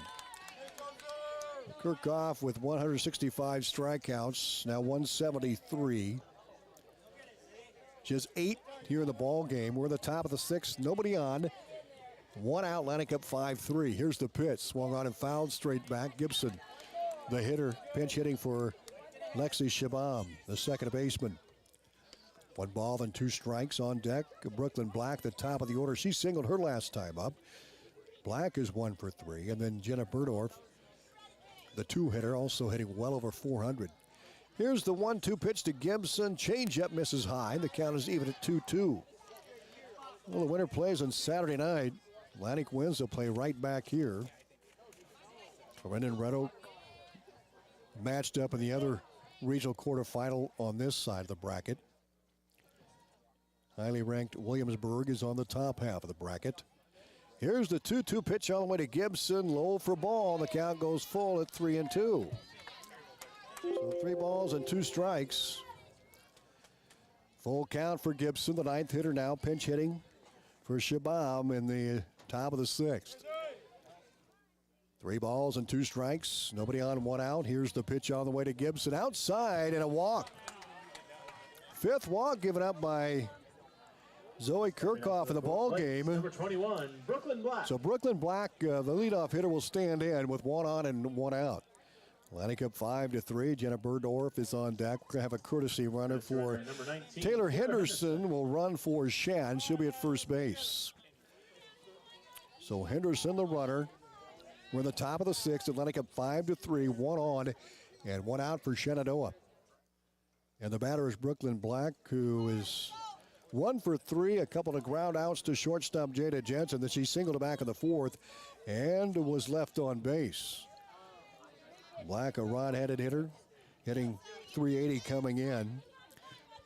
Kirchhoff with 165 strikeouts, now 173. She has 8 here in the ball game. We're in the top of the 6th, nobody on. 1 out, Atlantic up 5-3. Here's the pitch, swung on and fouled straight back. Gibson, the hitter, pinch hitting for Lexi Shabam, the second baseman. 1 ball and 2 strikes on deck. Brooklyn Black, the top of the order. She singled her last time up. Black is 1 for 3. And then Jenna Burdorf, the 2-hitter, also hitting well over 400. Here's the 1-2 pitch to Gibson. Changeup misses high. The count is even at 2-2. Well, the winner plays on Saturday night. Atlantic wins. They'll play right back here. Corinne and Red Oak matched up in the other regional quarterfinal on this side of the bracket. Highly ranked Williamsburg is on the top half of the bracket. Here's the 2-2 pitch all the way to Gibson. Low for ball. The count goes full at 3-2. So 3 balls and 2 strikes. Full count for Gibson, the 9th hitter now pinch hitting for Shabam in the top of the 6th. 3 balls and 2 strikes. Nobody on, 1 out. Here's the pitch on the way to Gibson. Outside and a walk. 5th walk given up by Zoe Kirchhoff in the ball game. Number 21, Brooklyn Black. So Brooklyn Black, the leadoff hitter, will stand in with 1 on and 1 out. Atlantic up 5-3. Jenna Burdorf is on deck. We're going to have a courtesy runner for Taylor Henderson. Will run for Shan. She'll be at first base. So Henderson, the runner. We're in the top of the 6th. Atlantic up 5-3. 1 on and 1 out for Shenandoah. And the batter is Brooklyn Black, who is 1 for 3. A couple of ground outs to shortstop Jada Jensen. Then she singled back in the 4th and was left on base. Black, a right-handed hitter, hitting .380 coming in.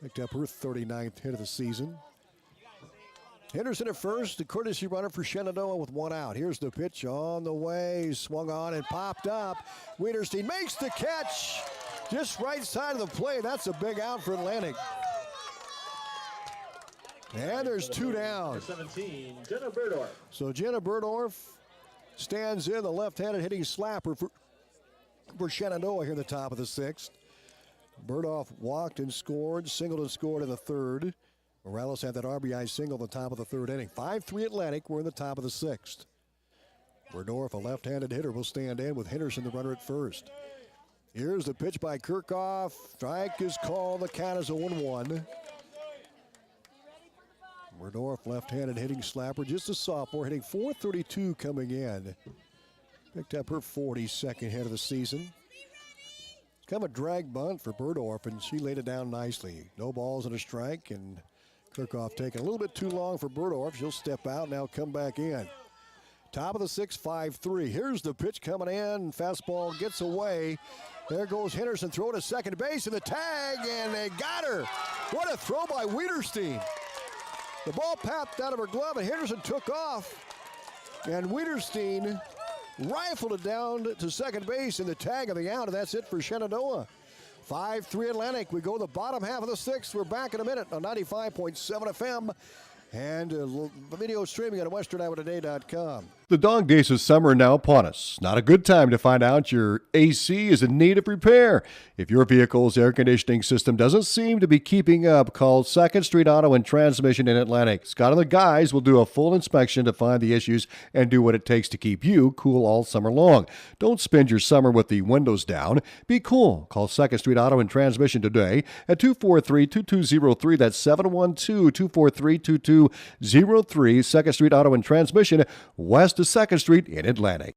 Picked up her 39th hit of the season. Henderson at first, the courtesy runner for Shenandoah with 1 out. Here's the pitch on the way, swung on and popped up. Wiederstein makes the catch, just right side of the plate. That's a big out for Atlantic. And there's 2 down. 17, Jenna Burdorf. So Jenna Burdorf stands in, the left-handed hitting slapper for Shenandoah here in the top of the 6th. Burdorf walked and scored, singled and scored in the 3rd. Morales had that RBI single at the top of the 3rd inning. 5-3 Atlantic, we're in the top of the 6th. Burdorf, a left-handed hitter, will stand in with Henderson, the runner at first. Here's the pitch by Kirchhoff. Strike is called, the count is 0-1. Burdorf, left-handed hitting slapper, just a sophomore, hitting .432 coming in. Picked up her 42nd hit of the season. Kind of a drag bunt for Burdorf, and she laid it down nicely. No balls and a strike, and Kirchhoff taking a little bit too long for Burdorf. She'll step out, now come back in. Top of the 6, 5-3. Here's the pitch coming in. Fastball gets away. There goes Henderson, throw to second base, and the tag, and they got her. What a throw by Wiederstein. The ball popped out of her glove, and Henderson took off. And Wiederstein rifled it down to second base in the tag of the out, and that's it for Shenandoah. 5-3 Atlantic. We go the bottom half of the 6th. We're back in a minute on 95.7 FM and video streaming at westerniowatoday.com. The dog days of summer are now upon us. Not a good time to find out your AC is in need of repair. If your vehicle's air conditioning system doesn't seem to be keeping up, call 2nd Street Auto and Transmission in Atlantic. Scott and the guys will do a full inspection to find the issues and do what it takes to keep you cool all summer long. Don't spend your summer with the windows down. Be cool. Call 2nd Street Auto and Transmission today at 243-2203. That's 712-243-2203. 2nd Street Auto and Transmission, west of 2nd Street in Atlantic.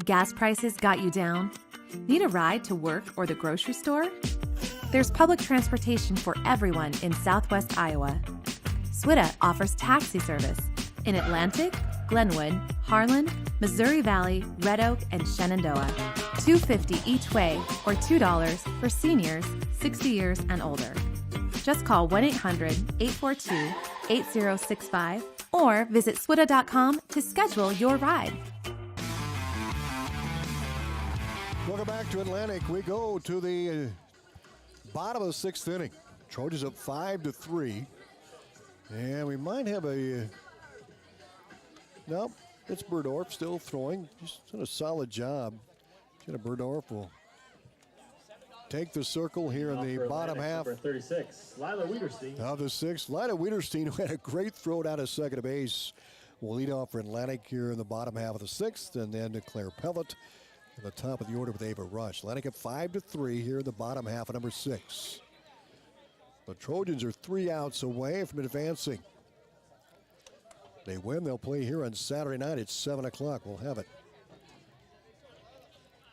Gas prices got you down? Need a ride to work or the grocery store? There's public transportation for everyone in Southwest Iowa. SWITA offers taxi service in Atlantic, Glenwood, Harlan, Missouri Valley, Red Oak, and Shenandoah. $2.50 each way or $2 for seniors 60 years and older. Just call 1-800-842-8065 or visit swita.com to schedule your ride. Welcome back to Atlantic. We go to the bottom of the 6th inning. Trojans up 5-3. And we might have a... Nope, it's Burdorf still throwing. He's done a solid job. Jenna Burdorf will take the circle here in the bottom half. Number 36, Lila Wiederstein. Of the 6th, Lila Wiederstein, who had a great throw down to second base, will lead off for Atlantic here in the bottom half of the 6th, and then Claire Pellet at the top of the order with Ava Rush. Atlantic at 5-3 here in the bottom half of number 6. The Trojans are 3 outs away from advancing. They win, they'll play here on Saturday night at 7 o'clock. We'll have it.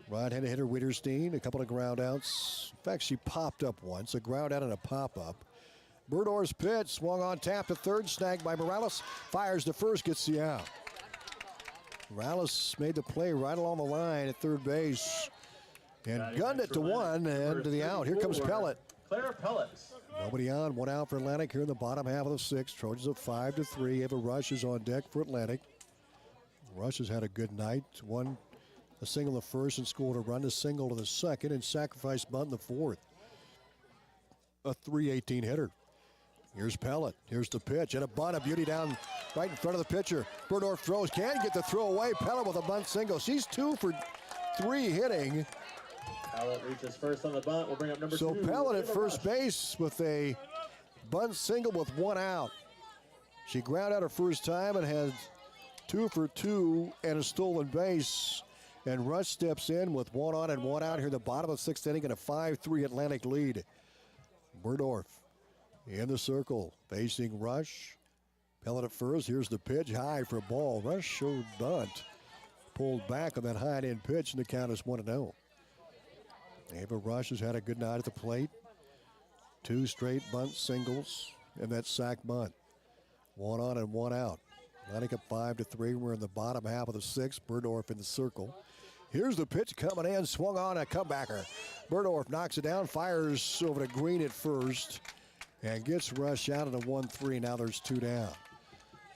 Right-handed hitter Wiederstein, a couple of ground outs. In fact, she popped up once, a ground out and a pop-up. Burdorf's pitch, swung on tap to third, snagged by Morales. Fires to first, gets the out. Morales made the play right along the line at third base and gunned it to one and to the out. Here comes Pellet. Claire Pellet. Nobody on, 1 out for Atlantic here in the bottom half of the 6th. Trojans up 5-3. Ava Rush is on deck for Atlantic. Rush has had a good night. Won a single the first and scored a run, a single to the second, and sacrifice bunt in the 4th. A .318 hitter. Here's Pellet. Here's the pitch. And a bunt, a beauty down right in front of the pitcher. Burdorf throws. Can't get the throw away. Pellet with a bunt single. She's 2 for 3 hitting. Pellet reaches first on the bunt. We'll bring up number 2. So Pellet at first base with a bunt single with 1 out. She ground out her first time and had 2 for 2 and a stolen base. And Rush steps in with 1 on and 1 out here in the bottom of the 6th inning and a 5-3 Atlantic lead. Burdorf in the circle, facing Rush. Pellet at first. Here's the pitch, high for a ball. Rush showed bunt. Pulled back on that high end pitch, and the count is 1-0. Ava Rush has had a good night at the plate. 2 straight bunt singles and that sack bunt. 1 on and 1 out. Atlantic at 5-3. We're in the bottom half of the 6th. Burdorf in the circle. Here's the pitch coming in, swung on, a comebacker. Burdorf knocks it down, fires over to Green at first, and gets Rush out of the 1-3. Now there's 2 down.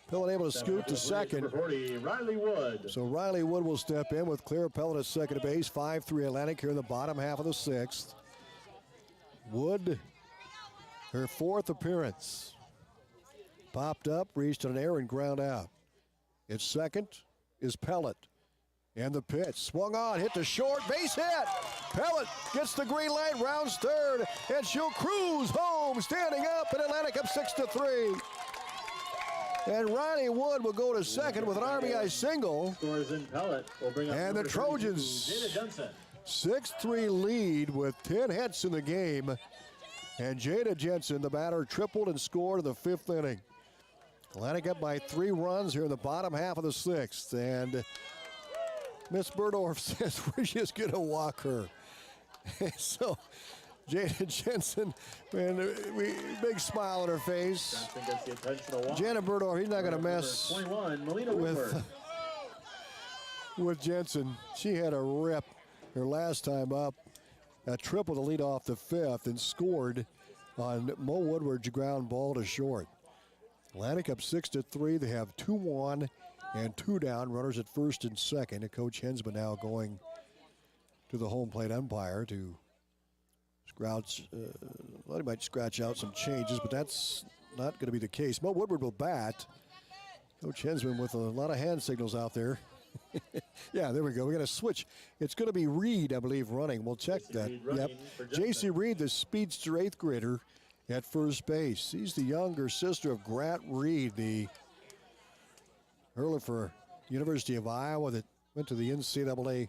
Pellet able to scoot to second. 40, Riley Wood. So Riley Wood will step in with Claire Pellet at second base. 5-3 Atlantic here in the bottom half of the 6th. Wood, her 4th appearance. Popped up, reached an error and ground out. Its second is Pellet. And the pitch, swung on, hit to short, base hit. Pellet gets the green light, rounds third, and she'll cruise home, standing up, and Atlantic up 6-3. And Riley Wood will go to second with an RBI single. Scores in Pellet. We'll bring up and the Trojans 6-3 lead with 10 hits in the game. And Jada Jensen, the batter, tripled and scored in the 5th inning. Atlantic up by 3 runs here in the bottom half of the 6th. And Miss Burdorf says we're just going to walk her. So Jada Jensen, man, big smile on her face. Jana Burdorf, he's not going to mess 21, Melina Woodward. with Jensen. She had a rip her last time up. A triple to lead off the fifth and scored on Mo Woodward's ground ball to short. Atlantic up 6-3. They have 2 on and 2 down. Runners at first and second. And Coach Hensman now going to the home plate umpire to scratch. Well, he might scratch out some changes, but that's not going to be the case. Mo Woodward will bat. Coach Hensman with a lot of hand signals out there. Yeah, there we go. We got a switch. It's going to be Reed, I believe, running. We'll check that. Yep. J.C. Reed, the speedster 8th grader at first base. She's the younger sister of Grant Reed, the hurler for University of Iowa that went to the NCAA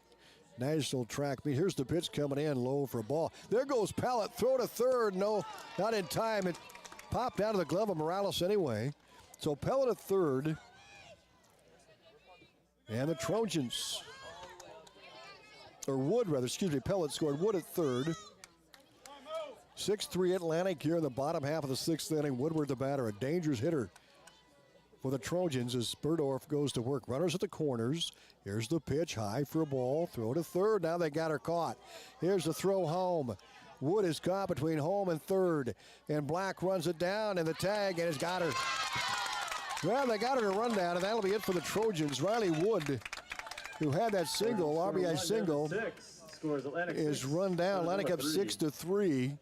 National Track Meet. Here's the pitch coming in low for a ball. There goes Pellet. Throw to third. No, not in time. It popped out of the glove of Morales anyway. So Pellet at third. And the Trojans, or Wood rather, excuse me, Pellet scored. Wood at third. 6-3 Atlantic here in the bottom half of the 6th inning. Woodward the batter, a dangerous hitter for the Trojans as Burdorf goes to work. Runners at the corners. Here's the pitch, high for a ball. Throw to third. Now they got her caught. Here's the throw home. Wood is caught between home and third. And Black runs it down and the tag and has got her. Well, they got her to run down, and that'll be it for the Trojans. Riley Wood, who had that single, RBI single, is run down. Atlantic up 6-3.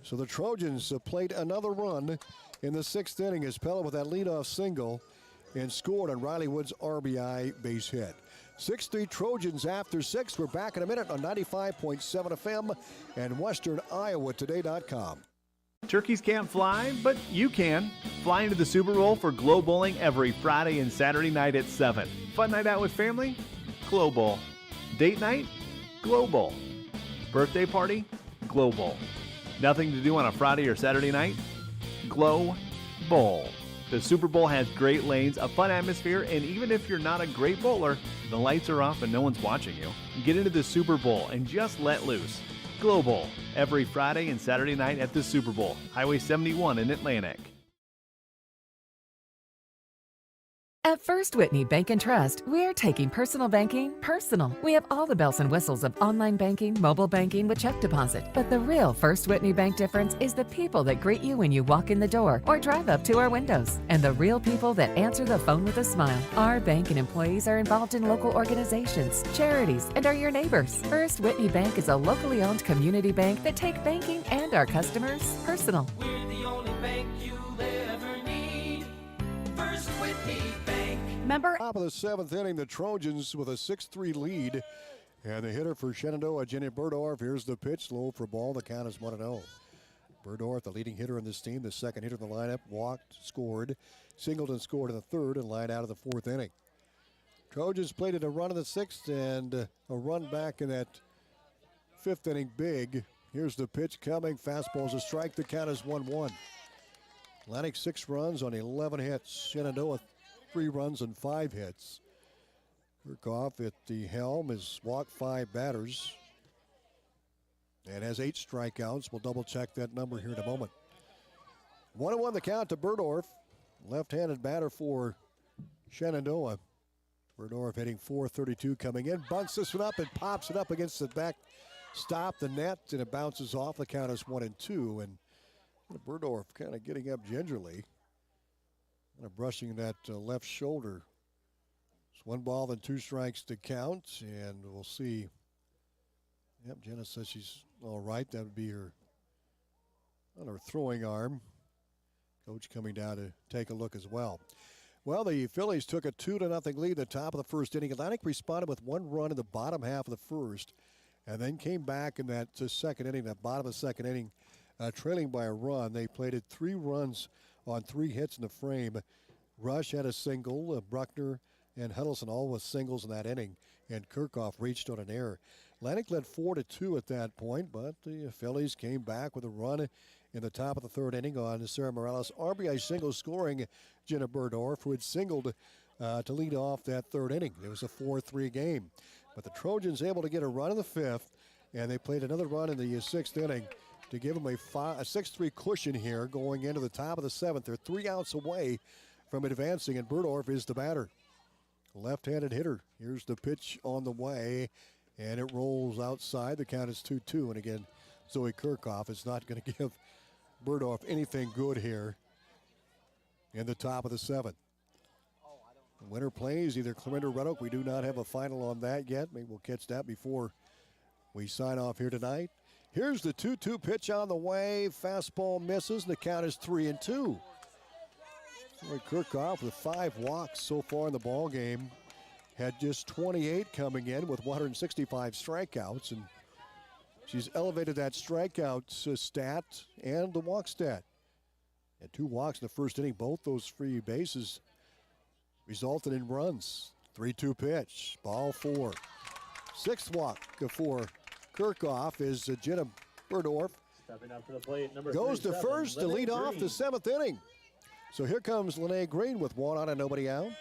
So the Trojans played another run in the 6th inning as Pellet with that leadoff single and scored on Riley Wood's RBI base hit. 6-3 Trojans after 6. We're back in a minute on 95.7 FM and WesternIowaToday.com. Turkeys can't fly, but you can. Fly into the Super Bowl for Glow Bowling every Friday and Saturday night at 7. Fun night out with family? Glow Bowl. Date night? Glow Bowl. Birthday party? Glow Bowl. Nothing to do on a Friday or Saturday night? Glow Bowl. The Super Bowl has great lanes, a fun atmosphere, and even if you're not a great bowler, the lights are off and no one's watching you. Get into the Super Bowl and just let loose. Glow Bowl, every Friday and Saturday night at the Super Bowl, Highway 71 in Atlantic. At First Whitney Bank and Trust, we're taking personal banking personal. We have all the bells and whistles of online banking, mobile banking with check deposit. But the real First Whitney Bank difference is the people that greet you when you walk in the door or drive up to our windows. And the real people that answer the phone with a smile. Our bank and employees are involved in local organizations, charities, and are your neighbors. First Whitney Bank is a locally owned community bank that take banking and our customers personal. We're the only bank you'll ever need. First Whitney Bank. Member Top of the 7th inning, the Trojans with a 6-3 lead. And the hitter for Shenandoah, Jenny Burdorf. Here's the pitch, low for ball. The count is 1-0. Burdorf, the leading hitter in this team, the second hitter in the lineup, walked, scored, singled and scored in the 3rd, and lined out of the 4th inning. Trojans played it a run in the 6th and a run back in that 5th inning big. Here's the pitch coming. Fastball's a strike. The count is 1-1. Atlantic 6 runs on 11 hits. Shenandoah 3 runs and 5 hits. Kirchhoff at the helm has walked 5 batters and has 8 strikeouts. We'll double check that number here in a moment. 1-1 the count to Burdorf. Left-handed batter for Shenandoah. Burdorf hitting .432 coming in. Bunts this one up and pops it up against the back stop, the net, and it bounces off. The count is 1-2. And Burdorf kind of getting up gingerly. Kind of brushing that left shoulder. It's 1 ball and 2 strikes to count, and we'll see. Yep, Jenna says she's all right. That would be her on her throwing arm. Coach coming down to take a look as well. Well, the Phillies took a 2-0 lead at the top of the 1st inning. Atlantic responded with 1 run in the bottom half of the 1st, and then came back in that 2nd inning, that bottom of the 2nd inning, trailing by a run. They played it 3 runs on 3 hits in the frame. Rush had a single. Bruckner and Huddleston all with singles in that inning, and Kirchhoff reached on an error. Atlantic led 4-2 at that point, but the Phillies came back with a run in the top of the 3rd inning on Sarah Morales. RBI single scoring Jenna Burdorf, who had singled to lead off that 3rd inning. It was a 4-3 game. But the Trojans able to get a run in the 5th and they played another run in the sixth inning to give them a 6-3 cushion here going into the top of the seventh. They're 3 outs away from advancing, and Burdorf is the batter. Left-handed hitter. Here's the pitch on the way, and it rolls outside. The count is 2-2, and again, Zoe Kirchhoff is not going to give Burdorf anything good here in the top of the seventh. The winner plays either Clement or Red Oak. We do not have a final on that yet. Maybe we'll catch that before we sign off here tonight. Here's the 2-2 pitch on the way. Fastball misses, and the count is 3-2. Zoe Kirchhoff with 5 walks so far in the ball game. Had just 28 coming in with 165 strikeouts, and she's elevated that strikeout stat and the walk stat. Had 2 walks in the first inning. Both those free bases resulted in runs. 3-2 pitch, ball 4. 6th walk for Kirchhoff is Jenna Burdorf. Stepping up to the plate, number goes to 37, first to Lene lead off Green. the 7th inning. So here comes Lene Green with 1 out and nobody out.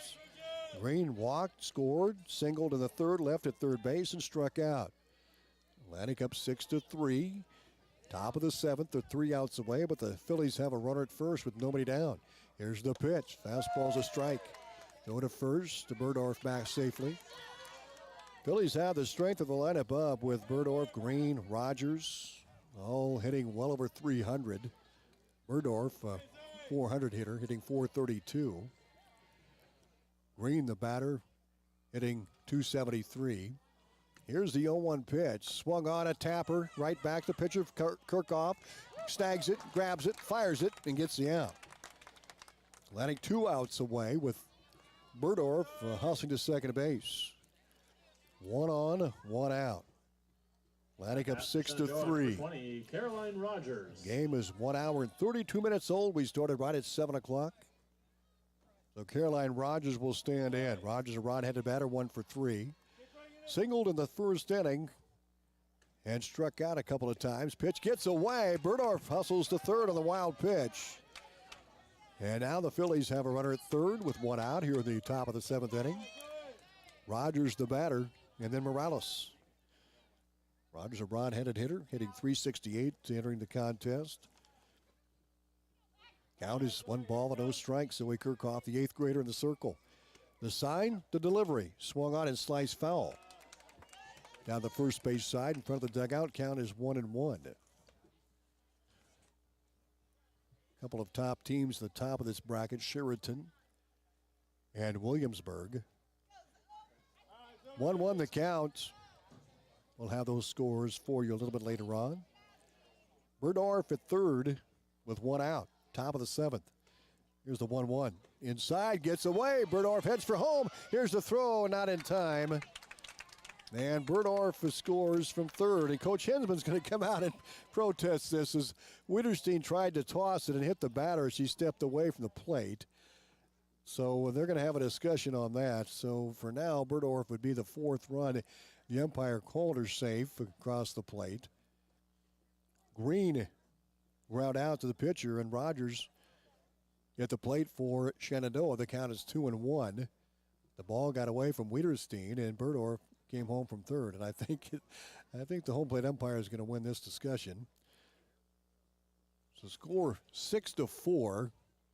Green walked, scored, singled in the 3rd, left at 3rd base, and struck out. Atlantic up 6-3. Top of the 7th, they're 3 outs away, but the Phillies have a runner at first with nobody down. Here's the pitch. Fastball's a strike. Go to first, to Burdorf back safely. Phillies have the strength of the lineup up with Burdorf, Green, Rogers, all hitting well over 300. Burdorf, 400 hitter, hitting 432. Green, the batter, hitting 273. Here's the 0-1 pitch. Swung on a tapper, right back. The pitcher, Kirchhoff, snags it, grabs it, fires it, and gets the out. Atlantic 2 outs away with Burdorf hustling to second base. 1 on, 1 out. Atlantic up 6-3. 20, Caroline Rogers. Game is 1 hour and 32 minutes old. We started right at 7 o'clock. So Caroline Rogers will stand in. Rogers, a rod-headed batter, 1 for 3. Singled in the first inning and struck out a couple of times. Pitch gets away. Burdorf hustles to third on the wild pitch. And now the Phillies have a runner at third with 1 out here in the top of the 7th inning. Rogers, the batter, and then Morales. Rogers, a rod-headed hitter, hitting 368 entering the contest. Count is 1 ball and no strikes. Zoe Kirchhoff, the 8th grader in the circle. The sign, the delivery. Swung on and sliced foul. Down the first base side in front of the dugout. Count is 1-1. Couple of top teams at the top of this bracket, Sheraton and Williamsburg. 1-1 the count. We'll have those scores for you a little bit later on. Burdorf at third with 1 out. Top of the 7th. Here's the 1-1. Inside, gets away. Burdorf heads for home. Here's the throw, not in time. And Burdorf scores from third. And Coach Hensman's going to come out and protest this as Witterstein tried to toss it and hit the batter. She stepped away from the plate. So they're going to have a discussion on that. So for now, Burdorf would be the 4th run. The umpire called her safe across the plate. Green ground out to the pitcher, and Rogers at the plate for Shenandoah. The count is 2-1. The ball got away from Witterstein, and Burdorf came home from third. And I think the home plate umpire is going to win this discussion. So score 6-4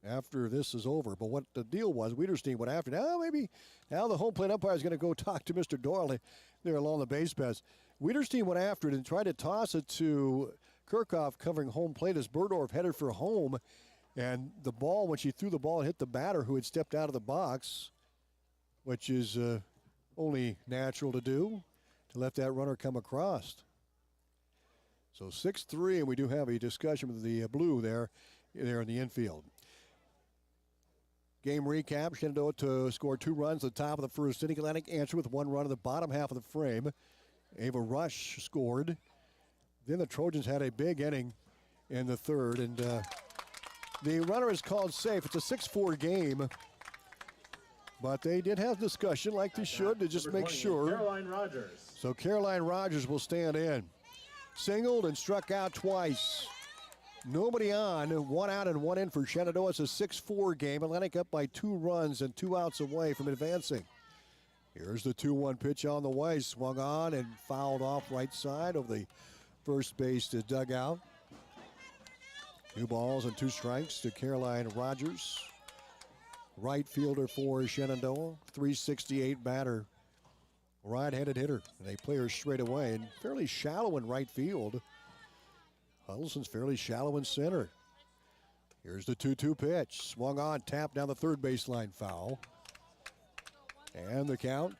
after this is over. But what the deal was, Witterstein went after. Now the home plate umpire is going to go talk to Mr. Doyle there along the base paths. Witterstein went after it and tried to toss it to Kirchhoff covering home plate as Burdorf headed for home. And the ball, when she threw the ball, hit the batter who had stepped out of the box, which is only natural to do, to let that runner come across. So 6-3, and we do have a discussion with the blue there in the infield. Game recap, Shenandoah to score 2 runs at the top of the first inning. Atlantic answered with 1 run in the bottom half of the frame. Ava Rush scored. Then the Trojans had a big inning in the 3rd, and the runner is called safe. It's a 6-4 game, but they did have discussion like they should to just make sure. Caroline Rogers. So Caroline Rogers will stand in. Singled and struck out twice. Nobody on, 1 out and 1 in for Shenandoah. It's a 6-4 game. Atlantic up by 2 runs and 2 outs away from advancing. Here's the 2-1 pitch on the way. Swung on and fouled off right side of the first base dugout. 2 balls and 2 strikes to Caroline Rogers. Right fielder for Shenandoah. 368 batter. Right-handed hitter. And they play her straight away and fairly shallow in right field. Huddleston's fairly shallow in center. Here's the 2-2 pitch. Swung on, tapped down the third baseline, foul. And the count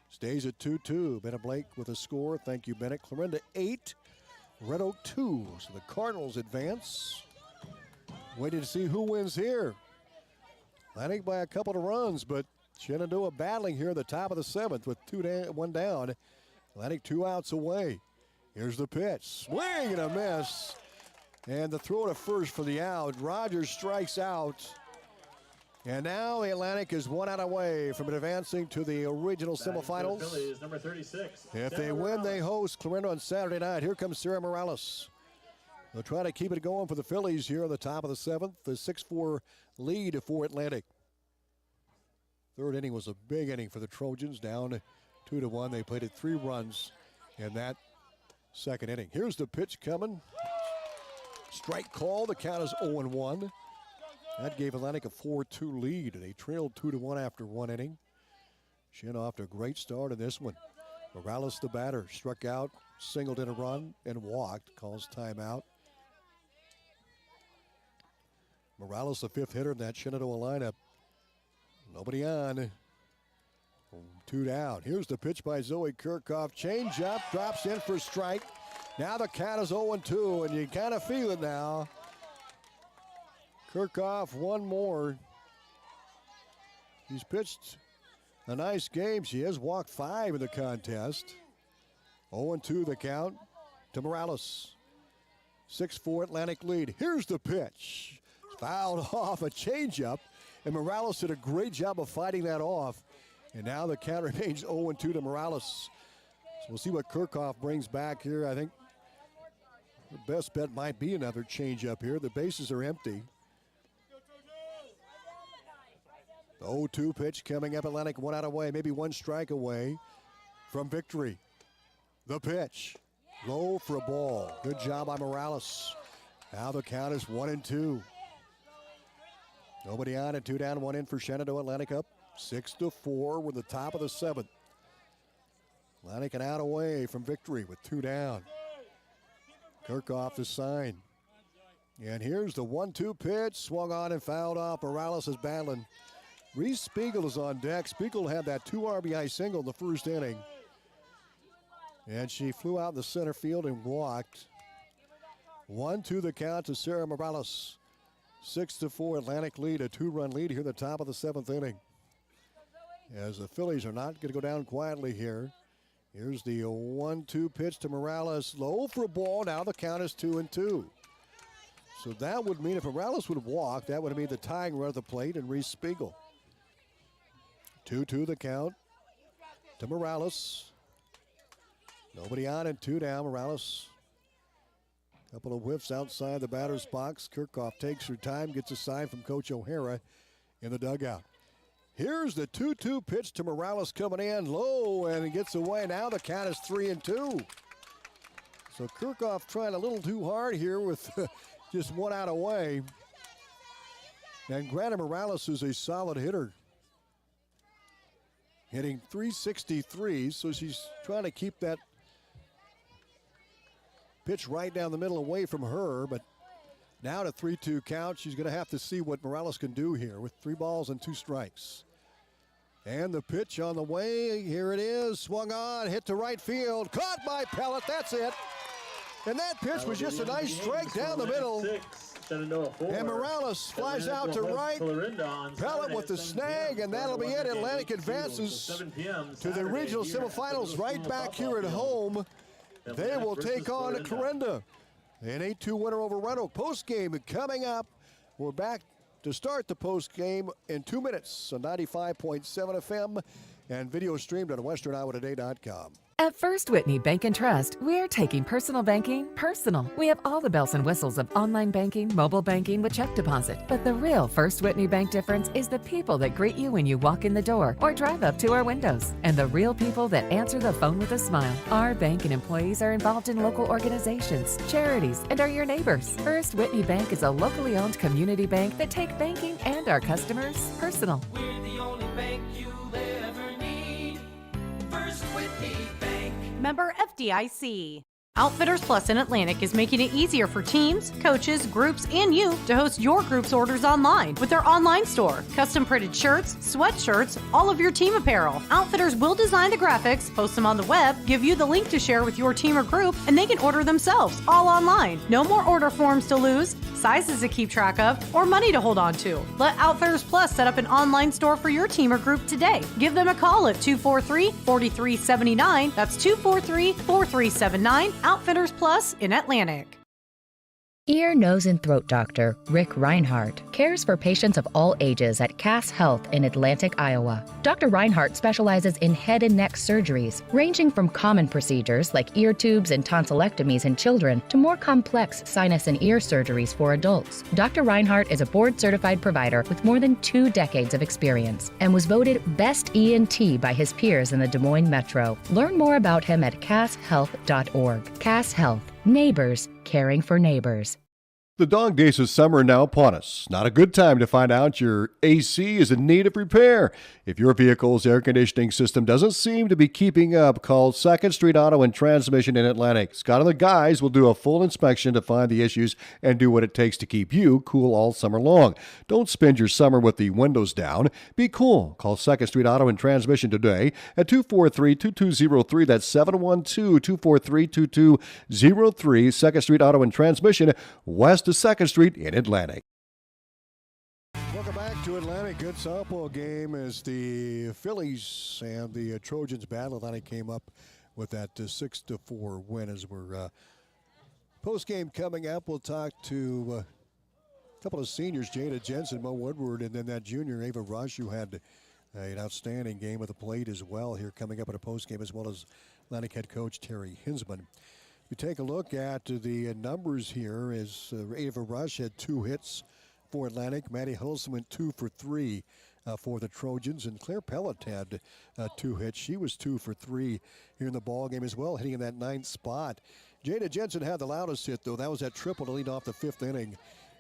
stays at 2-2. Bennett Blake with a score. Thank you, Bennett. Clarinda 8, Red Oak 2. So the Cardinals advance. Waiting to see who wins here. Atlantic by a couple of runs, but Shenandoah battling here at the top of the 7th with 1 down. Atlantic 2 outs away. Here's the pitch. Swing and a miss. And the throw to first for the out. Rogers strikes out. And now Atlantic is 1 out away from advancing to the regional semifinals. Phillies, number 36. If they win, they host Clarinda on Saturday night. Here comes Sarah Morales. They'll try to keep it going for the Phillies here on the top of the 7th. The 6-4 lead for Atlantic. Third inning was a big inning for the Trojans, down 2-1. They played it 3 runs in that second inning. Here's the pitch coming. Strike call. The count is 0-1. That gave Atlantic a 4-2 lead. They trailed 2-1 after 1 inning. Shen off to a great start in this one. Morales, the batter, struck out, singled in a run, and walked. Calls timeout. Morales, the 5th hitter in that Shenandoah lineup. Nobody on. 2 down. Here's the pitch by Zoe Kirchhoff. Change up, drops in for a strike. Now the count is 0-2, and you kind of feel it now. Kirchhoff, 1 more. He's pitched a nice game. She has walked 5 in the contest. 0-2 the count to Morales. 6-4 Atlantic lead. Here's the pitch. Fouled off, a changeup, and Morales did a great job of fighting that off. And now the count remains 0-2 to Morales. So we'll see what Kirchhoff brings back here. I think the best bet might be another changeup here. The bases are empty. The 0-2 pitch coming up. Atlantic 1 out away, maybe 1 strike away from victory. The pitch. Low for a ball. Good job by Morales. Now the count is 1-2. Nobody on and 2 down, 1 in for Shenandoah. Atlantic up 6-4 with the top of the 7th. Atlantic an out away from victory with 2 down. Kirchhoff the sign. And here's the 1-2 pitch. Swung on and fouled off. Morales is battling. Reese Spiegel is on deck. Spiegel had that 2 RBI single in the first inning. And she flew out in the center field and walked. 1-2 the count to Sarah Morales. 6-4 Atlantic lead, a 2-run lead here at the top of the 7th inning. As the Phillies are not going to go down quietly here. Here's the 1-2 pitch to Morales. Low for a ball. Now the count is 2-2. So that would mean if Morales would have walked, that would have made the tying run at the plate and Reese Spiegel. 2-2 the count to Morales. Nobody on and 2 down. Morales. Couple of whiffs outside the batter's box. Kirchhoff takes her time, gets a sign from Coach O'Hara in the dugout. Here's the 2-2 pitch to Morales coming in low, and it gets away. Now the count is 3-2. So Kirchhoff trying a little too hard here with just 1 out away. And granted, Morales is a solid hitter. Hitting .363, so she's trying to keep that pitch right down the middle away from her, but now to 3-2 count. She's going to have to see what Morales can do here with 3 balls and 2 strikes. And the pitch on the way. Here it is. Swung on, hit to right field. Caught by Pellet. That's it. And that pitch was just a nice strike down the middle. And Morales flies out to right. Pellet with the snag, and that'll be it. Atlantic advances to the regional semifinals right back here at home. They will take on Clarinda. An 8-2 winner over Red Oak. Post-game coming up. We're back to start the post-game in 2 minutes on 95.7 FM and video streamed on WesternIowaToday.com. At First Whitney Bank and Trust, we're taking personal banking personal. We have all the bells and whistles of online banking, mobile banking with check deposit. But the real First Whitney Bank difference is the people that greet you when you walk in the door or drive up to our windows. And the real people that answer the phone with a smile. Our bank and employees are involved in local organizations, charities, and are your neighbors. First Whitney Bank is a locally owned community bank that take banking and our customers personal. We're the only bank you'll ever need. First Whitney Bank. Member FDIC. Outfitters Plus in Atlantic is making it easier for teams, coaches, groups, and you to host your group's orders online with their online store. Custom printed shirts, sweatshirts, all of your team apparel. Outfitters will design the graphics, post them on the web, give you the link to share with your team or group, and they can order themselves, all online. No more order forms to lose, sizes to keep track of, or money to hold on to. Let Outfitters Plus set up an online store for your team or group today. Give them a call at 243-4379. That's 243-4379. Outfitters Plus in Atlantic. Ear, nose, and throat doctor Rick Reinhardt cares for patients of all ages at Cass Health in Atlantic, Iowa. Dr. Reinhardt specializes in head and neck surgeries, ranging from common procedures like ear tubes and tonsillectomies in children to more complex sinus and ear surgeries for adults. Dr. Reinhardt is a board-certified provider with more than 2 decades of experience and was voted Best ENT by his peers in the Des Moines Metro. Learn more about him at casshealth.org. Cass Health. Neighbors caring for neighbors. The dog days of summer are now upon us. Not a good time to find out your AC is in need of repair. If your vehicle's air conditioning system doesn't seem to be keeping up, call 2nd Street Auto and Transmission in Atlantic. Scott and the guys will do a full inspection to find the issues and do what it takes to keep you cool all summer long. Don't spend your summer with the windows down. Be cool. Call 2nd Street Auto and Transmission today at 243-2203. That's 712-243-2203. 2nd Street Auto and Transmission, west to 2nd Street in Atlantic. Welcome back to Atlantic. Good softball game as the Phillies and the Trojans battle. Atlantic came up with that 6-4 win. As we're post-game coming up, we'll talk to a couple of seniors, Jada Jensen, Mo Woodward, and then that junior, Ava Rush, who had an outstanding game at the plate as well here coming up at a post-game, as well as Atlantic head coach Terry Hinsman. We take a look at the numbers here as Ava Rush had 2 hits for Atlantic. Maddie Huddleston went 2 for 3 for the Trojans, and Claire Pellet had 2 hits. She was 2 for 3 here in the ball game as well, hitting in that 9th spot. Jada Jensen had the loudest hit, though. That was that triple to lead off the 5th inning,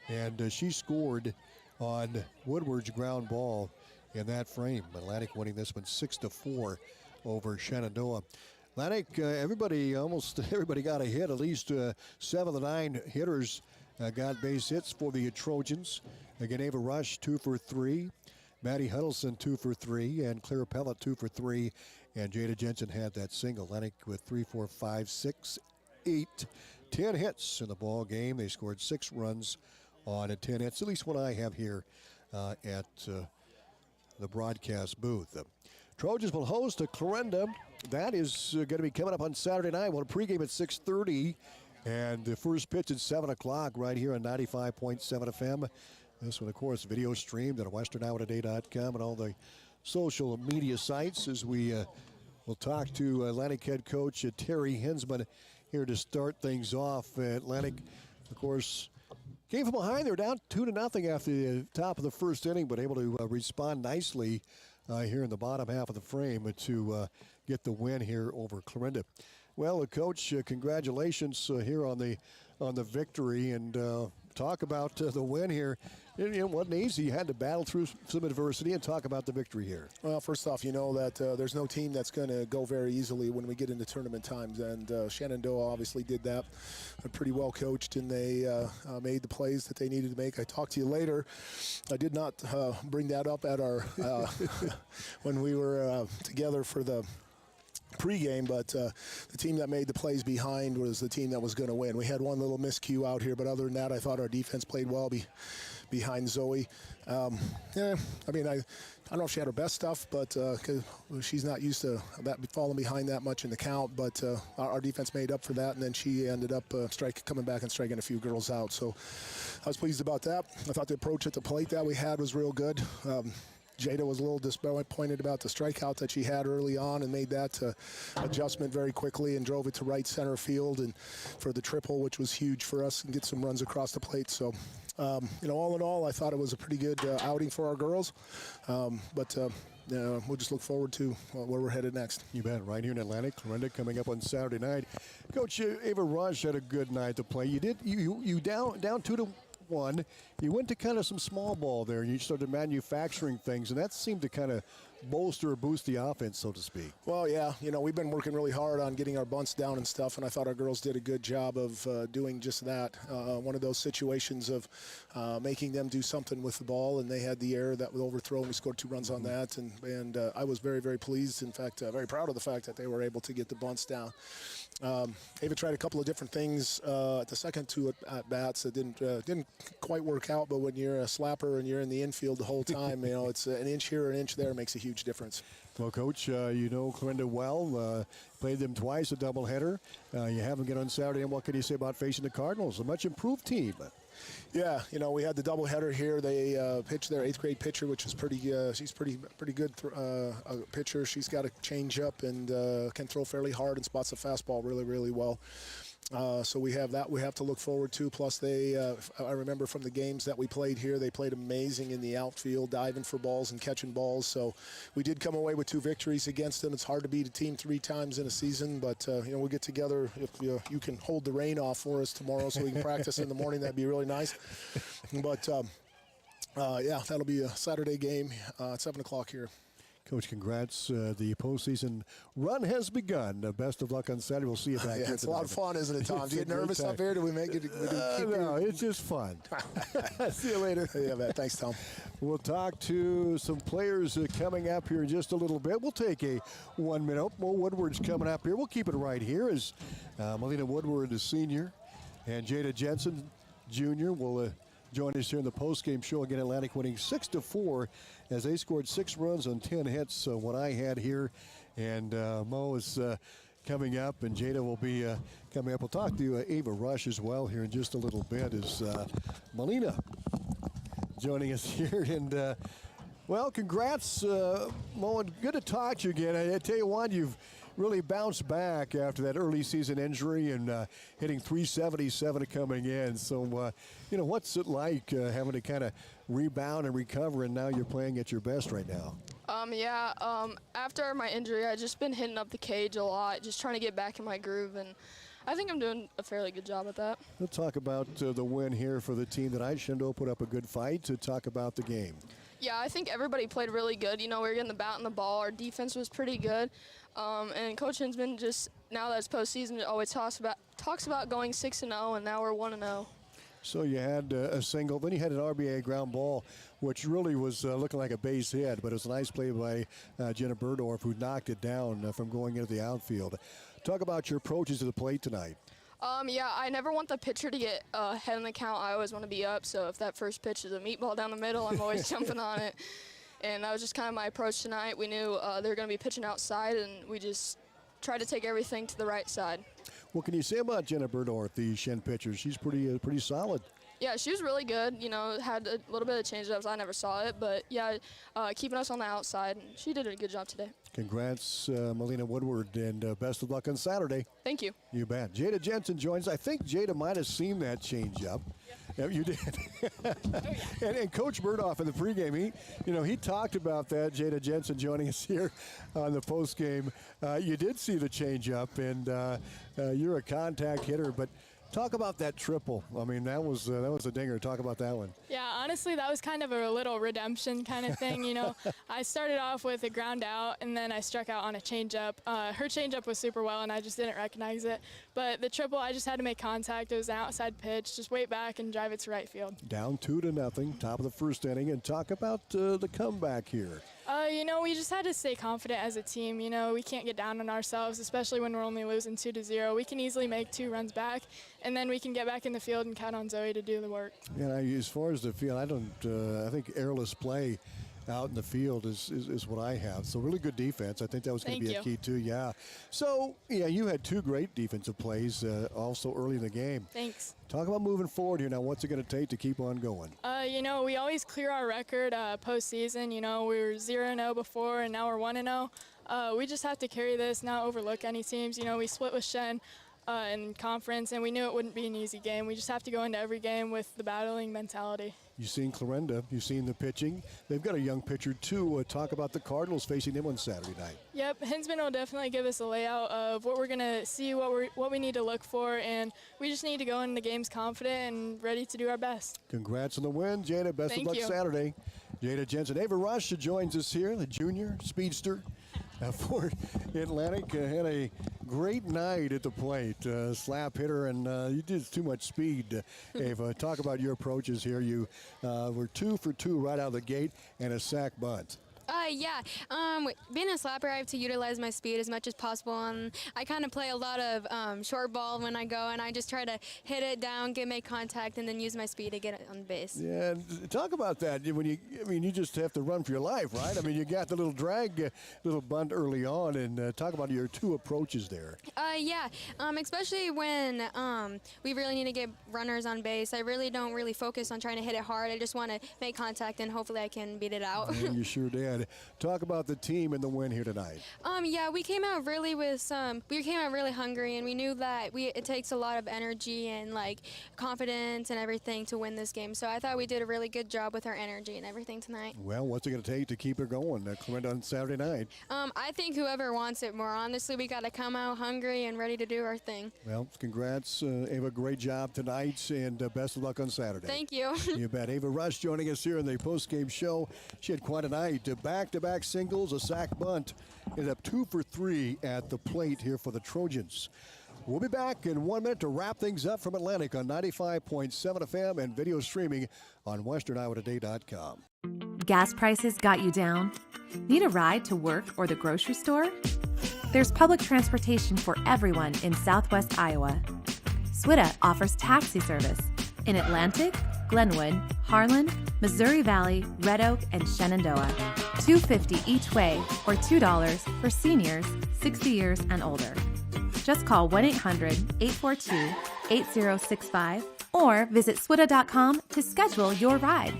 and she scored on Woodward's ground ball in that frame. Atlantic winning this one 6-4 over Shenandoah. Atlantic, almost everybody got a hit. At least 7 of the 9 hitters got base hits for the Trojans. Again, Ava Rush 2 for 3. Maddie Huddleston 2 for 3. And Claire Pellet 2 for 3. And Jada Jensen had that single. Atlantic with 3, 4, 5, 6, 8, 10 hits in the ball game. They scored 6 runs on 10 hits. At least what I have here at the broadcast booth. Trojans will host a Clarinda. That is going to be coming up on Saturday night. We'll pregame at 6:30, and the first pitch at 7 o'clock right here on 95.7 FM. This one, of course, video streamed at westerniowatoday.com and all the social media sites as we will talk to Atlantic head coach Terry Hinsman here to start things off. Atlantic, of course, came from behind. They were down 2-0 after the top of the first inning, but able to respond nicely here in the bottom half of the frame to get the win here over Clarinda. Well, Coach, congratulations here on the victory, and talk about the win here. It wasn't easy. You had to battle through some adversity, and talk about the victory here. Well, first off, you know that there's no team that's going to go very easily when we get into tournament times, and Shenandoah obviously did that. They're pretty well coached, and they made the plays that they needed to make. I talked to you later. I did not bring that up at our when we were together for the pregame, but the team that made the plays behind was the team that was going to win. We had one little miscue out here, but other than that, I thought our defense played well behind Zoe. I mean, I don't know if she had her best stuff, but cause she's not used to that falling behind that much in the count. But our defense made up for that, and then she ended up coming back and striking a few girls out. So I was pleased about that. I thought the approach at the plate that we had was real good. Jada was a little disappointed about the strikeout that she had early on and made that adjustment very quickly and drove it to right center field and for the triple, which was huge for us, and get some runs across the plate. So, all in all, I thought it was a pretty good outing for our girls. But we'll just look forward to where we're headed next. You bet. Right here in Atlantic, Clarinda coming up on Saturday night. Coach Ava Rush had a good night to play. You down 2-1. You went to kind of some small ball there, and you started manufacturing things, and that seemed to kind of bolster or boost the offense, so to speak. Well, yeah, we've been working really hard on getting our bunts down and stuff, and I thought our girls did a good job of doing just that. One of those situations of making them do something with the ball, and they had the error that was overthrown. We scored 2 runs on that, and I was very, very pleased. In fact, very proud of the fact that they were able to get the bunts down. Ava tried a couple of different things at the second 2 at bats that didn't quite work out. But when you're a slapper and you're in the infield the whole time, it's an inch here, an inch there makes a huge difference. Well, Coach, you know Clarinda well. Played them twice, a doubleheader. You have them get on Saturday. And what can you say about facing the Cardinals? A much improved team. Yeah, we had the doubleheader here. They pitched their 8th grade pitcher, which is she's pretty good pitcher. She's got a change up and can throw fairly hard and spots the fastball really, really well. So we have that we have to look forward to. Plus, I remember from the games that we played here, they played amazing in the outfield, diving for balls and catching balls. So we did come away with 2 victories against them. It's hard to beat a team 3 times in a season, but we'll get together. If you can hold the rain off for us tomorrow so we can practice in the morning, that'd be really nice. But, that'll be a Saturday game at 7 o'clock here. Coach, congrats. The postseason run has begun. Best of luck on Saturday. We'll see you back here. It's a lot of fun, isn't it, Tom? Do you get nervous up here? Do we make it? No, it's just fun. See you later. Yeah, man. Thanks, Tom. We'll talk to some players coming up here in just a little bit. We'll take a 1 minute. Oh, Mo Woodward's coming up here. We'll keep it right here as Melina Woodward, the senior, and Jada Jensen, junior, will join us here in the postgame show. Again, Atlantic winning 6-4 as they scored 6 runs on 10 hits. What I had here, and Mo is coming up, and Jada will be coming up. We'll talk to Ava Rush as well here in just a little bit. As Melina joining us here, and well, congrats, Mo, and good to talk to you again. I tell you what, you've really bounced back after that early season injury and hitting 377 coming in. So, what's it like having to kind of rebound and recover, and now you're playing at your best right now? After my injury, I've just been hitting up the cage a lot, just trying to get back in my groove, and I think I'm doing a fairly good job at that. We'll talk about the win here for the team tonight. Shenandoah put up a good fight. To talk about the game. Yeah, I think everybody played really good. We were getting the bat and the ball. Our defense was pretty good. And Coach Hinsman, just now that it's postseason, always talks about going 6-0, and now we're 1-0. So you had a single, then you had an RBI ground ball, which really was looking like a base hit, but it was a nice play by Jenna Burdorf, who knocked it down from going into the outfield. Talk about your approaches to the plate tonight. I never want the pitcher to get ahead in the count. I always want to be up, so if that first pitch is a meatball down the middle, I'm always jumping on it. And that was just kind of my approach tonight. We knew they were going to be pitching outside, and we just tried to take everything to the right side. What can you say about Jenna Burdorf, the Shen pitcher? She's pretty solid. Yeah, she was really good. Had a little bit of change-ups. I never saw it, but keeping us on the outside. And she did a good job today. Congrats, Melina Woodward, and best of luck on Saturday. Thank you. You bet. Jada Jensen joins. I think Jada might have seen that change-up. Yeah, you did. and Coach Burdorf in the pregame, he talked about that. Jada Jensen joining us here on the postgame. You did see the change-up, and you're a contact hitter, but talk about that triple. I mean, that was a dinger. Talk about that one. Yeah, honestly, that was kind of a little redemption kind of thing. I started off with a ground out, and then I struck out on a changeup. Her changeup was super well, and I just didn't recognize it. But the triple, I just had to make contact. It was an outside pitch. Just wait back and drive it to right field. Down 2-0, top of the first inning, and talk about the comeback here. We just had to stay confident as a team. We can't get down on ourselves, especially when we're only losing 2-0. We can easily make 2 runs back, and then we can get back in the field and count on Zoe to do the work. Yeah, as far as the field, I think airless play out in the field is what I have. So really good defense. I think that was going to be a key too. Yeah. So yeah, you had two great defensive plays also early in the game. Thanks. Talk about moving forward here now. What's it going to take to keep on going? We always clear our record postseason. We were 0-0 before, and now we're 1-0. We just have to carry this, not overlook any teams. We split with Shen in conference, and we knew it wouldn't be an easy game. We just have to go into every game with the battling mentality. You've seen Clarinda. You've seen the pitching. They've got a young pitcher, too. Talk about the Cardinals facing them on Saturday night. Yep, Hinsman will definitely give us a layout of what we're going to see, what we need to look for, and we just need to go into the games confident and ready to do our best. Congrats on the win, Jada. Best of luck Saturday. Jada Jensen. Ava Rush joins us here, the junior speedster for Atlantic. Had a great night at the plate. Slap hitter, and you did too much speed, Ava. Talk about your approaches here. You were 2 for 2 right out of the gate and a sack bunt. Being a slapper, I have to utilize my speed as much as possible, and I kind of play a lot of short ball when I go, and I just try to hit it down, make contact, and then use my speed to get it on base. Yeah, talk about that. You just have to run for your life, right? You got the little drag, little bunt early on, and talk about your two approaches there. Especially when we really need to get runners on base. I really don't focus on trying to hit it hard. I just want to make contact, and hopefully I can beat it out. Yeah, you sure did. Talk about the team and the win here tonight. We came out really really hungry, and we knew that it takes a lot of energy and confidence and everything to win this game. So I thought we did a really good job with our energy and everything tonight. Well, what's it going to take to keep it going, Clarinda, on Saturday night? I think whoever wants it more. Honestly, we got to come out hungry and ready to do our thing. Well, congrats, Ava. Great job tonight, and best of luck on Saturday. Thank you. You bet. Ava Rush joining us here in the post-game show. She had quite a night. Back-to-back singles, a sack bunt. Ended up 2 for 3 at the plate here for the Trojans. We'll be back in 1 minute to wrap things up from Atlantic on 95.7 FM and video streaming on westerniowatoday.com. Gas prices got you down? Need a ride to work or the grocery store? There's public transportation for everyone in Southwest Iowa. SWITA offers taxi service in Atlantic, Glenwood, Harlan, Missouri Valley, Red Oak, and Shenandoah. $2.50 each way or $2 for seniors 60 years and older. Just call 1-800-842-8065 or visit swita.com to schedule your ride.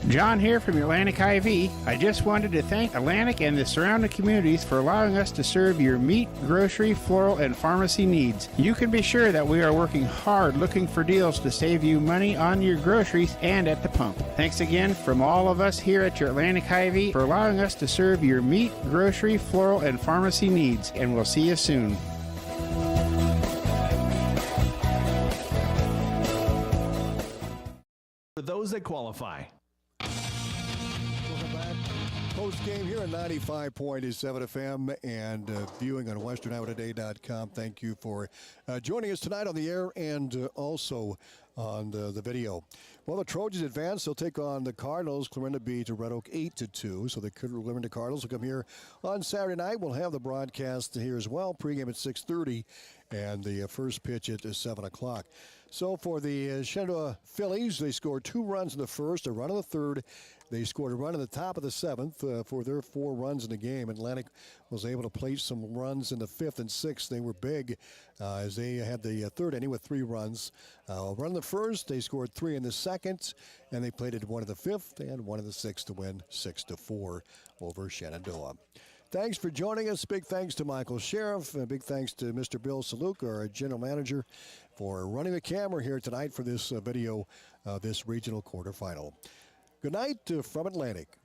John here from Atlantic IV. I just wanted to thank Atlantic and the surrounding communities for allowing us to serve your meat, grocery, floral, and pharmacy needs. You can be sure that we are working hard looking for deals to save you money on your groceries and at the pump. Thanks again from all of us here at your Atlantic IV for allowing us to serve your meat, grocery, floral, and pharmacy needs, and we'll see you soon. For those that qualify. Post game here at 95.7 FM and viewing on westerniowatoday.com. Thank you for joining us tonight on the air and also on the video. Well, the Trojans advance. They'll take on the Cardinals. Clarinda beat Red Oak 8-2. So the Clarinda Cardinals will come here on Saturday night. We'll have the broadcast here as well. Pregame at 6:30 and the first pitch at 7 o'clock. So for the Shenandoah Phillies, they scored 2 runs in the first, a run in the third. They scored a run in the top of the 7th for their 4 runs in the game. Atlantic was able to place some runs in the 5th and 6th. They were big as they had the 3rd inning with 3 runs. A run in the first, they scored 3 in the 2nd, and they played it 1 in the 5th and 1 in the 6th to win 6-4 over Shenandoah. Thanks for joining us. Big thanks to Michael Sheriff. And big thanks to Mr. Bill Saluk, our general manager, for running the camera here tonight for this video, this regional quarterfinal. Good night from Atlantic.